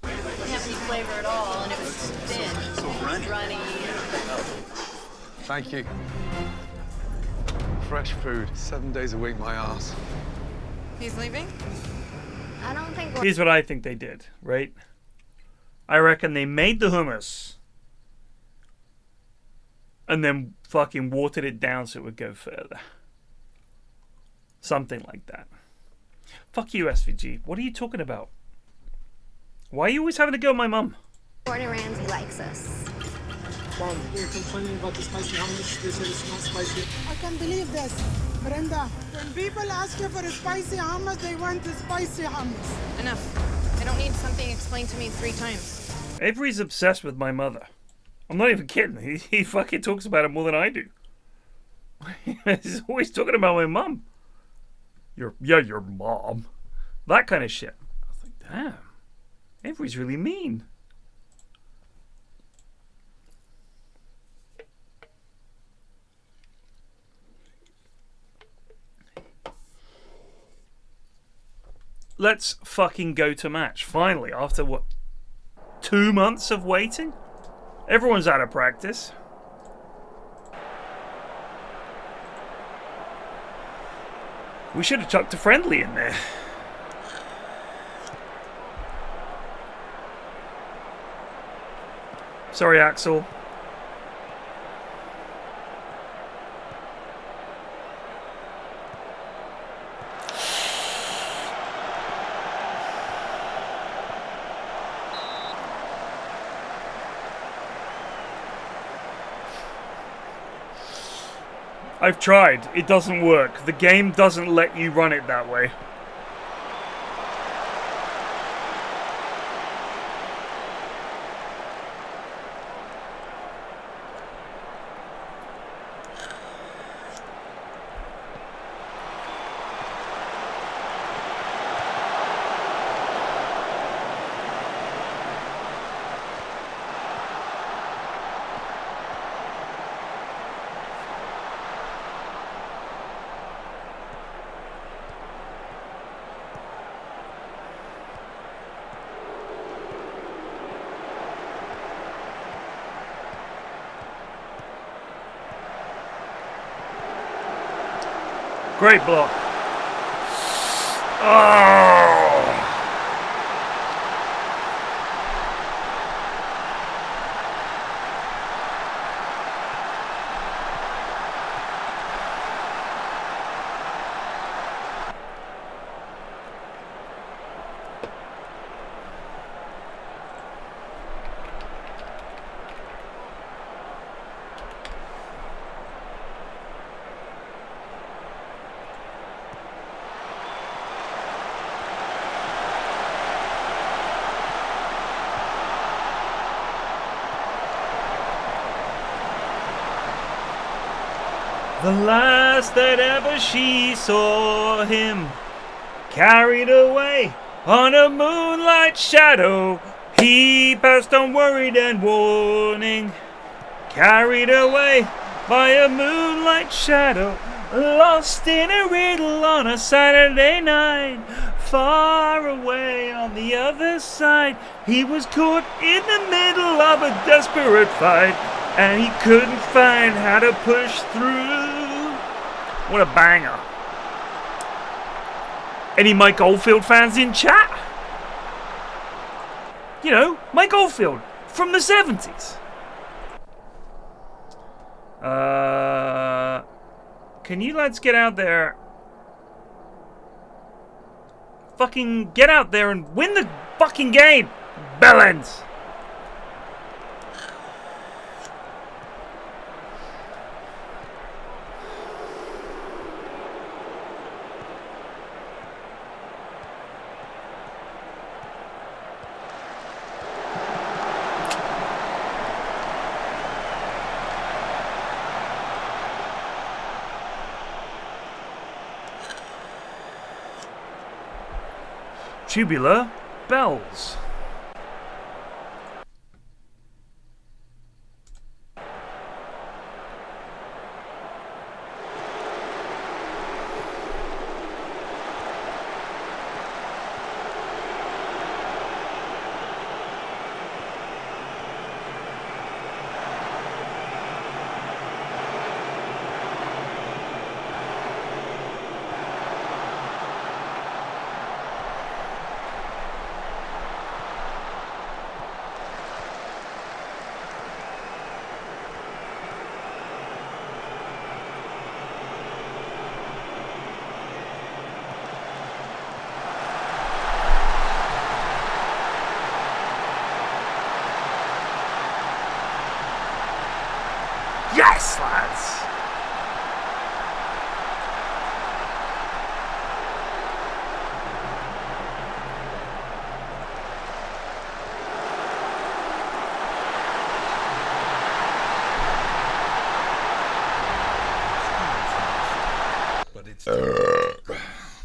It didn't have any flavor at all, and it was thin. So runny. Thank you. Fresh food, 7 days a week, my ass. He's leaving? I don't think Here's what I think they did, right? I reckon they made the hummus and then fucking watered it down so it would go further. Something like that. Fuck you, SVG. What are you talking about? Why are you always having to go at my mum? Gordon Ramsay likes us. Mom, you're complaining about the spicy hummus. They said it's not spicy. I can't believe this. Brenda, when people ask you for a spicy hummus, they want the spicy hummus. Enough. I don't need something explained to me 3 times. Avery's obsessed with my mother. I'm not even kidding. He fucking talks about it more than I do. He's always talking about my mum. Your mom. That kind of shit. I was like, damn. Avery's really mean. Let's fucking go to match. Finally, after what? 2 months of waiting? Everyone's out of practice. We should have chucked a friendly in there. Sorry, Axel. I've tried. It doesn't work. The game doesn't let you run it that way. Great block. Oh! The last that ever she saw him, carried away on a moonlight shadow, he passed on worried and warning. Carried away by a moonlight shadow, lost in a riddle on a Saturday night. Far away on the other side, he was caught in the middle of a desperate fight, and he couldn't find how to push through. What a banger. Any Mike Oldfield fans in chat? You know, Mike Oldfield from the 70s. Can you lads get out there? Fucking get out there and win the fucking game, Bellends. Tubular bells. Yes, lads!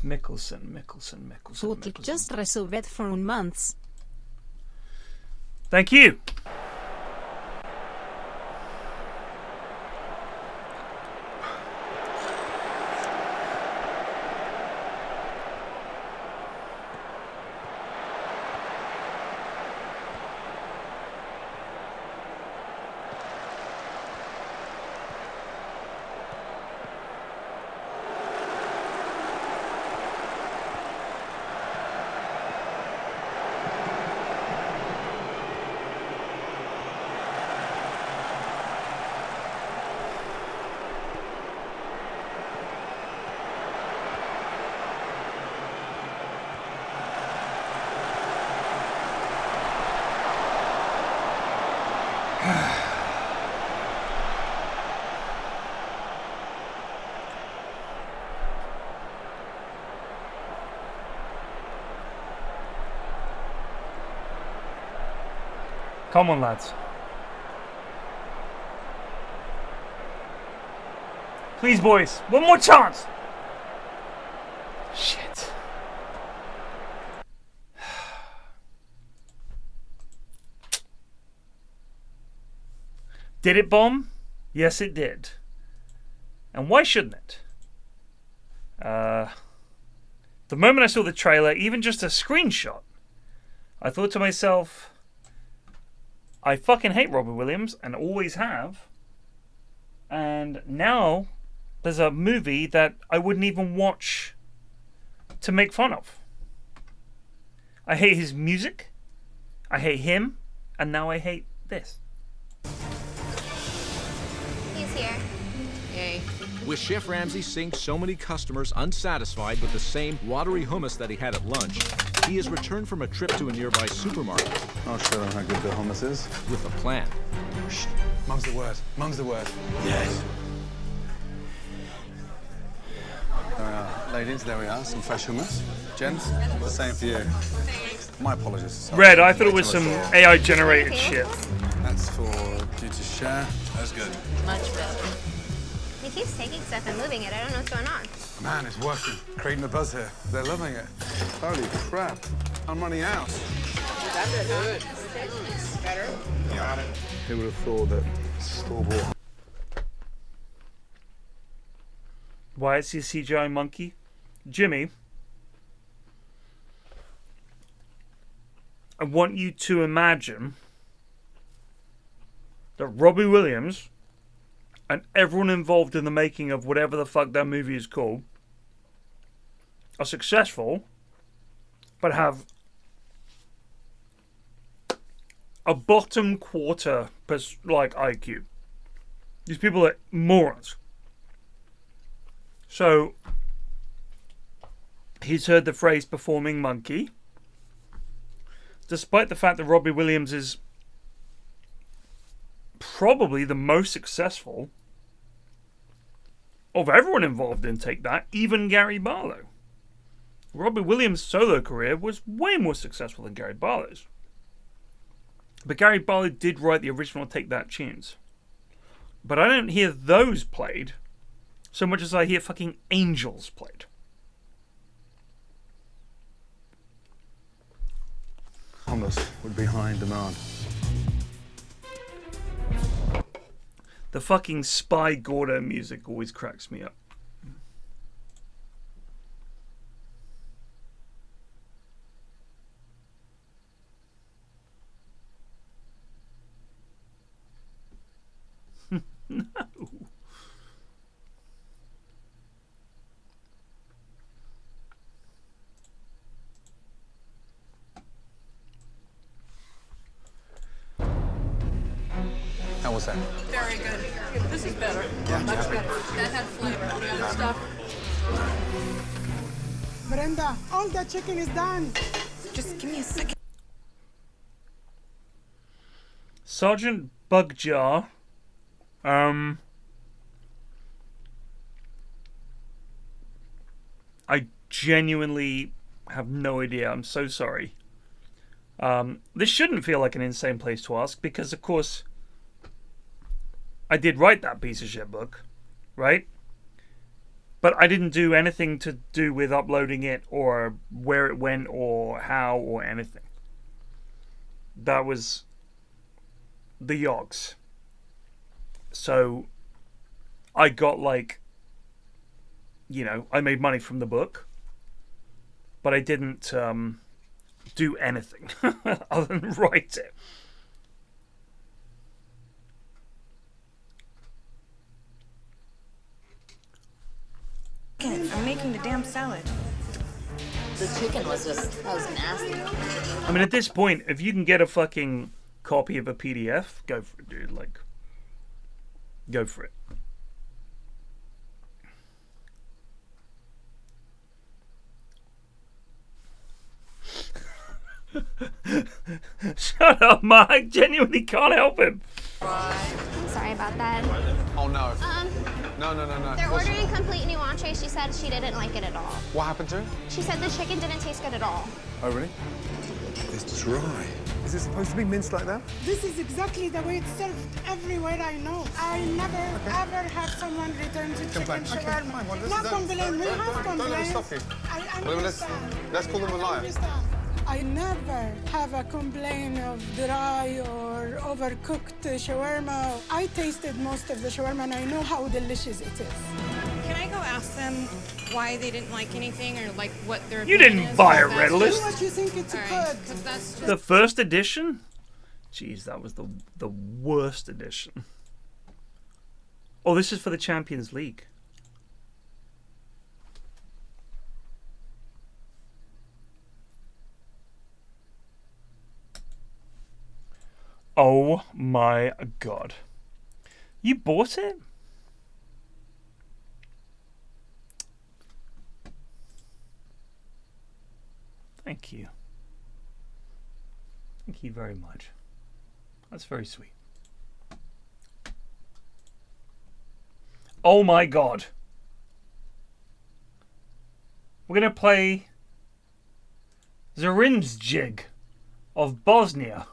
Mickelson. It just resolved for months. Thank you. Come on, lads. Please, boys. One more chance. Shit. Did it bomb? Yes, it did. And why shouldn't it? The moment I saw the trailer, even just a screenshot, I thought to myself, I fucking hate Robin Williams and always have. And now there's a movie that I wouldn't even watch to make fun of. I hate his music. I hate him. And now I hate this. He's here. Yay. With Chef Ramsay seeing so many customers unsatisfied with the same watery hummus that he had at lunch, he has returned from a trip to a nearby supermarket. I'll show them how good the hummus is. With a plan. Shh. Mum's the word. Mum's the word. Yes. There we are. Ladies, there we are. Some fresh hummus. Gents, the same for you. My apologies. Sorry. Red, I thought it was some AI generated shit. That's for you to share. That's good. Much better. He keeps taking stuff and moving it. I don't know what's going on. Man, it's working. Creating the buzz here. They're loving it. Holy crap. I'm running out. That's good. Better? Yeah. Who would have thought that store-bought? Why is he a CGI monkey? Jimmy, I want you to imagine that Robbie Williams and everyone involved in the making of whatever the fuck that movie is called are successful, but have a bottom quarter like IQ. These people are morons. So he's heard the phrase performing monkey. Despite the fact that Robbie Williams is probably the most successful of everyone involved in Take That, even Gary Barlow. Robbie Williams' solo career was way more successful than Gary Barlow's. But Gary Barlow did write the original Take That tunes. But I don't hear those played so much as I hear fucking Angels played. Thomas would be high in demand. The fucking Spy Gordo music always cracks me up. No. How was that? Very good. This is better. Yeah, Much happy? better. That had flavor. The other stuff. Brenda, all the chicken is done. Just give me a second. Sergeant Bugjar. I genuinely have no idea. I'm so sorry. This shouldn't feel like an insane place to ask because, of course, I did write that piece of shit book, right? But I didn't do anything to do with uploading it or where it went or how or anything. That was the Yogs. So I got like, I made money from the book, but I didn't do anything other than write it. I'm making the damn salad. The chicken was that was nasty. I mean, at this point, if you can get a fucking copy of a PDF, go for it, dude. Like, go for it. Shut up, Mark. I genuinely can't help him. I'm sorry about that. Oh, no. No. They're ordering complete new entree. She said she didn't like it at all. What happened to it? She said the chicken didn't taste good at all. Oh, really? It's dry. Is it supposed to be minced like that? This is exactly the way it's served everywhere I know. I never ever have someone return to chicken Complain. Okay, shawarma. fine. Well, Not complain. We have Don't let me complaints. stop you. I Well, understand. let's call them a liar. I never have a complaint of dry or overcooked shawarma. I tasted most of the shawarma and I know how delicious it is. Can I go ask them why they didn't like anything or like what their You opinion didn't is? buy a Because red that's list. Do what you think it's All right, good. 'cause that's just The first edition? Jeez, that was the worst edition. Oh, this is for the Champions League. Oh my god. You bought it? Thank you. Thank you very much. That's very sweet. Oh my god. We're going to play Zarin's Jig of Bosnia.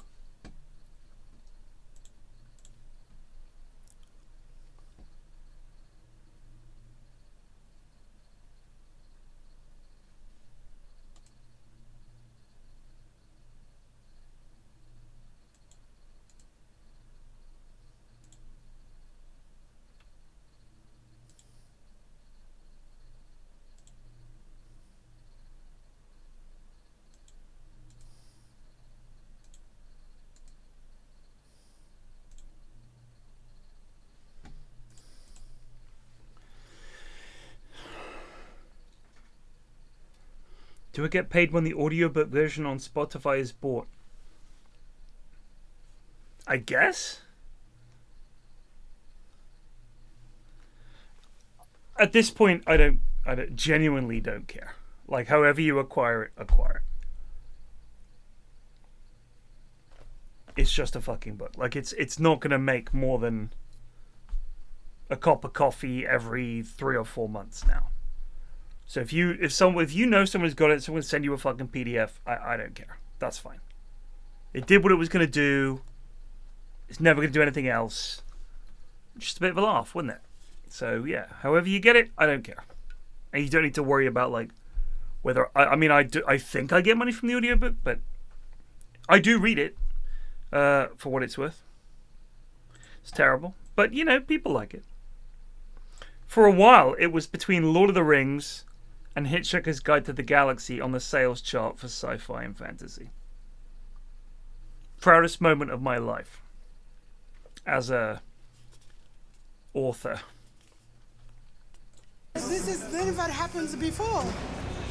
Do I get paid when the audiobook version on Spotify is bought? I guess. At this point, I don't genuinely don't care. Like, however you acquire it, acquire it. It's just a fucking book. Like, it's not gonna make more than a cup of coffee every 3 or 4 months now. So if you know someone's got it, someone send you a fucking PDF. I don't care. That's fine. It did what it was gonna do. It's never gonna do anything else. Just a bit of a laugh, wasn't it? So yeah, however you get it, I don't care. And you don't need to worry about like whether I think I get money from the audiobook, but I do read it for what it's worth. It's terrible, but you know, people like it. For a while, it was between Lord of the Rings and Hitchhiker's Guide to the Galaxy on the sales chart for sci-fi and fantasy. Proudest moment of my life as a author. This is never happens before.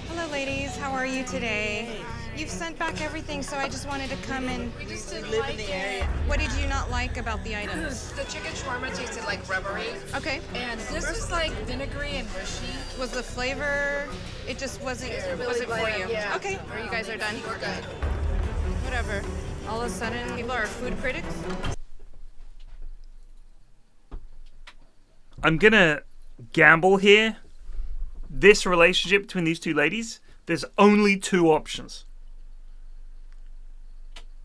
Hello, ladies. How are you today? You've sent back everything, so I just wanted to come and... We just didn't live in the area. What did you not like about the items? The chicken shawarma tasted like rubbery. Okay. And this was like vinegary and mushy. Was the flavor... It just wasn't... Really was it for bland, you? yeah. Okay. Or you guys are done? We're good. Whatever. All of a sudden, people are food critics? I'm gonna gamble here. This relationship between these two ladies, there's only 2 options.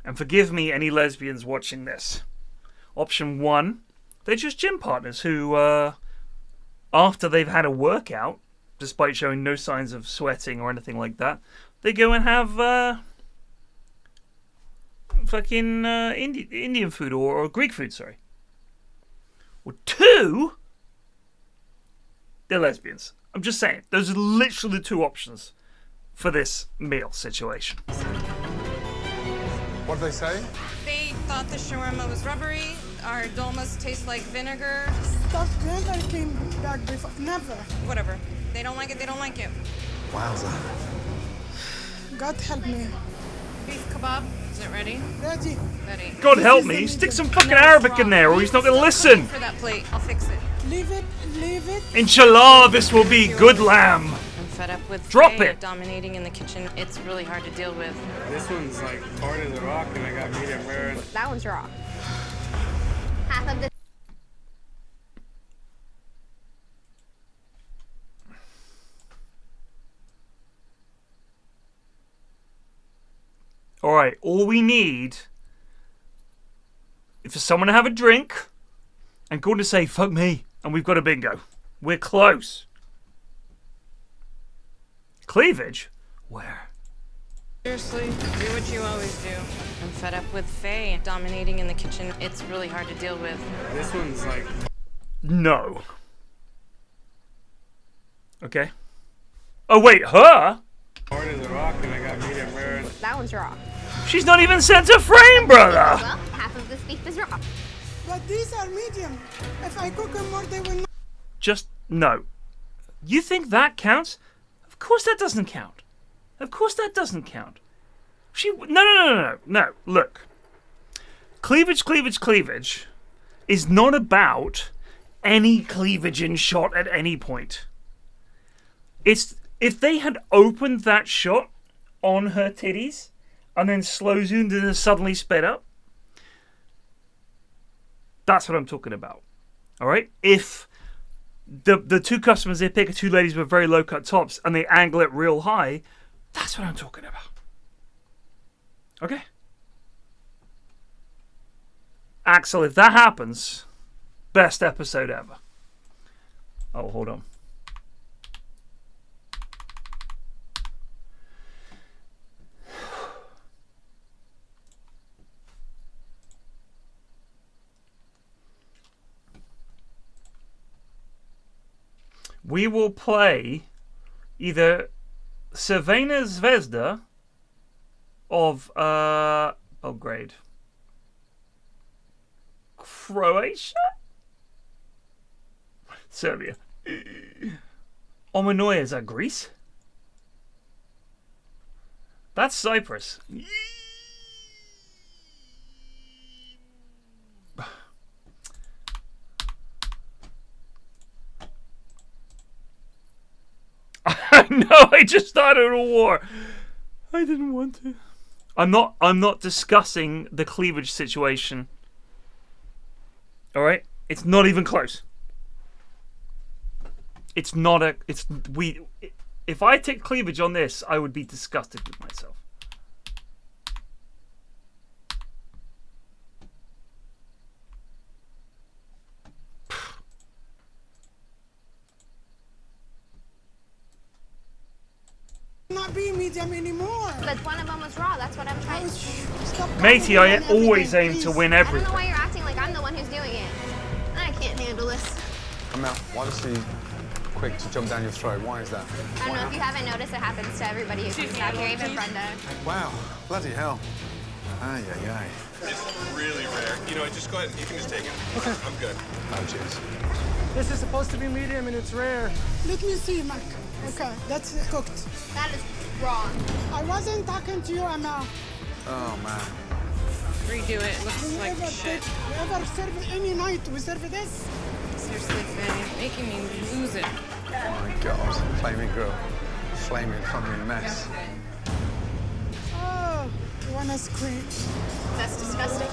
And forgive me, any lesbians watching this. Option 1, they're just gym partners who, after they've had a workout, despite showing no signs of sweating or anything like that, they go and have fucking Indian food or Greek food, sorry. Or 2, they're lesbians. I'm just saying, those are literally the 2 options for this meal situation. What did they say? They thought the shawarma was rubbery. Our dolmas taste like vinegar. Stuff never came back before. Never. Whatever. They don't like it, they don't like it. Wowza. God help me. Beef kebab, is it ready? Ready. Ready. God help me, stick some fucking Arabic in there or he's not going to listen. For that plate, I'll fix it. Leave it, leave it. Inshallah, this will be good lamb. I'm fed up with Drop Faye it. dominating in the kitchen. It's really hard to deal with. This one's like hard as a rock, and I got medium rare. That one's raw. Half of the Alright, all we need is for someone to have a drink and Gordon to say, fuck me, and we've got a bingo. We're close. Cleavage? Where? Seriously, do what you always do. I'm fed up with Faye dominating in the kitchen. It's really hard to deal with. This one's like... No. Okay. Oh wait, her? Hard as a rock, and I got medium rare. that one's raw. She's not even center frame, brother! Well, half of this beef is raw. But these are medium. If I cook them more, they will not. Just, no. You think that counts? Of course that doesn't count. Of course that doesn't count. No. Look. Cleavage is not about any cleavage in shot at any point. It's, if they had opened that shot on her titties and then slow zoomed and then suddenly sped up, that's what I'm talking about. Alright? If the 2 customers they pick are 2 ladies with very low cut tops and they angle it real high, that's what I'm talking about. Okay? Axel, if that happens, best episode ever. Oh, hold on. We will play either Crvena Zvezda of Belgrade, Croatia, Serbia. Omanoia, is that Greece? That's Cyprus. No, I just started a war. I didn't want to. I'm not discussing the cleavage situation. Alright? It's not even close. It's not a if I take cleavage on this, I would be disgusted with myself. Not being medium anymore. But one of them was raw. That's what I'm trying. Matey, I always aim to win I don't know everything. why you're acting like I'm the one who's doing it. I can't handle this. Come out. Why was he quick to jump down your throat? Why is that? I don't know if you haven't noticed, it happens to everybody who comes back here, even Brenda. Wow. Bloody hell. Ay, ay, ay. It's really rare. You know what, just go ahead. You can just take it. Okay. I'm good. Oh, cheers. This is supposed to be medium and it's rare. Let me see, Mac. Okay, that's cooked. That is wrong. I wasn't talking to you, Emma. Oh, man. Redo it. It looks We like ever shit. we ever serve any night, we serve this. Seriously, Faye, you're making me lose it. Oh, my God. Flaming grill. Flaming fucking mess. Oh, you want to scream? That's disgusting.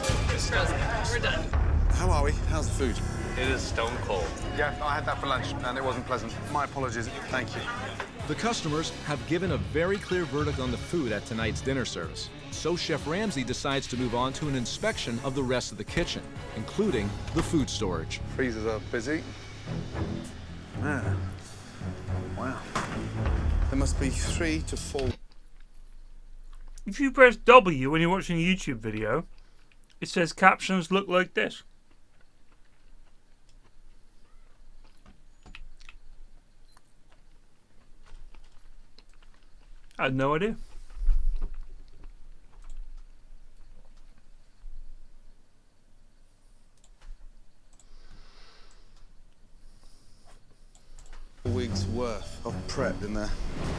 We're done. How are we? How's the food? It is stone cold. Yeah, I had that for lunch, and it wasn't pleasant. My apologies. Thank you. The customers have given a very clear verdict on the food at tonight's dinner service. So Chef Ramsay decides to move on to an inspection of the rest of the kitchen, including the food storage. Freezers are busy. Man. Wow. There must be 3 to 4. If you press W when you're watching a YouTube video, it says captions look like this. I had no idea. Weeks worth of prep in there.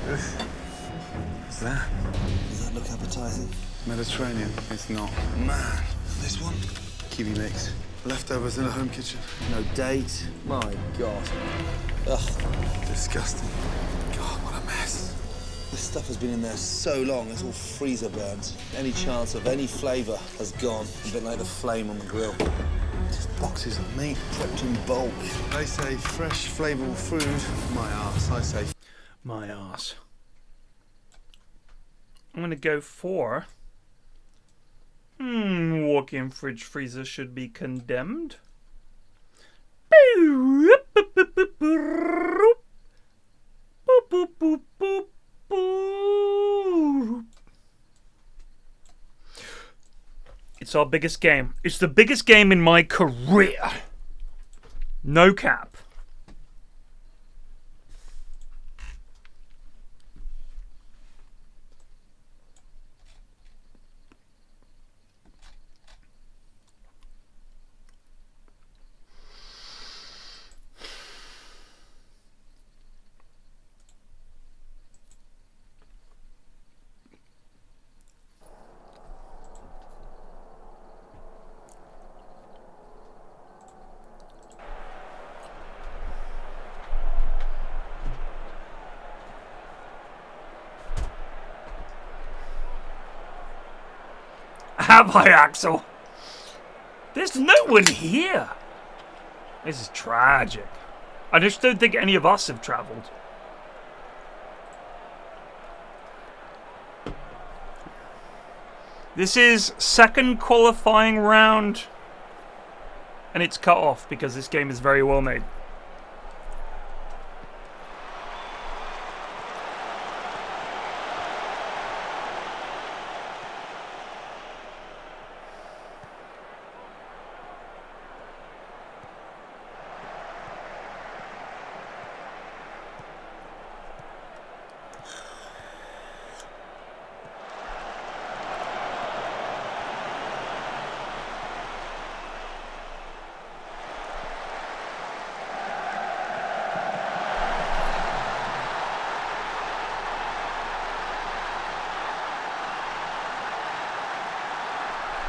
What's that? Does that look appetizing? Mediterranean. It's not. Man, this one? Kiwi mix. Leftovers in a home kitchen. No date. My God. Ugh. Disgusting. God, what a mess. This stuff has been in there so long, it's all freezer burnt. Any chance of any flavour has gone. A bit like the flame on the grill. Just boxes of meat prepped in bulk. They say fresh, flavourful food. My arse, I say. My arse. I'm gonna go for... walk-in fridge freezer should be condemned. It's our biggest game. It's the biggest game in my career. No cap. Have I, Axel? There's no one here. This is tragic. I just don't think any of us have travelled. This is second qualifying round. And it's cut off because this game is very well made.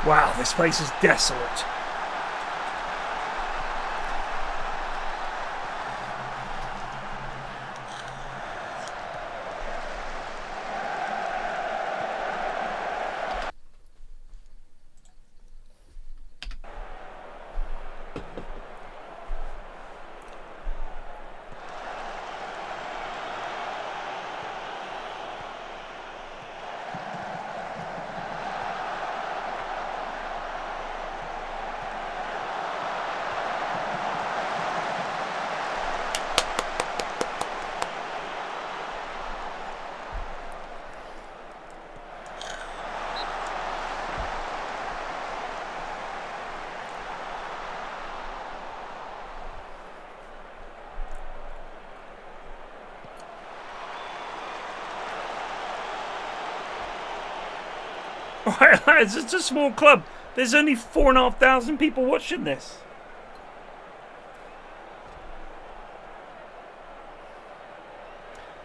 Wow, this place is desolate. Alright lads, it's a small club. There's only 4,500 people watching this.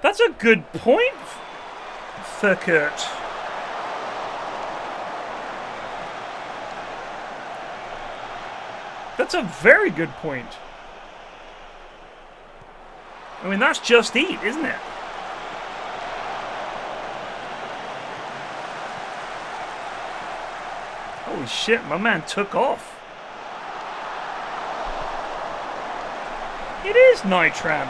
That's a good point, Furkert. That's a very good point. I mean, that's Just Eat, isn't it? Holy shit, my man took off. It is Nitram.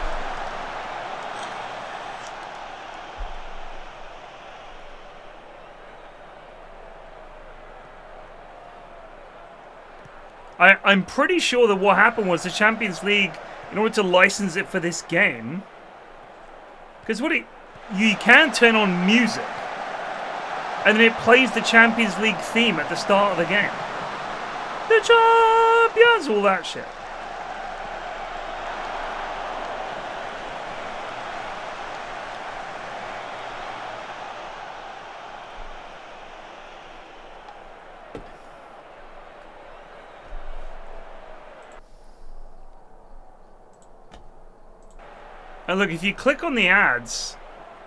I'm pretty sure that what happened was the Champions League, in order to license it for this game, because you can turn on music, and then it plays the Champions League theme at the start of the game. The Champions, all that shit. And look, if you click on the ads,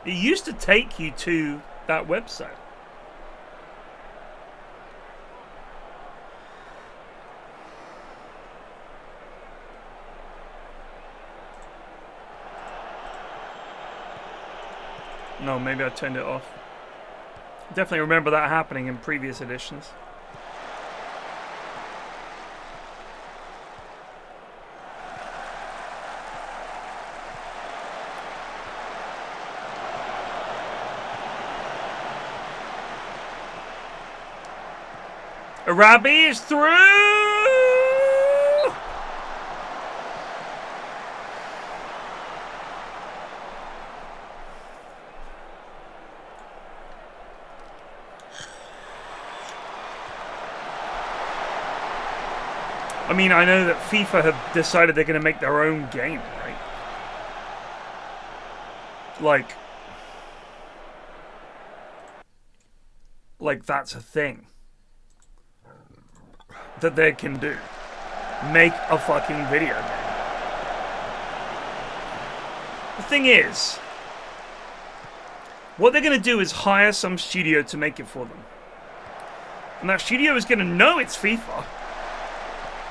it used to take you to that website. No, maybe I turned it off. Definitely remember that happening in previous editions. Arabi is through! I mean, I know that FIFA have decided they're going to make their own game, right? Like that's a thing that they can do. Make a fucking video game. The thing is, what they're going to do is hire some studio to make it for them. And that studio is going to know it's FIFA.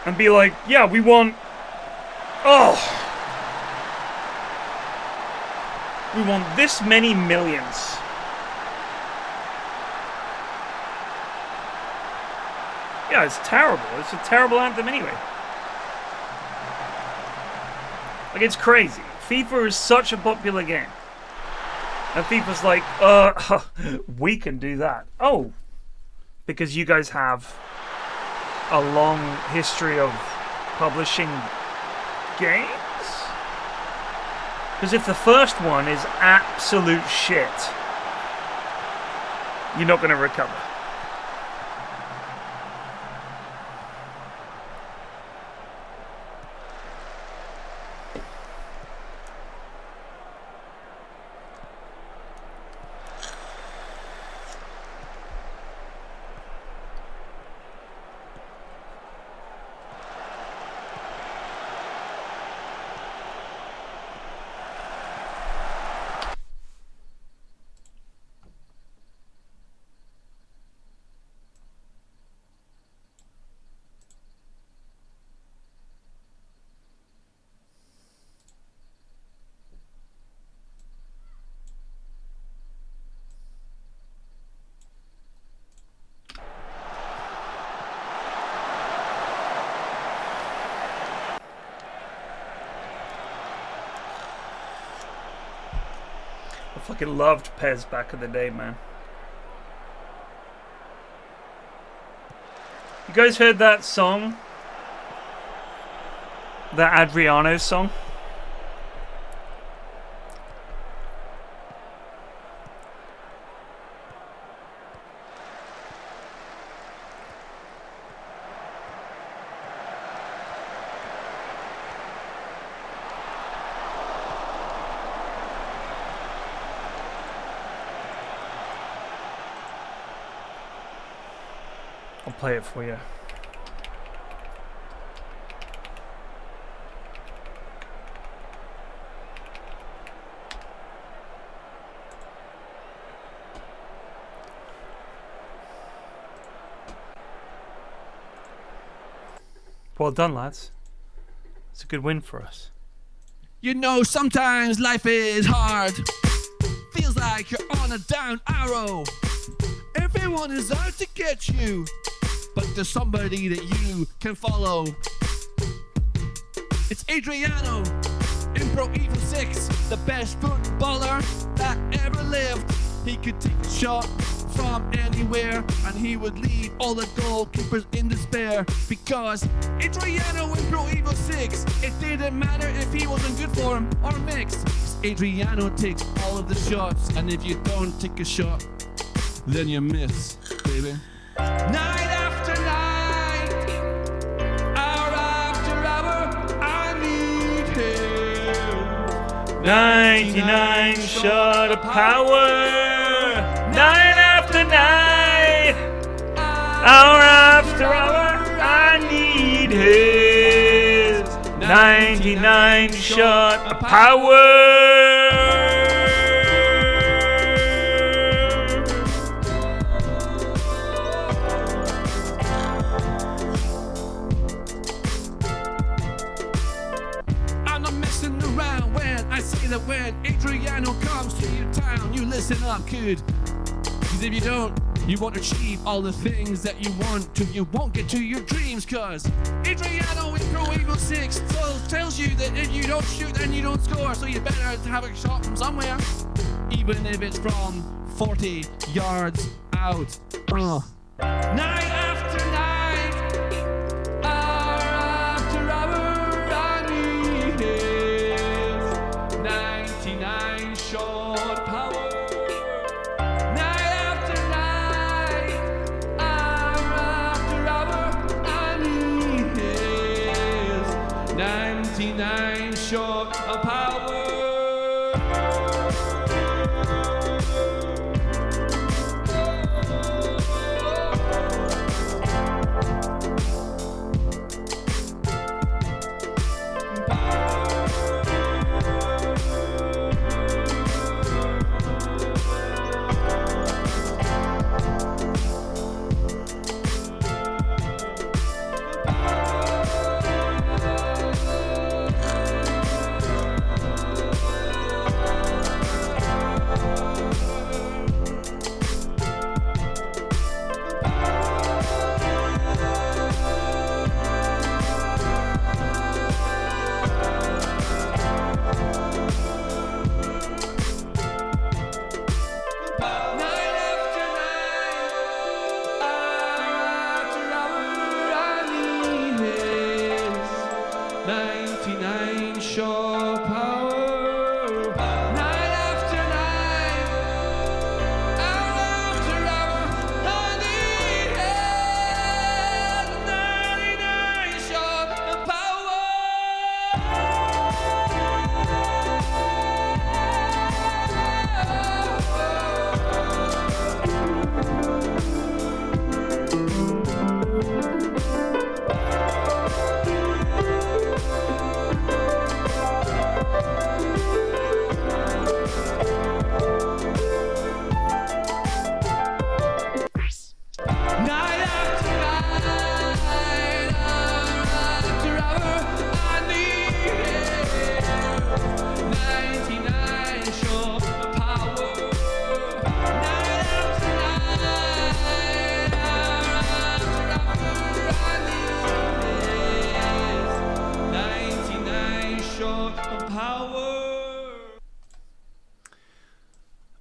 And be like, yeah, we want... Oh! We want this many millions. Yeah, it's terrible. It's a terrible anthem anyway. Like, it's crazy. FIFA is such a popular game. And FIFA's like, we can do that. Oh, because you guys have a long history of publishing games? Because if the first one is absolute shit, you're not going to recover. I fucking loved Pez back in the day, man. You guys heard that song? That Adriano song? I'll play it for you. Well done, lads. It's a good win for us. You know, sometimes life is hard. Feels like you're on a down arrow. Everyone is out to get you, but there's somebody that you can follow. It's Adriano in Pro Evo 6, the best footballer that ever lived. He could take a shot from anywhere and he would leave all the goalkeepers in despair, because Adriano in Pro Evo 6, it didn't matter if he wasn't good for him or mixed. Adriano takes all of the shots, and if you don't take a shot, then you miss, baby. Night after night, hour after hour, I need him. 99 shot of power. Night after night, hour after hour, I need his 99 shot of power. That when Adriano comes to your town, you listen up, kid. Cause if you don't, you won't achieve all the things that you want to. You won't get to your dreams, cause Adriano in Pro Evo 6 tells you that if you don't shoot, then you don't score. So you better have a shot from somewhere, even if it's from 40 yards out. Night after night, hour after hour, I need his 99 shot power. Night after night, hour after hour, I need his 99 shot of power.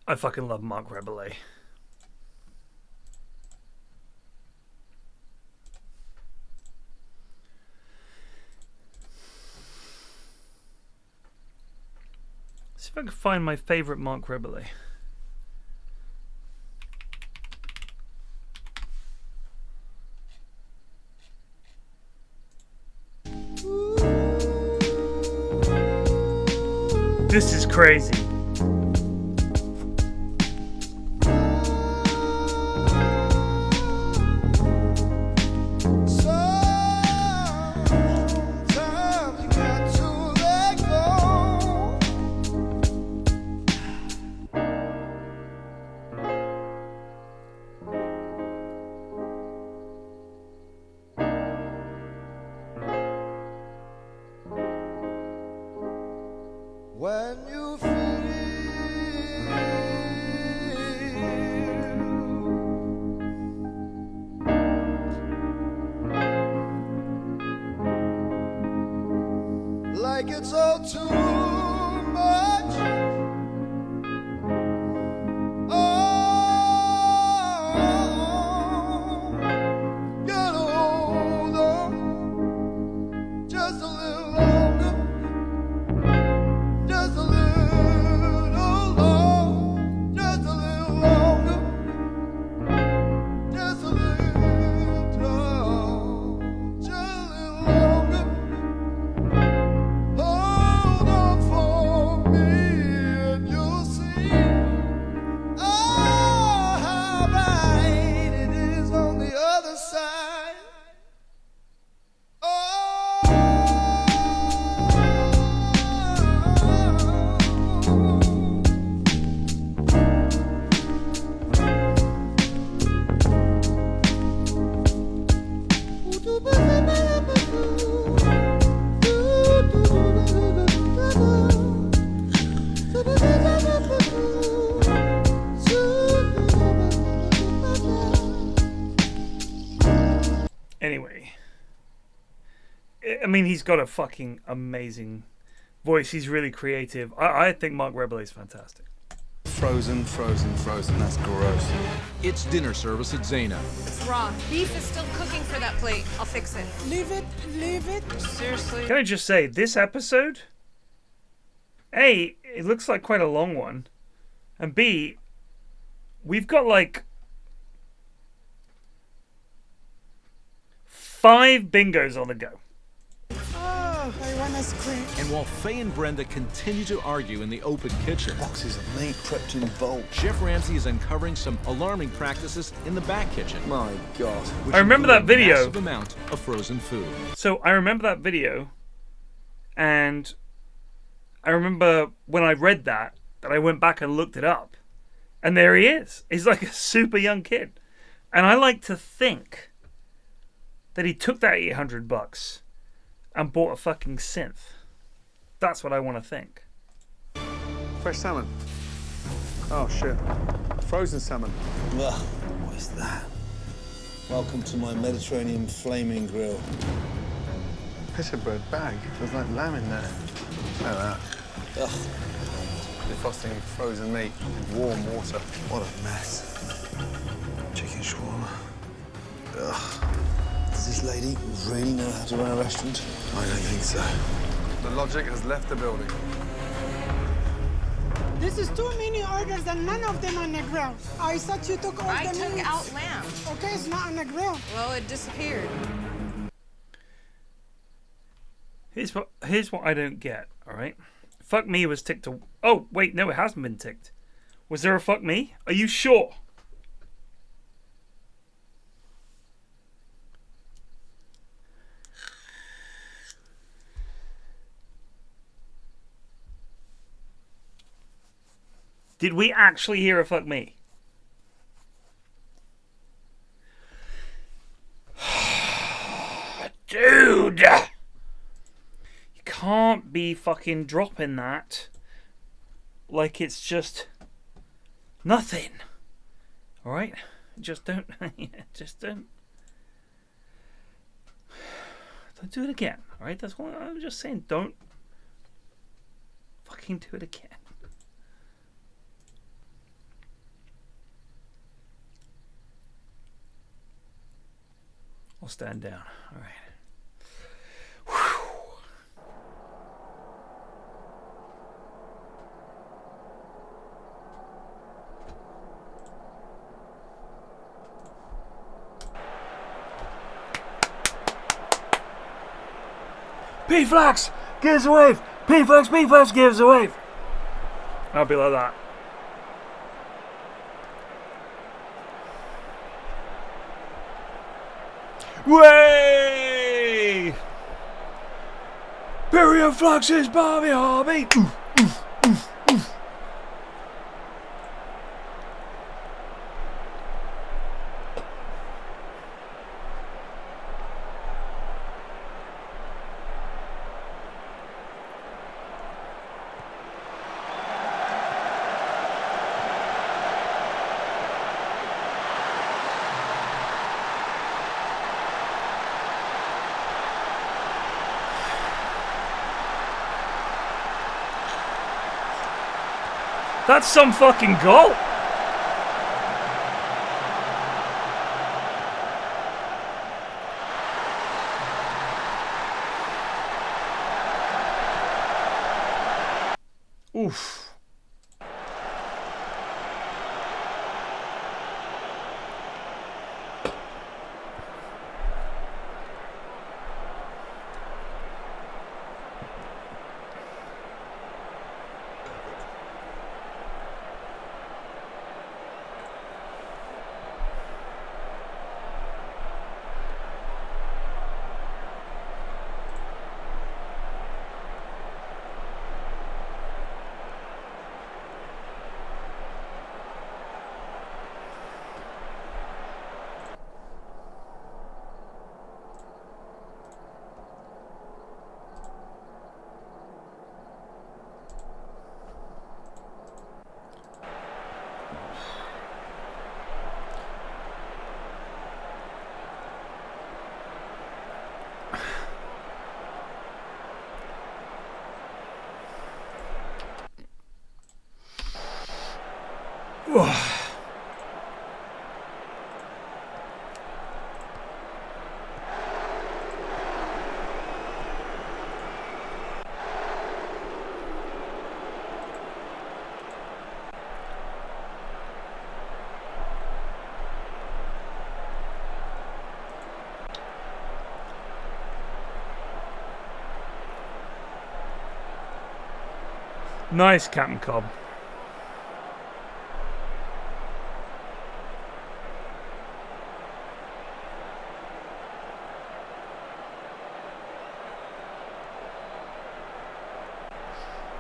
I fucking love Mark Rebellet. See if I can find my favorite Mark Rebellet. This is crazy. When you feel like it's all too much, oh, get a hold on just a little longer. Just a little long, just a little longer, just a little, just a little longer. Hold on for me and you'll see, oh, how bright it is on the other side. Anyway, I mean, he's got a fucking amazing voice. He's really creative. I think Mark Rebellet is fantastic. Frozen, frozen, frozen. That's gross. It's dinner service at Zena. It's raw. Beef is still cooking for that plate. I'll fix it. Leave it, leave it. Seriously. Can I just say, this episode, A, it looks like quite a long one, and B, we've got like 5 bingos on the go. Oh, I wanna scream. And while Faye and Brenda continue to argue in the open kitchen, Boxes of meat prepped in bulk. Chef Ramsay is uncovering some alarming practices in the back kitchen. My God. Which I remember that include a video. massive amount of frozen food. So I remember that video, and I remember when I read that I went back and looked it up, and there he is. He's like a super young kid, and I like to think that he took that $800 and bought a fucking synth. That's what I want to think. Fresh salmon. Oh, shit. Frozen salmon. Ugh, what is that? Welcome to my Mediterranean flaming grill. Pita bread bag. There's like lamb in there. Look at that. Ugh. Defrosting frozen meat in warm water. What a mess. Chicken shawarma. Ugh. Does this lady really know how to run a restaurant? I don't think so. The logic has left the building. This is too many orders and none of them on the grill. I thought you took all I the took meats. out lamb. Okay, it's not on the grill. Well, it disappeared. Here's what I don't get, alright? Fuck me was ticked to... Oh, wait, no, it hasn't been ticked. Was there a fuck me? Are you sure? Did we actually hear a fuck me? Dude! You can't be fucking dropping that like it's just nothing. Alright? Just don't... just don't do it again. Alright? That's what I'm just saying. Don't fucking do it again. I'll stand down. All right. PFlax, give us a wave. PFlax, give us a wave. I'll be like that. Way! PFlax's Barbie hobby. That's some fucking goal. Oof. Nice, Captain Cobb.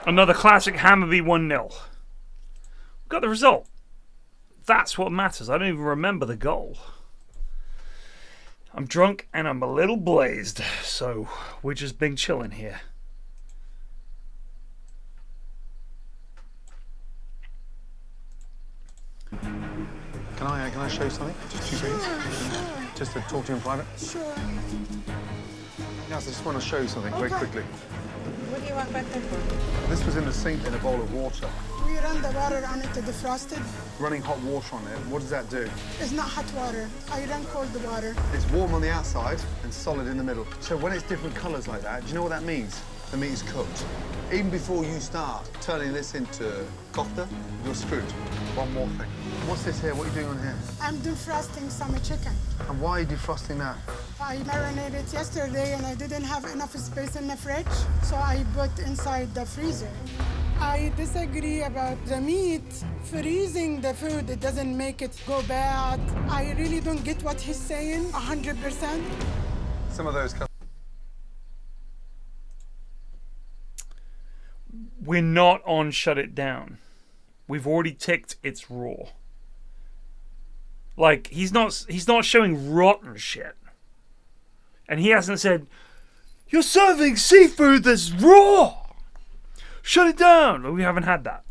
Another classic Hammerby 1-0. Got the result. That's what matters. I don't even remember the goal. I'm drunk and I'm a little blazed, so we're just been chilling here. Can I show you something? Just 2 seconds. Just to talk to you in private. Sure. Yes, I just want to show you something very quickly. What do you want back there for? This was in the sink in a bowl of water. We run the water on it to defrost it. Running hot water on it. What does that do? It's not hot water. I run cold water. It's warm on the outside and solid in the middle. So when it's different colours like that, do you know what that means? The meat is cooked. Even before you start turning this into kofta, you're screwed. One more thing. What's this here? What are you doing on here? I'm defrosting some chicken. And why are you defrosting that? I marinated yesterday and I didn't have enough space in the fridge, so I put inside the freezer. I disagree about the meat. Freezing the food, it doesn't make it go bad. I really don't get what he's saying, 100%. Some of those... We're not on shut it down. We've already ticked it's raw. Like, he's not showing rotten shit. And he hasn't said, you're serving seafood that's raw! Shut it down! We haven't had that.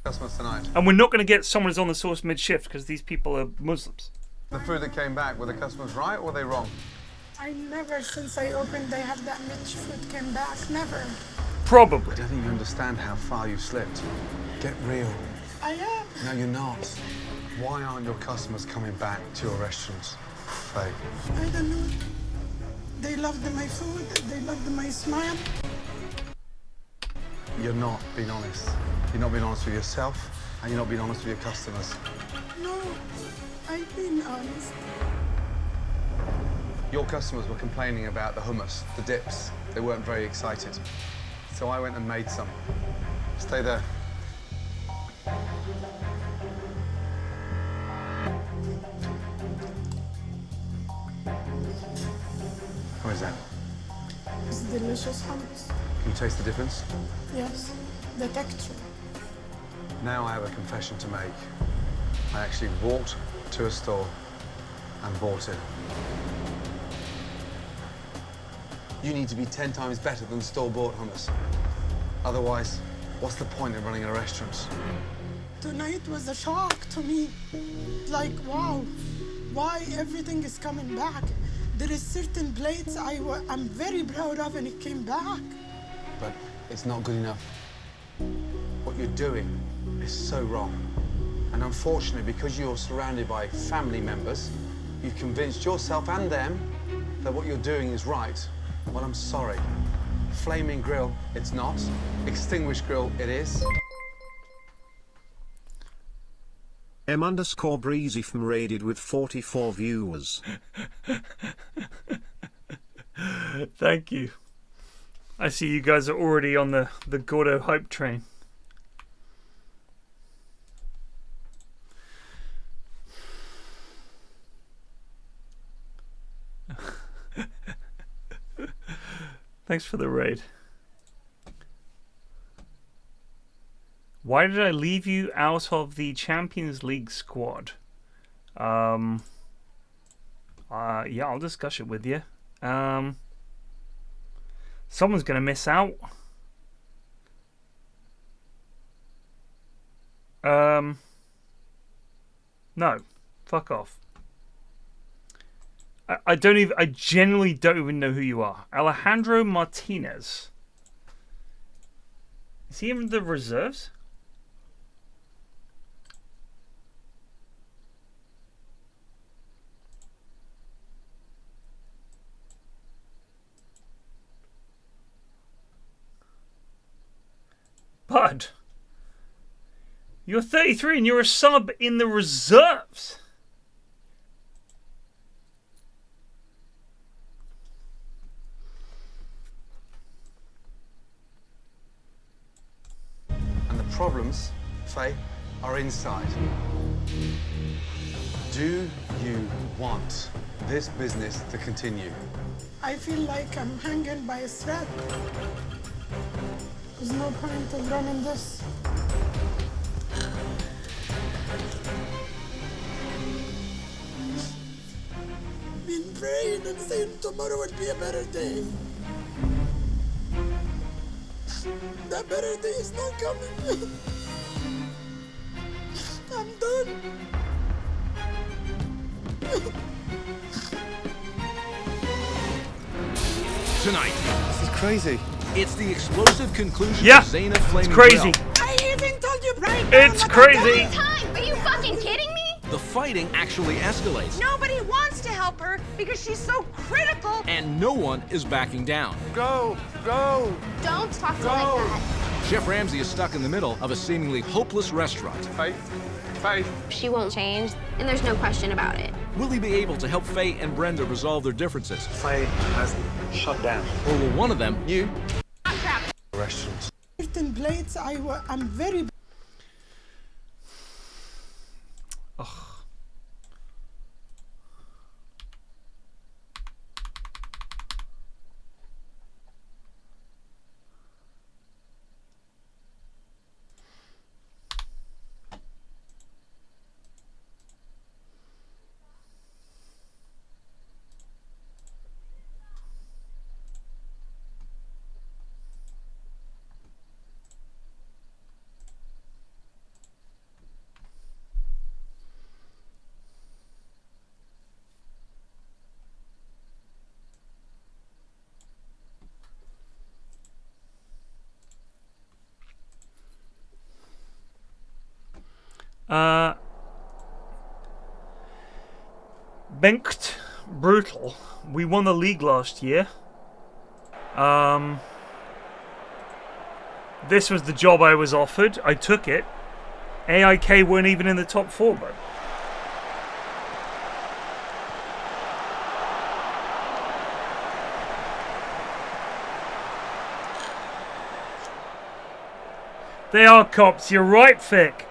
Customers tonight. And we're not going to get someone who's on the sauce mid-shift because these people are Muslims. The food that came back, were the customers right or were they wrong? I never, since I opened, they have that much food came back. Never. Probably. I don't think you understand how far you've slipped. Get real. I am. No, you're not. Why aren't your customers coming back to your restaurants, Faye? I don't know. They loved my food. They loved my smile. You're not being honest. You're not being honest with yourself, and you're not being honest with your customers. No, I've been honest. Your customers were complaining about the hummus, the dips. They weren't very excited. So I went and made some. Stay there. What is that? It's delicious hummus. Can you taste the difference? Yes, the texture. Now I have a confession to make. I actually walked to a store and bought it. You need to be 10 times better than store-bought hummus. Otherwise, what's the point in running a restaurant? Tonight was a shock to me. Like, wow, why everything is coming back? There is certain plates I'm very proud of and it came back. But it's not good enough. What you're doing is so wrong. And unfortunately, because you're surrounded by family members, you've convinced yourself and them that what you're doing is right. Well, I'm sorry. Flaming Grill, it's not. Extinguished Grill, it is. M_Breezy from raided with 44 viewers. Thank you. I see you guys are already on the Gordo hype train. Thanks for the raid. Why did I leave you out of the Champions League squad? Yeah, I'll discuss it with you. Someone's gonna miss out. No, fuck off. I genuinely don't even know who you are. Alejandro Martinez. Is he in the reserves? Bud, you're 33 and you're a sub in the reserves. And the problems, Faye, are inside. Do you want this business to continue? I feel like I'm hanging by a thread. There's no point in running this. Been praying and saying tomorrow would be a better day. That better day is not coming. I'm done. Tonight. This is crazy. It's the explosive conclusion Yeah, of Zaina Flaming it's crazy. Grill. I even told you right now. It's crazy. Time? Are you fucking kidding me? The fighting actually escalates, Nobody wants to help her because she's so critical. and no one is backing down. Go! Go! Don't talk to her like that. Chef Ramsay is stuck in the middle of a seemingly hopeless restaurant. Faye? Faye? She won't change, and there's no question about it. Will he be able to help Faye and Brenda resolve their differences? Faye has shut down. Or will one of them, you, Restaurants. Certain plates I'm very. Ugh. Bengt brutal. We won the league last year. This was the job I was offered. I took it. AIK weren't even in the top 4, bro. They are cops. You're right, Vic.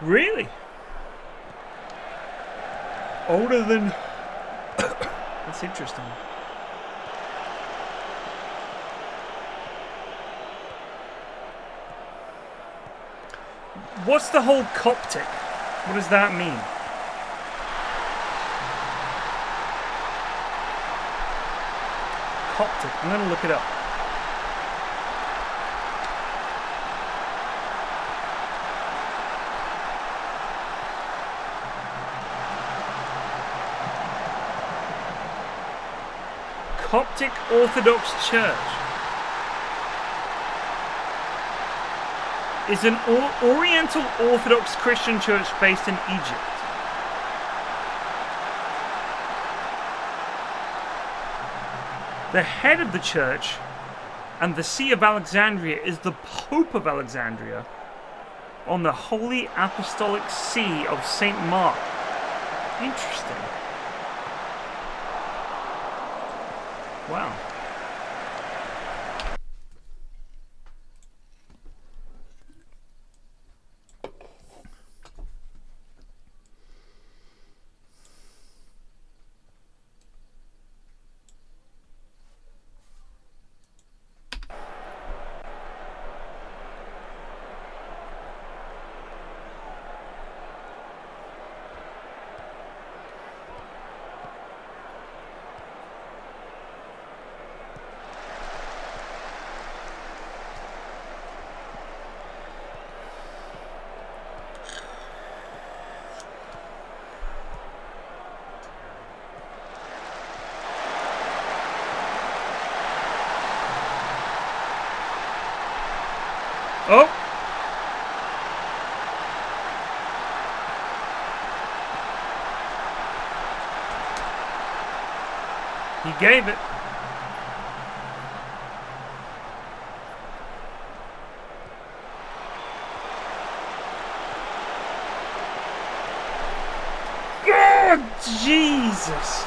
Really? Older than... That's interesting. What's the whole Coptic? What does that mean? Coptic. I'm going to look it up. Coptic Orthodox Church is an Oriental Orthodox Christian church based in Egypt. The head of the church and the See of Alexandria is the Pope of Alexandria on the Holy Apostolic See of St. Mark. Interesting. Wow. Oh! He gave it. God, Jesus!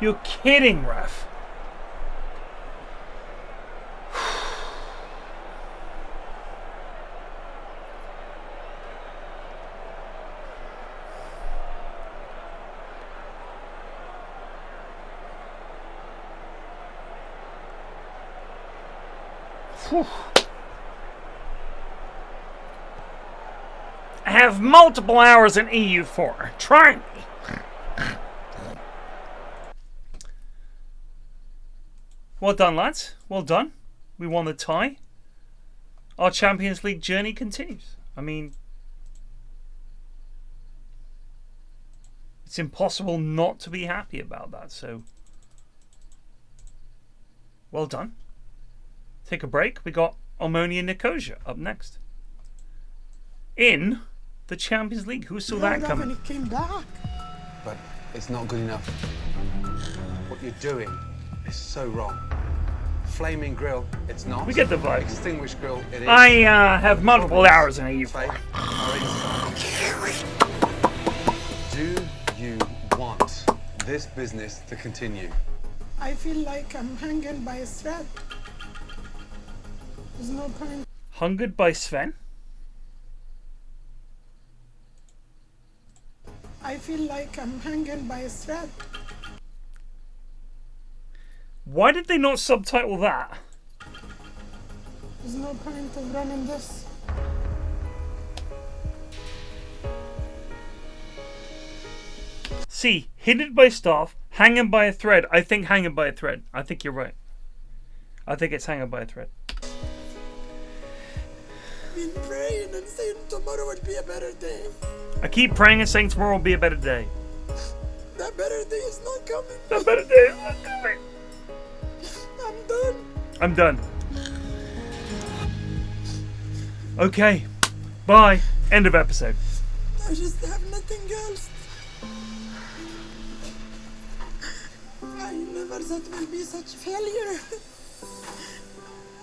You're kidding, ref. Whew. I have multiple hours in EU4. Try me. Well done, lads. Well done. We won the tie. Our Champions League journey continues. I mean, it's impossible not to be happy about that. So, well done. Take a break. We got Omonia Nicosia up next. In the Champions League. Who saw that coming? He came back. But it's not good enough. What you're doing is so wrong. Flaming grill, it's not. We get the vibe. Extinguished grill, it is. I have multiple hours in EU4. Do you want this business to continue? I feel like I'm hanging by a thread. There's no point. Hungered by Sven? I feel like I'm hanging by a thread. Why did they not subtitle that? There's no point of running this. See, hindered by staff, hanging by a thread. I think hanging by a thread. I think you're right. I think it's hanging by a thread. Been praying and saying tomorrow would be a better day. I keep praying and saying tomorrow will be a better day. That better day is not coming. That better day is not coming. I'm done. I'm done. Okay. Bye. End of episode. I just have nothing else. I never thought it would be such failure.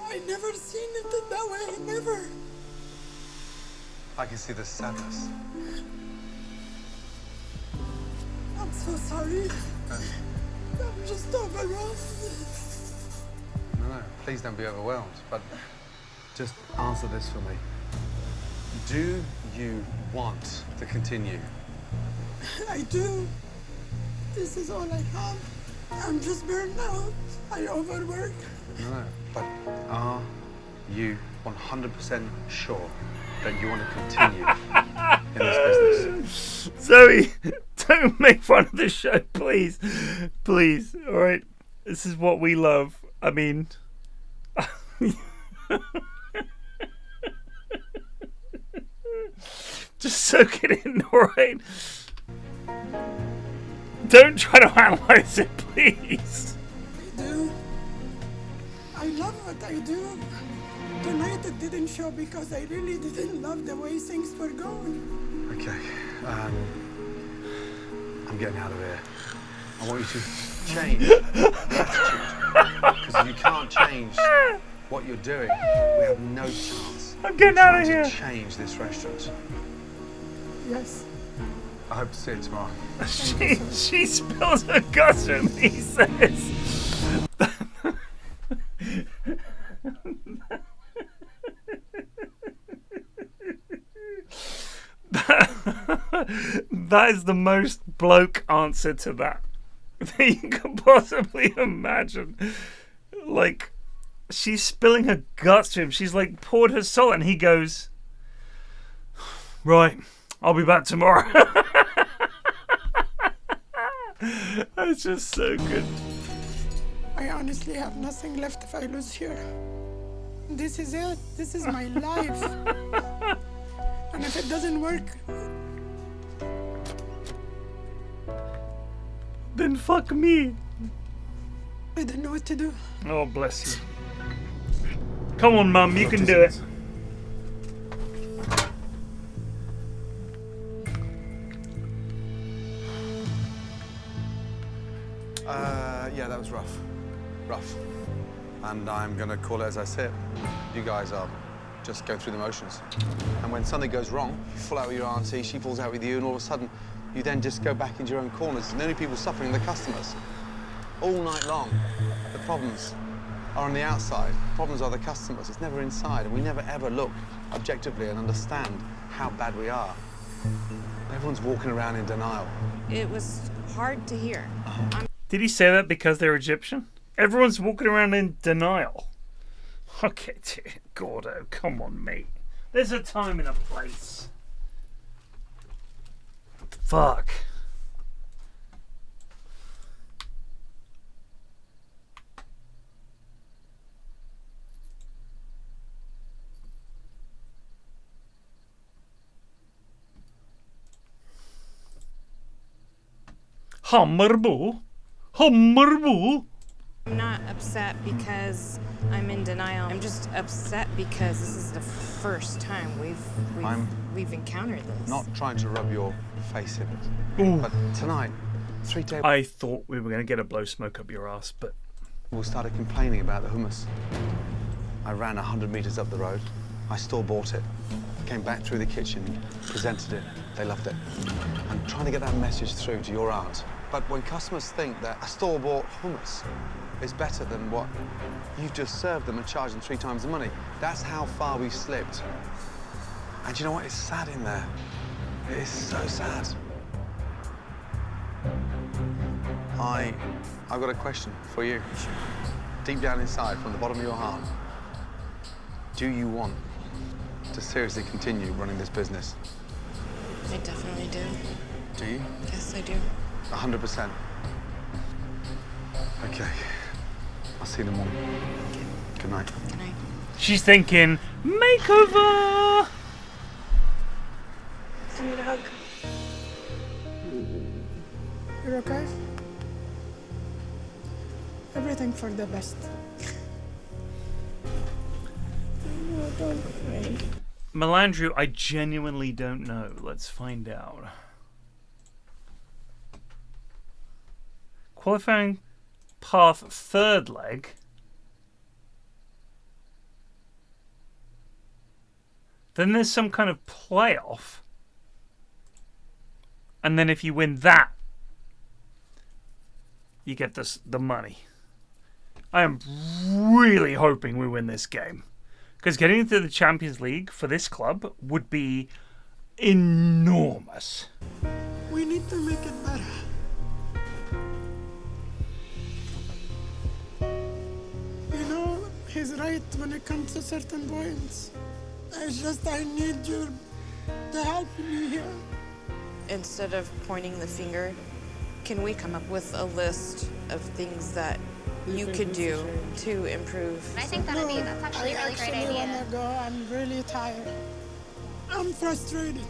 I never seen it that way, never. I can see the sadness. I'm so sorry. I'm just overwhelmed. No, please don't be overwhelmed, but just answer this for me. Do you want to continue? I do. This is all I have. I'm just burned out. I overwork. No, but are you 100% sure that you want to continue in this business? Zoe, don't make fun of this show, please. Please, alright? This is what we love. I mean... Just soak it in, alright? Don't try to analyze it, please. I do. I love what I do. Tonight it didn't show because I really didn't love the way things were going. Okay, I'm getting out of here. I want you to change your attitude. Because if you can't change what you're doing, we have no chance. I'm getting out of here. To change this restaurant. Yes. I hope to see you tomorrow. She spills her guts and he says. That is the most bloke answer to that you can possibly imagine. Like, she's spilling her guts to him. She's like poured her soul, and he goes, "Right, I'll be back tomorrow." That's just so good. I honestly have nothing left if I lose here. This is it. This is my life. And if it doesn't work, then fuck me. I don't know what to do. Oh, bless you. Come on, Mum, you can do it. Yeah, that was rough. Rough. And I'm gonna call it as I see it. You guys are just going through the motions. And when something goes wrong, you fall out with your auntie, she falls out with you, and all of a sudden, you then just go back into your own corners. And the only people suffering are the customers. All night long, the problems are on the outside. The problems are the customers. It's never inside, and we never ever look objectively and understand how bad we are. Everyone's walking around in denial. It was hard to hear. Did he say that because they're Egyptian? Everyone's walking around in denial. Okay, Gordo, come on, mate. There's a time and a place. Fuck. Hammerbo? Hammerbo? I'm not upset because I'm in denial. I'm just upset because this is the first time we've encountered this. Not trying to rub your face in it. Ooh. But tonight, 3 tables. I thought we were going to get a blow smoke up your ass, but... We started complaining about the hummus. I ran 100 meters up the road. I store-bought it. Came back through the kitchen, presented it. They loved it. I'm trying to get that message through to your aunt. But when customers think that a store-bought hummus is better than what you've just served them and charged them 3 times the money, that's how far we've slipped. And you know what? It's sad in there. It is so sad. I've got a question for you. Deep down inside, from the bottom of your heart, do you want to seriously continue running this business? I definitely do. Do you? Yes, I do. 100%. Okay. I'll see you in the morning. Good night. Good night. She's thinking, makeover! I need a hug. You're okay? Everything for the best. Don't cry. Melandrew, I genuinely don't know. Let's find out. Qualifying path 3rd leg. Then there's some kind of playoff. And then if you win that, you get the money. I am really hoping we win this game. Because getting into the Champions League for this club would be enormous. We need to make it better. You know, he's right when it comes to certain points. It's just I need you to help me here. Instead of pointing the finger, can we come up with a list of things that you could do to improve? I think that's actually a really great idea. I wanna go. I'm really tired. I'm frustrated.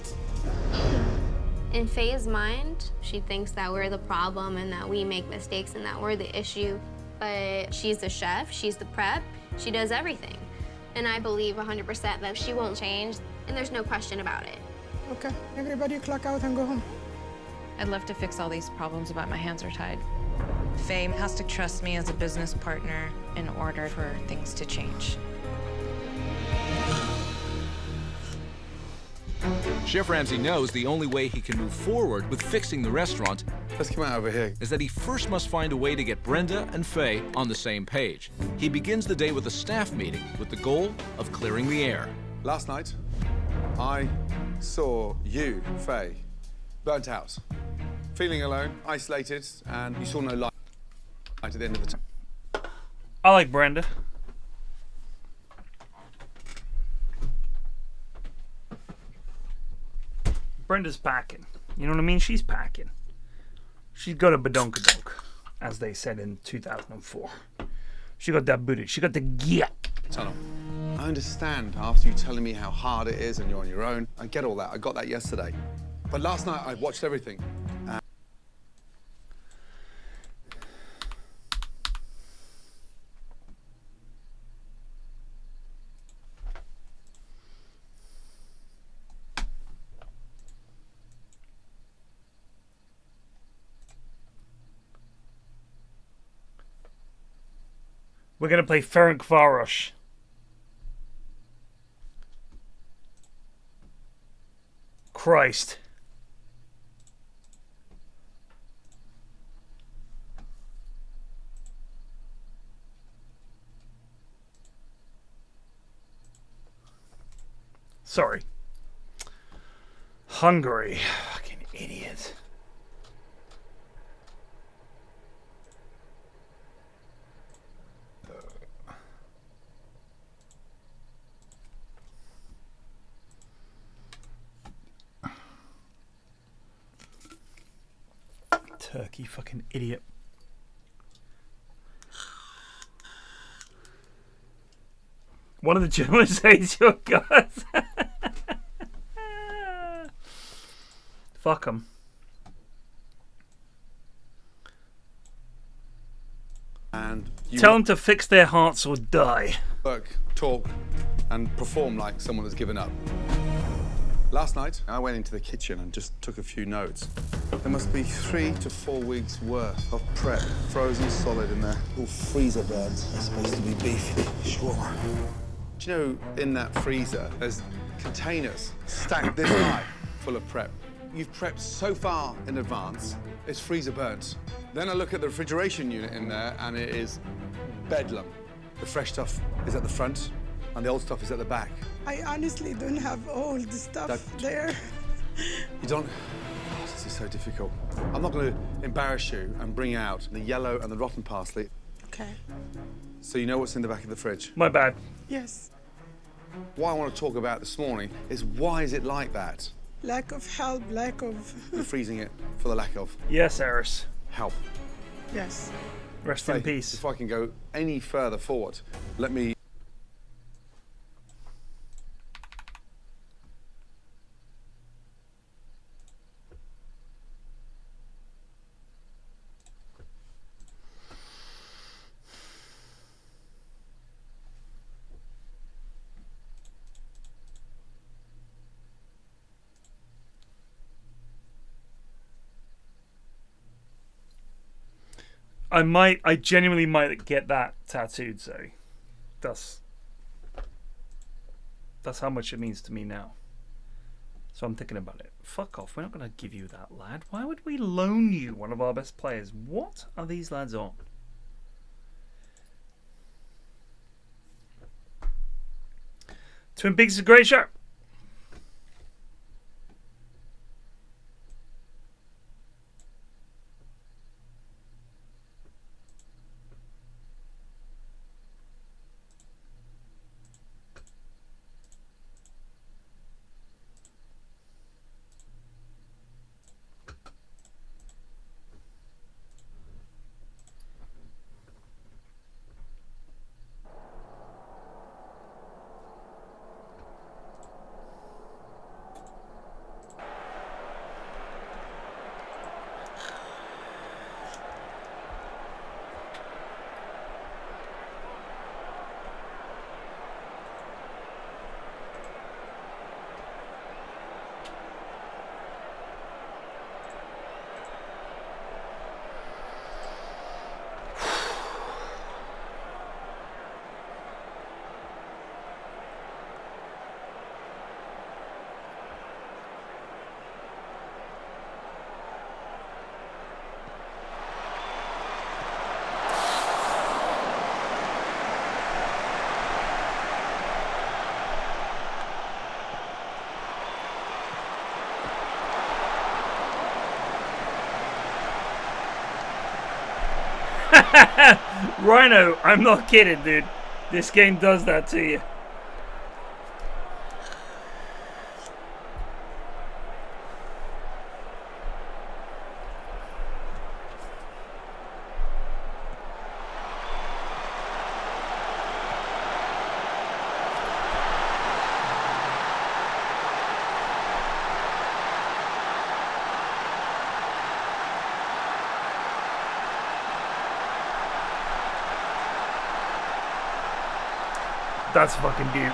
In Faye's mind, she thinks that we're the problem and that we make mistakes and that we're the issue. But she's the chef, she's the prep, she does everything. And I believe 100% that she won't change, and there's no question about it. Okay, everybody clock out and go home. I'd love to fix all these problems, but my hands are tied. Faye has to trust me as a business partner in order for things to change. Chef Ramsay knows the only way he can move forward with fixing the restaurant Let's come out over here. is that he first must find a way to get Brenda and Faye on the same page. He begins the day with a staff meeting with the goal of clearing the air. Last night, I saw you, Faye, burnt out, feeling alone, isolated, and you saw no light at the end of the tunnel. I like Brenda. Brenda's packing. You know what I mean? She's packing. She's got a badonkadonk, as they said in 2004. She got that booty. She got the get. Tunnel. I understand after you telling me how hard it is and you're on your own. I get all that. I got that yesterday. But last night I watched everything. We're going to play Ferencváros. Christ. Sorry. Hungary. Fucking idiot. Turkey, fucking idiot. One of the journalists hates your guts. Fuck them. And you tell them to fix their hearts or die. Work, talk, and perform like someone has given up. Last night, I went into the kitchen and just took a few notes. There must be 3 to 4 weeks worth of prep, frozen solid in there. All freezer birds. They're supposed to be beef. Shawarma. Do you know, in that freezer, there's containers stacked this high full of prep. You've prepped so far in advance, it's freezer burnt. Then I look at the refrigeration unit in there, and it is bedlam. The fresh stuff is at the front, and the old stuff is at the back. I honestly don't have all the stuff there. You don't? Oh, this is so difficult. I'm not going to embarrass you and bring out the yellow and the rotten parsley. Okay. So you know what's in the back of the fridge? My bad. Yes. What I want to talk about this morning is why is it like that? Lack of help, lack of... You're freezing it for the lack of... Yes, Eris. Help. Yes. Rest in peace. If I can go any further forward, let me... I genuinely might get that tattooed, so that's how much it means to me now. So I'm thinking about it. Fuck off, we're not going to give you that, lad. Why would we loan you one of our best players? What are these lads on? Twin Peaks is a great show. Rhino, I'm not kidding, dude. This game does that to you. That's fucking deep.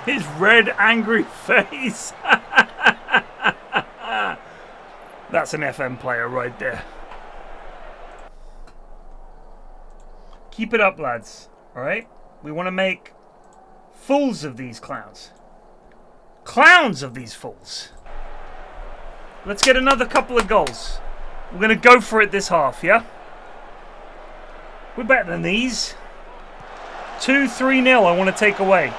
His red, angry face. That's an FM player right there. Keep it up, lads. Alright? We want to make fools of these clowns. Clowns of these fools. Let's get another couple of goals. We're going to go for it this half, yeah? We're better than these. 2-3-0 I want to take away.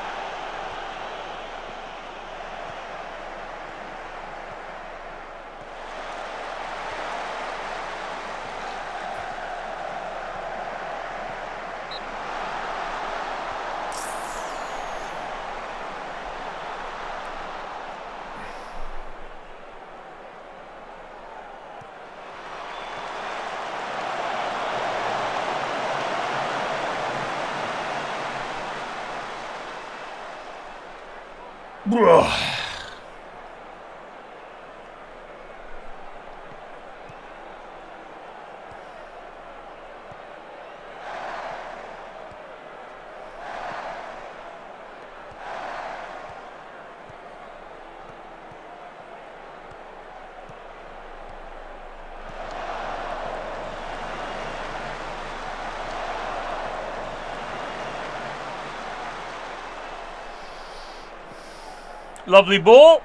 Lovely ball.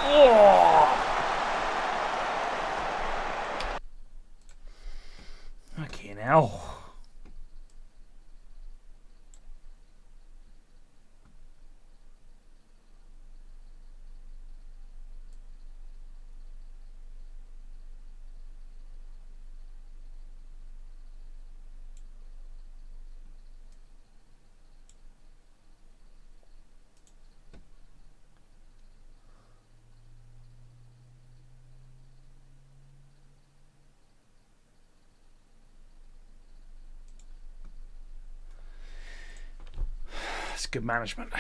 Oh. Okay, now. It's good management.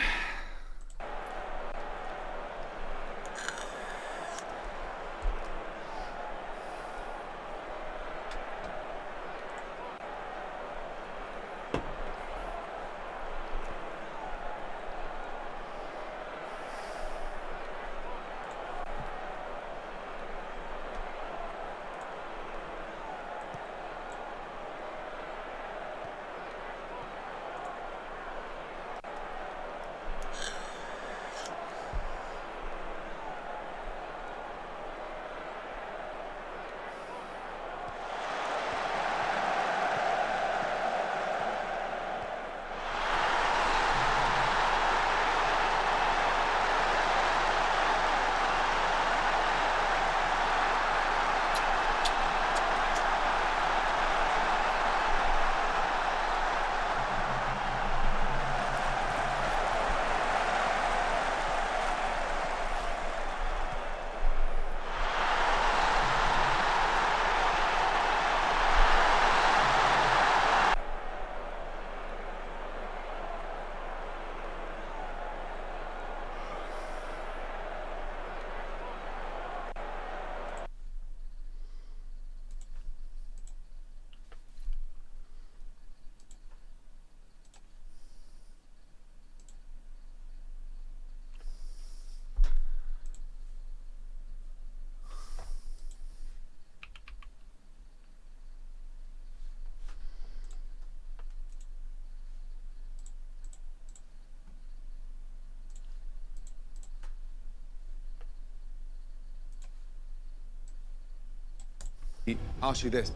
ask you this.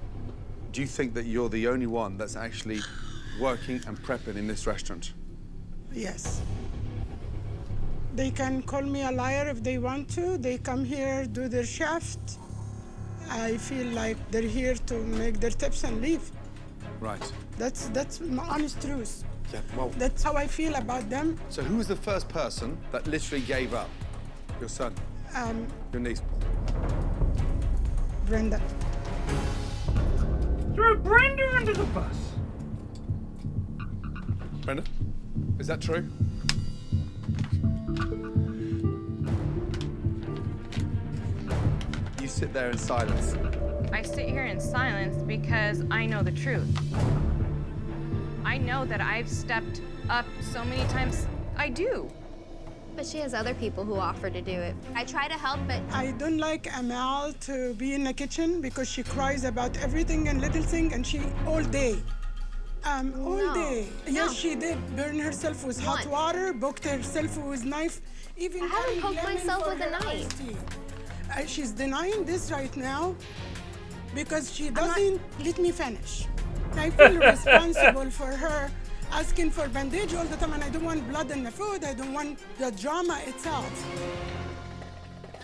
Do you think that you're the only one that's actually working and prepping in this restaurant? Yes. They can call me a liar if they want to. They come here, do their shift. I feel like they're here to make their tips and leave. Right. That's my honest truth. Yeah, well... That's how I feel about them. So who was the first person that literally gave up? Your son? Your niece? Brenda. Throw Brenda under the bus. Brenda, is that true? You sit there in silence. I sit here in silence because I know the truth. I know that I've stepped up so many times. I do. But she has other people who offer to do it. I try to help, but... I don't like Amal to be in the kitchen because she cries about everything and little thing, and she all day. All day. Yes, she did burn herself with hot water, poked herself with knife. Even I haven't poked myself with a knife. She's denying this right now because she doesn't let me finish. I feel responsible for her asking for bandage all the time, and I don't want blood in the food. I don't want the drama itself.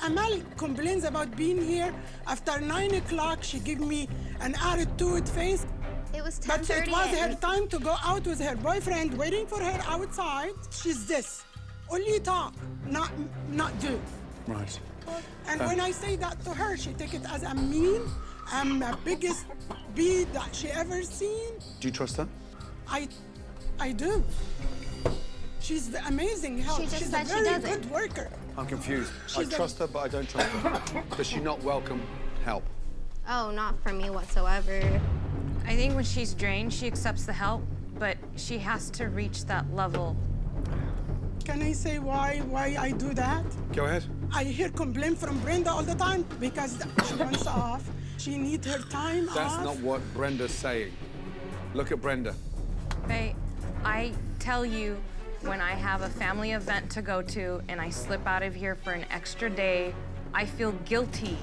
Amal complains about being here. After 9 o'clock, she gave me an attitude face. It was 10:30. But it was her time to go out with her boyfriend, waiting for her outside. She's this. Only talk, not do. Right. And when I say that to her, she take it as a mean. I'm the biggest bee that she ever seen. Do you trust her? I do. She's amazing help. She's a very good worker. I'm confused. I trust her, but I don't trust her. Does she not welcome help? Oh, not for me whatsoever. I think when she's drained, she accepts the help, but she has to reach that level. Can I say why I do that? Go ahead. I hear complaint from Brenda all the time because she wants off. She needs her time off. That's not what Brenda's saying. Look at Brenda. Faye, I tell you, when I have a family event to go to and I slip out of here for an extra day, I feel guilty.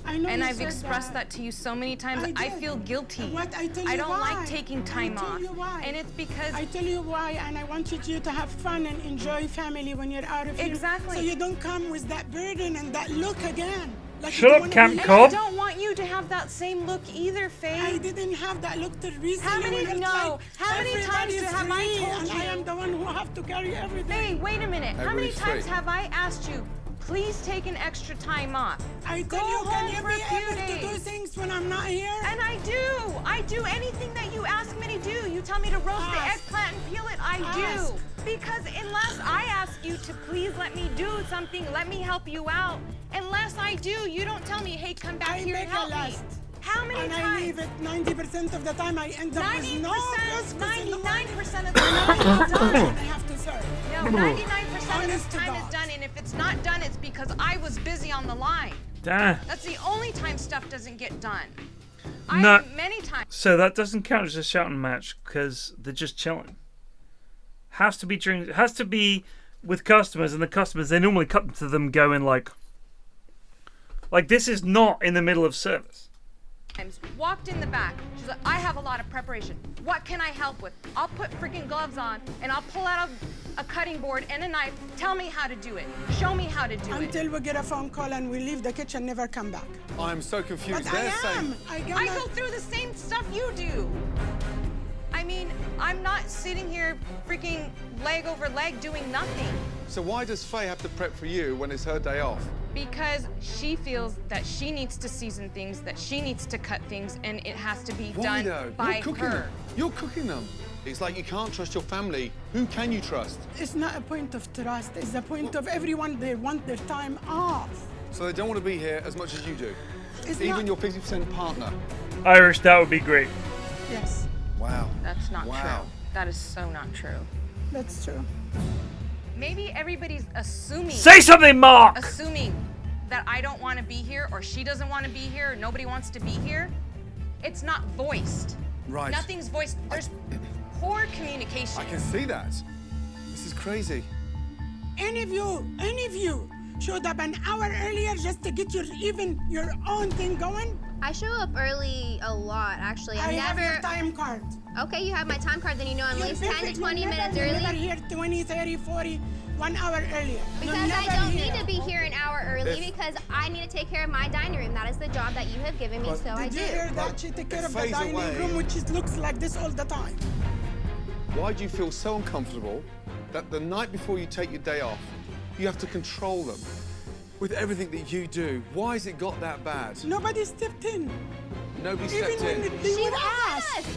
I know. And I've expressed that to you so many times. I feel guilty. What? I tell you why. I don't like taking time off. I tell you why. And it's because... I tell you why, and I wanted you to have fun and enjoy family when you're out of here. Exactly. So you don't come with that burden and that look again. Like Shut up, Camp Cobb. I don't want you to have that same look either, Faye. I didn't have that look till recently. How many times have I told you? I am the one who have to carry everything. Faye, wait a minute. How many times have I asked you, please take an extra time off? I tell you, can you be able to do things when I'm not here? And I do. I do anything that you ask me to do. You tell me to roast the eggplant and peel it, I do. Because unless I ask you to please let me do something, let me help you out, unless I do, you don't tell me, hey, come back here and help me. How many times? I leave it 90% of the time. I end up with no 99% of the time I have to serve. No, 99% of the time is done, and if it's not done, it's because I was busy on the line. Damn. That's the only time stuff doesn't get done. No. Many times. So that doesn't count as a shouting match because they're just chilling. Has to be with customers, and the customers, they normally cut to them going like this is not in the middle of service. Walked in the back. She's like, I have a lot of preparation. What can I help with? I'll put freaking gloves on and I'll pull out a cutting board and a knife. Tell me how to do it. Show me how to do it. Until we get a phone call and we leave the kitchen, never come back. I'm so confused. But I go through the same stuff you do. I mean, I'm not sitting here freaking leg over leg doing nothing. So why does Faye have to prep for you when it's her day off? Because she feels that she needs to season things, that she needs to cut things, and it has to be done by her. You're cooking them. It's like you can't trust your family. Who can you trust? It's not a point of trust. It's a point of everyone, they want their time off. So they don't want to be here as much as you do? Even your 50% partner? Irish, that would be great. Yes. Wow. That's not true. That is so not true. That's true. Maybe everybody's assuming. Say something, Mark! Assuming that I don't want to be here, or she doesn't want to be here, or nobody wants to be here. It's not voiced. Right. Nothing's voiced. There's poor communication. I can see that. This is crazy. Any of you showed up an hour earlier just to get your own thing going? I show up early a lot, actually. I never... have your time card. Okay, you have my time card, then you know I'm at least 10 to 20 minutes You're early. never here 20, 30, 40, 1 hour earlier. Because I don't need to be here an hour early because I need to take care of my dining room. That is the job that you have given me, so I do. Did you hear that? She take care of the dining room, which looks like this all the time. Why do you feel so uncomfortable that the night before you take your day off, you have to control them? With everything that you do, why has it got that bad? Nobody stepped in. Nobody stepped in. She won't ask.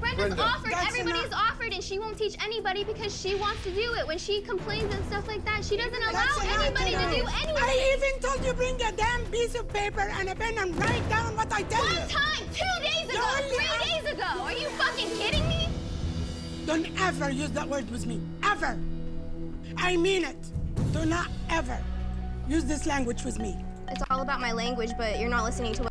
Brenda's Brenda. offered, everybody's offered, and she won't teach anybody because she wants to do it. When she complains and stuff like that, she doesn't allow anybody to do anything. I even told you bring a damn piece of paper and a pen and write down what I tell you. One time, 2 days ago, 3 days ago. Are you fucking kidding me? Don't ever use that word with me. Ever. I mean it. Do not ever use this language with me. It's all about my language, but you're not listening to what...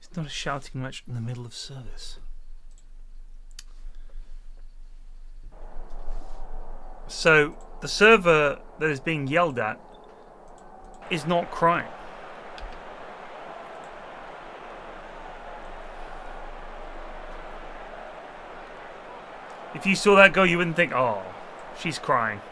It's not a shouting match in the middle of service. So the server that is being yelled at is not crying. If you saw that girl, you wouldn't think, oh, she's crying.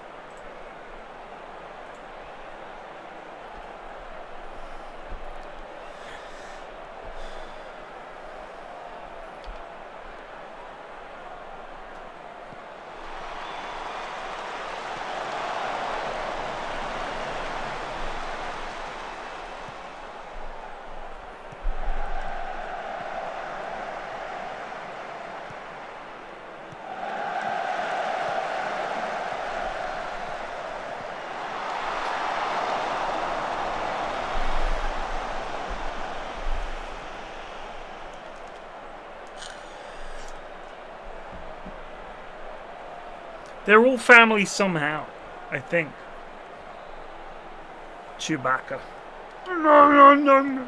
They're all family somehow, I think. Chewbacca. No.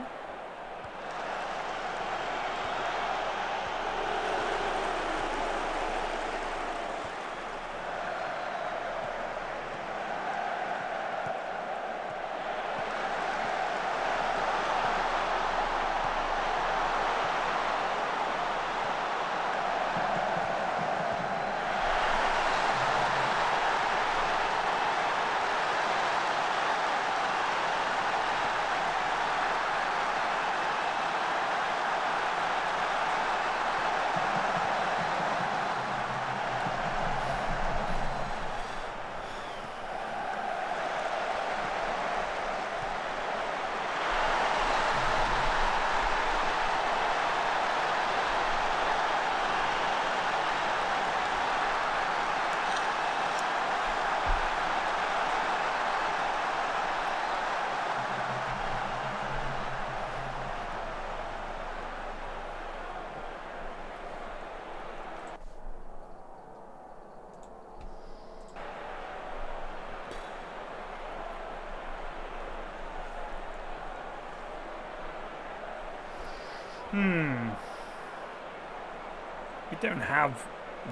We don't have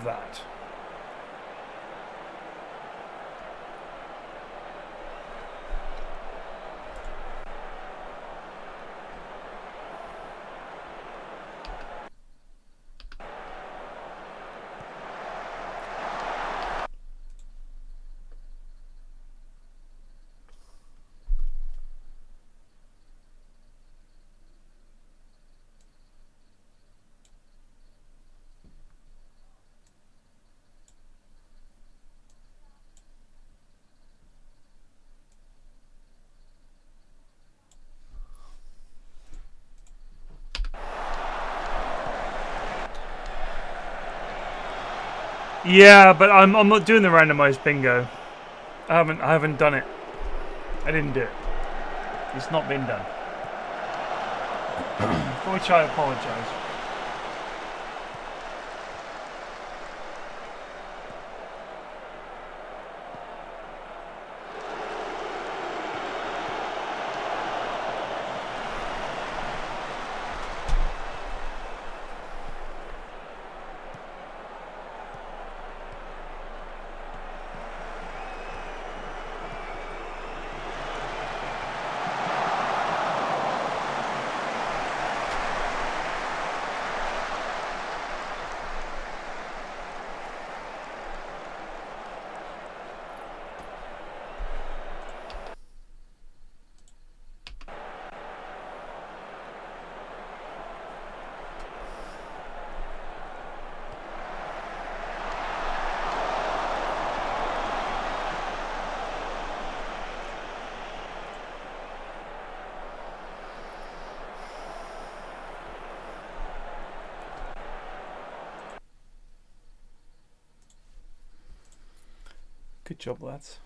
that. Yeah, but I'm not doing the randomized bingo. I haven't done it. I didn't do it. It's not been done. For which I apologise. Good job, lads.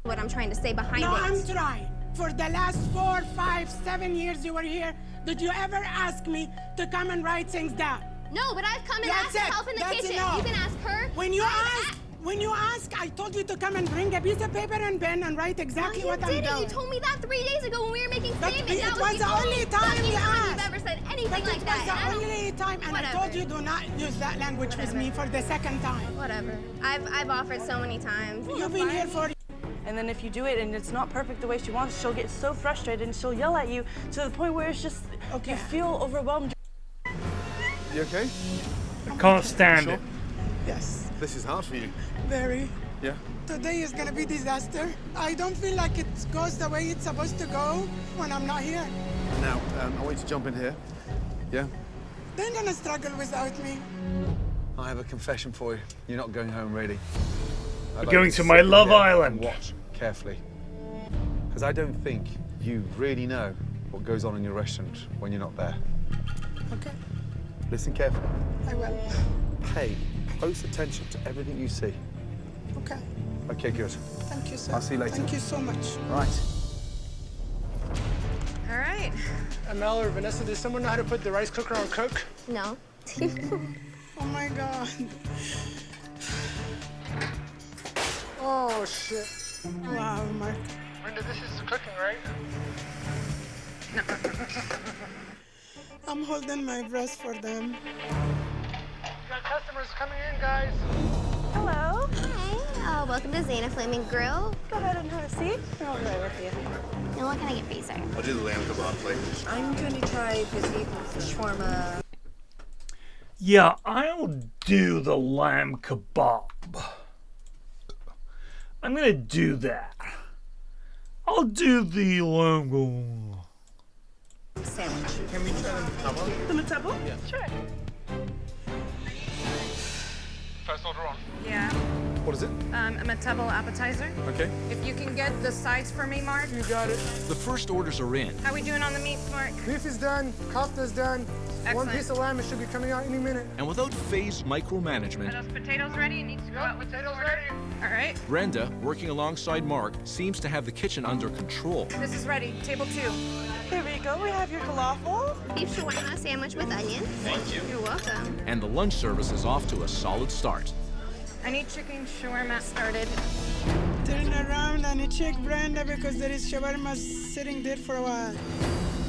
What I'm trying to say behind No, it. I'm trying. For the last 4, 5, 7 years you were here, did you ever ask me to come and write things down? No, but I've come and asked for help in the kitchen. Enough. You can ask her. When you ask, I told you to come and bring a piece of paper and pen and write exactly what I'm doing. You told me that 3 days ago when we were making statements. It was the only time you asked. You've ever said anything like that. It was the only time, and I told you do not use that language with me for the second time. Whatever. I've offered so many times. You've been here for. And then if you do it and it's not perfect the way she wants, she'll get so frustrated and she'll yell at you to the point where it's just you feel overwhelmed. You okay? I can't stand it. Yes. This is hard for you. Very. Yeah. Today is gonna be disaster. I don't feel like it goes the way it's supposed to go when I'm not here. Now, I want you to jump in here. Yeah? They're gonna struggle without me. I have a confession for you. You're not going home ready. We're going to my Love Island. Watch carefully. Because I don't think you really know what goes on in your restaurant when you're not there. Okay. Listen carefully. I will. Pay close attention to everything you see. Okay. Okay, good. Thank you, sir. I'll see you later. Thank you so much. Right. All right. Mel or Vanessa, does someone know how to put the rice cooker on cook? No. Oh my God. Oh shit. Wow, Mark. Brenda, this is cooking, right? I'm holding my breath for them. We got customers coming in, guys. Hello. Hi. Welcome to Zana Flaming Grill. Go ahead and have a seat. I'll be right with you. And what can I get for you, sir? I'll do the lamb kebab, please. I'm going to try the beef shawarma. Yeah, I'll do the lamb kebab. I'm gonna do that. I'll do the lamb kebab. Sandwich. Can we try The matabo? Yeah. Sure. First order on. Yeah. What is it? A matabo appetizer. Okay. If you can get the sides for me, Mark. You got it. The first orders are in. How we doing on the meat, Mark? Beef is done. Kofta's done. Excellent. One piece of lamb, it should be coming out any minute. And without Faye's micromanagement, Are those potatoes ready? It needs to go out with potatoes ready. All right. Brenda, working alongside Mark, seems to have the kitchen under control. This is ready. Table 2. Here we go. We have your falafel. Beef shawarma sandwich with onion. Thank you. You're welcome. And the lunch service is off to a solid start. I need chicken shawarma started. Turn around and check Brenda because there is shawarma sitting there for a while.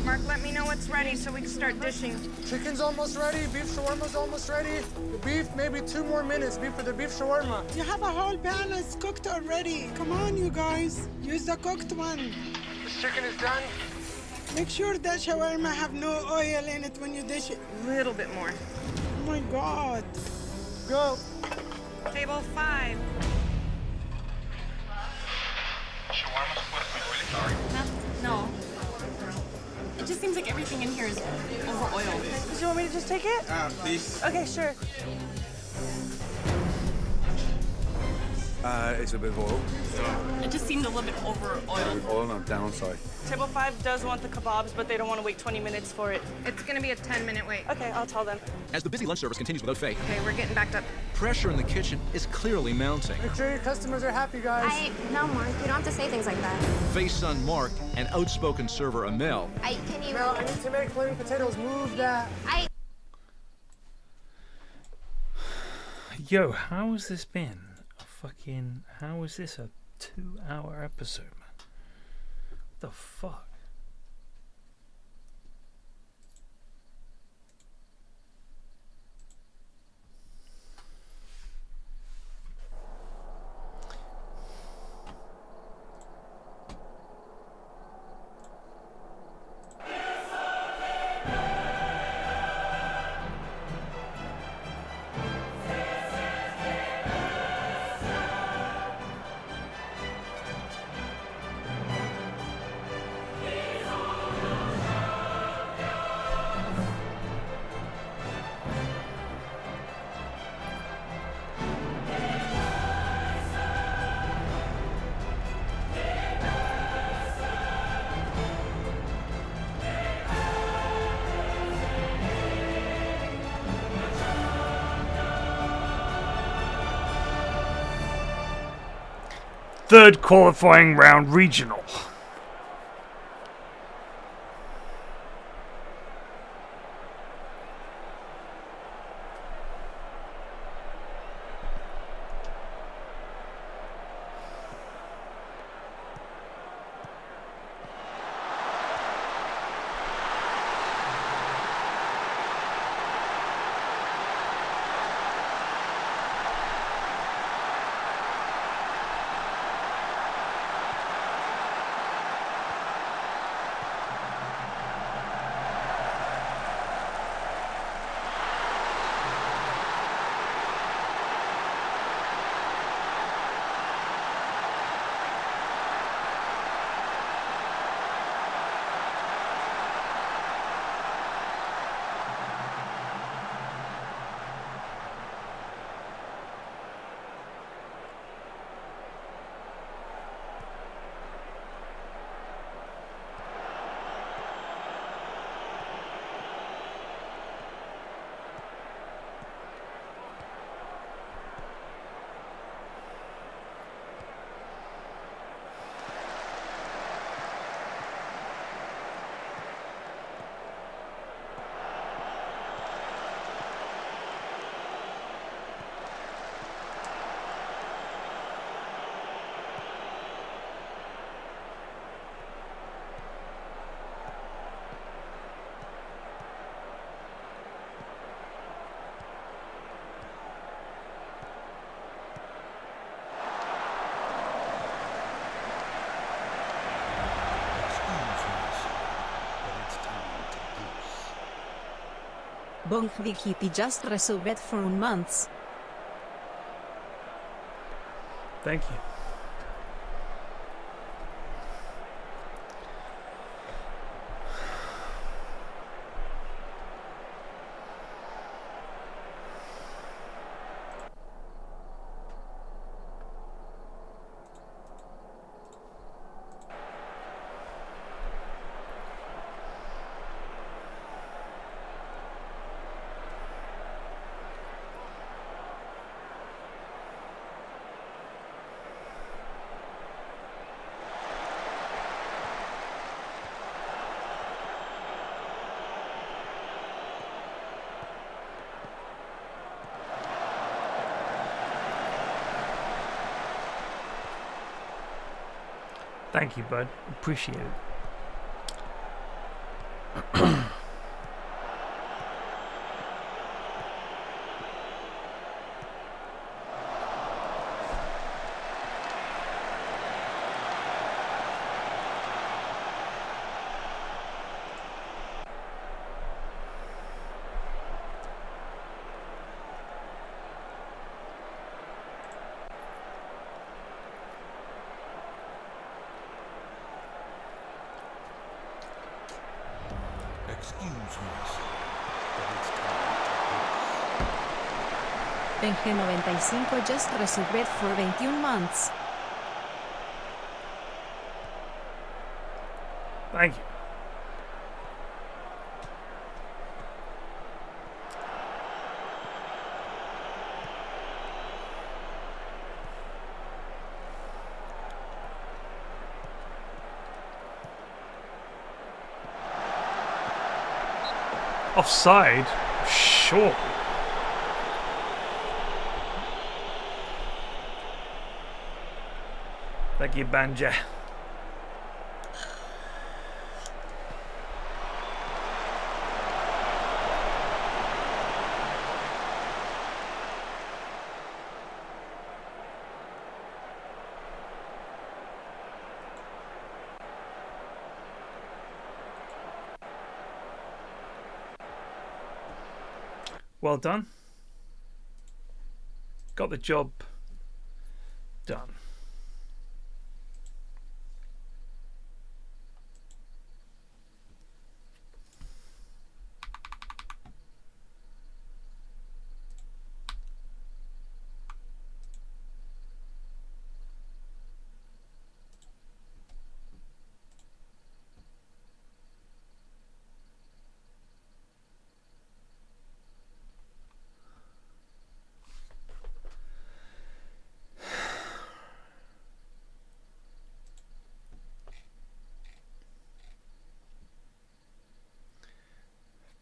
Mark, let me know what's ready so we can start dishing. Chicken's almost ready. Beef shawarma's almost ready. The beef, maybe 2 more minutes for the beef shawarma. You have a whole pan that's cooked already. Come on, you guys. Use the cooked one. This chicken is done. Make sure that shawarma have no oil in it when you dish it. A little bit more. Oh my God. Go. Table 5. Shawarma's supposed to be really dark. No. It just seems like everything in here is over oiled. Do you want me to just take it? Please. Okay, sure. It's a bit of oil. It just seemed a little bit over oiled. Oil, no, down, sorry. Table 5 does want the kebabs, but they don't want to wait 20 minutes for it. It's gonna be a 10-minute wait. Okay, I'll tell them. As the busy lunch service continues without Faye, Okay, we're getting backed up. pressure in the kitchen is clearly mounting. Make sure your customers are happy, guys. No, Mark, you don't have to say things like that. Faye's son Mark and outspoken server Amel Can you... Mel, I need to make flaming potatoes. Move that. Yo, how has this been? How is this a 2-hour episode, man? What the fuck? Third qualifying round regional. Bong Vikiti just resubbed for months. Thank you. Thank you, bud. Appreciate it. Excuse me, sir, but it's time to PG95 just resubbed for 21 months. Thank you. Offside? Sure. Thank you, Banja. Well done. Got the job done.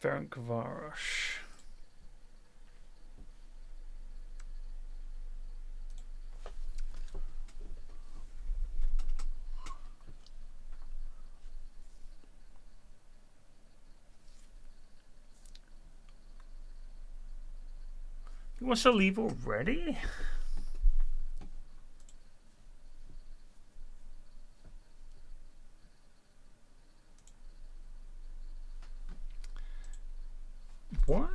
Ferencvaros. He wants to leave already? What?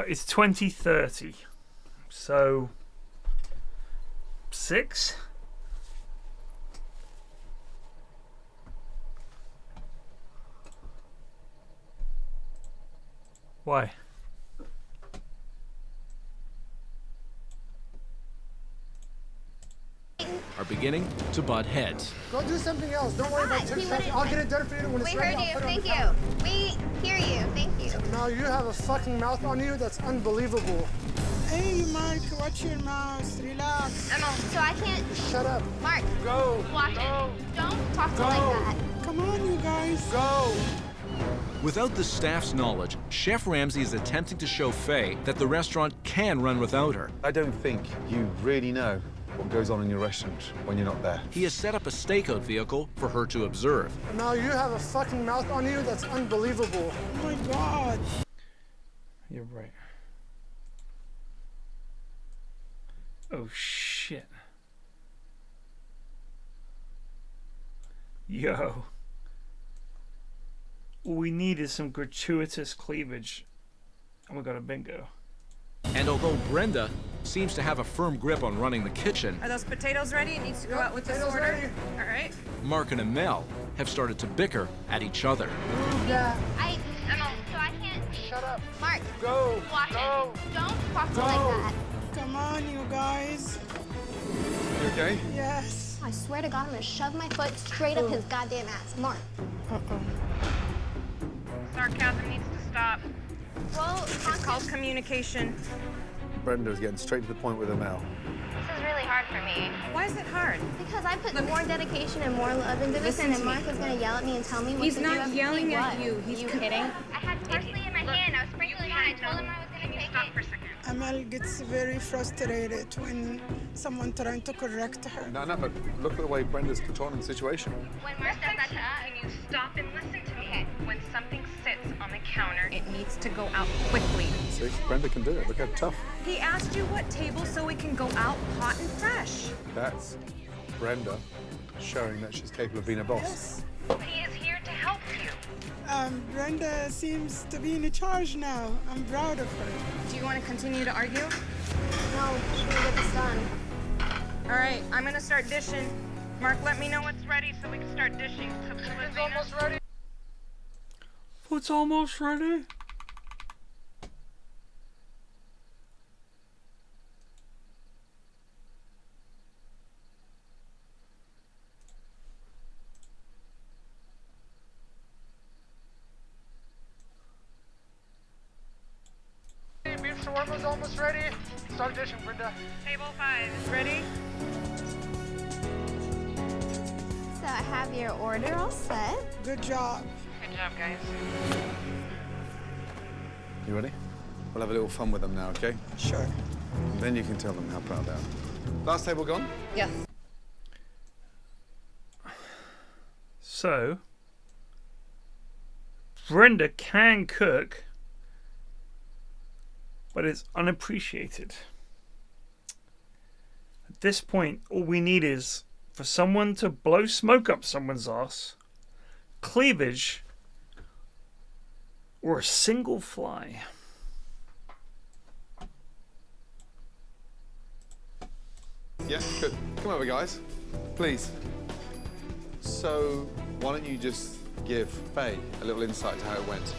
It's 2030. So 6? Why? Are beginning to butt heads. Go do something else. Don't worry about tip stuff. I'll get it done for you when it's ready. We heard you. Thank you. We hear you. Thank you. Now you have a fucking mouth on you that's unbelievable. Hey, Mark, watch your mouth. Relax. Emma, so I can't. Shut up. Mark. Go. Watch Go. it. Don't talk to Go. like that. Come on, you guys. Go. Without the staff's knowledge, Chef Ramsay is attempting to show Faye that the restaurant can run without her. I don't think you really know what goes on in your restaurant when you're not there. He has set up a stakeout vehicle for her to observe. Now you have a fucking mouth on you that's unbelievable. Oh my God. You're right. Oh shit. Yo. All we need is some gratuitous cleavage. And we got a bingo. And although Brenda seems to have a firm grip on running the kitchen, Are those potatoes ready? It needs to go out with this order. All right. Mark and Amel have started to bicker at each other. Emma, so I can't. Shut up. Mark. Go. Watch Go. it. Don't talk to Go. like that. Come on, you guys. You okay? Yes. I swear to God, I'm gonna shove my foot straight up his goddamn ass. Mark. Sarcasm needs to stop. Well, It's called communication. Brenda's getting straight to the point with Amel. this is really hard for me. Why is it hard? Because I put more dedication and more love into this, Listen and to Mark me. is gonna yell at me and tell me what He's to do. not yelling at What? you. He's you kidding? I had parsley in my hand. I was sprinkling it on. I told him I was gonna take it. Amel gets very frustrated when someone trying to correct her. No, but look at the way Brenda's controlling the situation. When Mark does that to us, Can you stop and listen to me? When something sits on the counter, it needs to go out quickly. See, Brenda can do it. Look how tough. He asked you what table so it can go out hot and fresh. That's Brenda showing that she's capable of being a boss. He is here to help you. Brenda seems to be in charge now. I'm proud of her. Do you want to continue to argue? no, should we get this done? All right, I'm gonna start dishing. Mark, let me know what's ready so we can start dishing. It's almost ready. Food's almost ready. Beef shawarma's almost ready. Start dishing, Brenda. Table 5 is ready. So I have your order all set. Good job. Good job, guys. You ready? We'll have a little fun with them now, okay? Sure. Then you can tell them how proud they are. Last table gone? Yes. So, Brenda can cook, but it's unappreciated. At this point, all we need is for someone to blow smoke up someone's ass, cleavage, or a single fly. Yeah, good. Come over, guys. Please. So, why don't you just give Faye a little insight to how it went?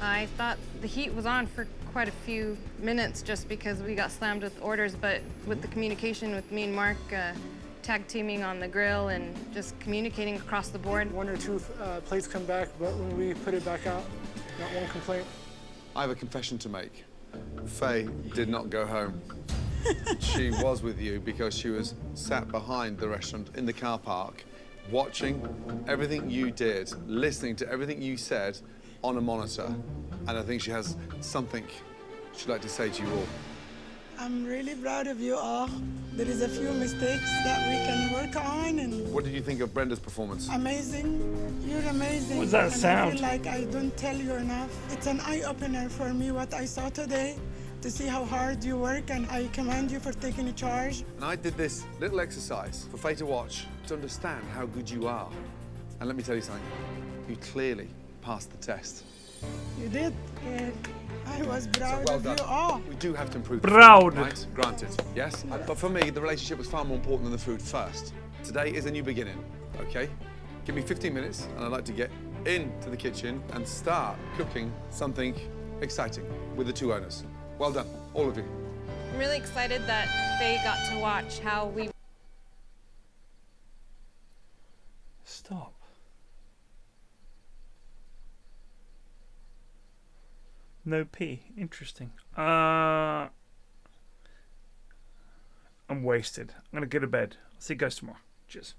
I thought the heat was on for quite a few minutes just because we got slammed with orders, but with the communication with me and Mark, tag teaming on the grill and just communicating across the board. 1 or 2 plates come back, but when we put it back out, not one complaint. I have a confession to make. Faye did not go home. She was with you because she was sat behind the restaurant in the car park, watching everything you did, listening to everything you said on a monitor. And I think she has something she'd like to say to you all. I'm really proud of you all. There is a few mistakes that we can work on and What did you think of Brenda's performance? amazing. You're amazing. What's that and sound? I feel like I don't tell you enough. It's an eye-opener for me what I saw today, to see how hard you work, and I commend you for taking charge. And I did this little exercise for Faye to watch, to understand how good you are. And let me tell you something, you clearly passed the test. You did. I was proud Well of done. you all. We do have to improve. Proud. The food, right? Granted, yes. But for me, the relationship was far more important than the food first. Today is a new beginning, okay? Give me 15 minutes, and I'd like to get into the kitchen and start cooking something exciting with the 2 owners. Well done, all of you. I'm really excited that Faye got to watch how we... Stop. No P. Interesting. I'm wasted. I'm gonna go to bed. I'll see you guys tomorrow. Cheers.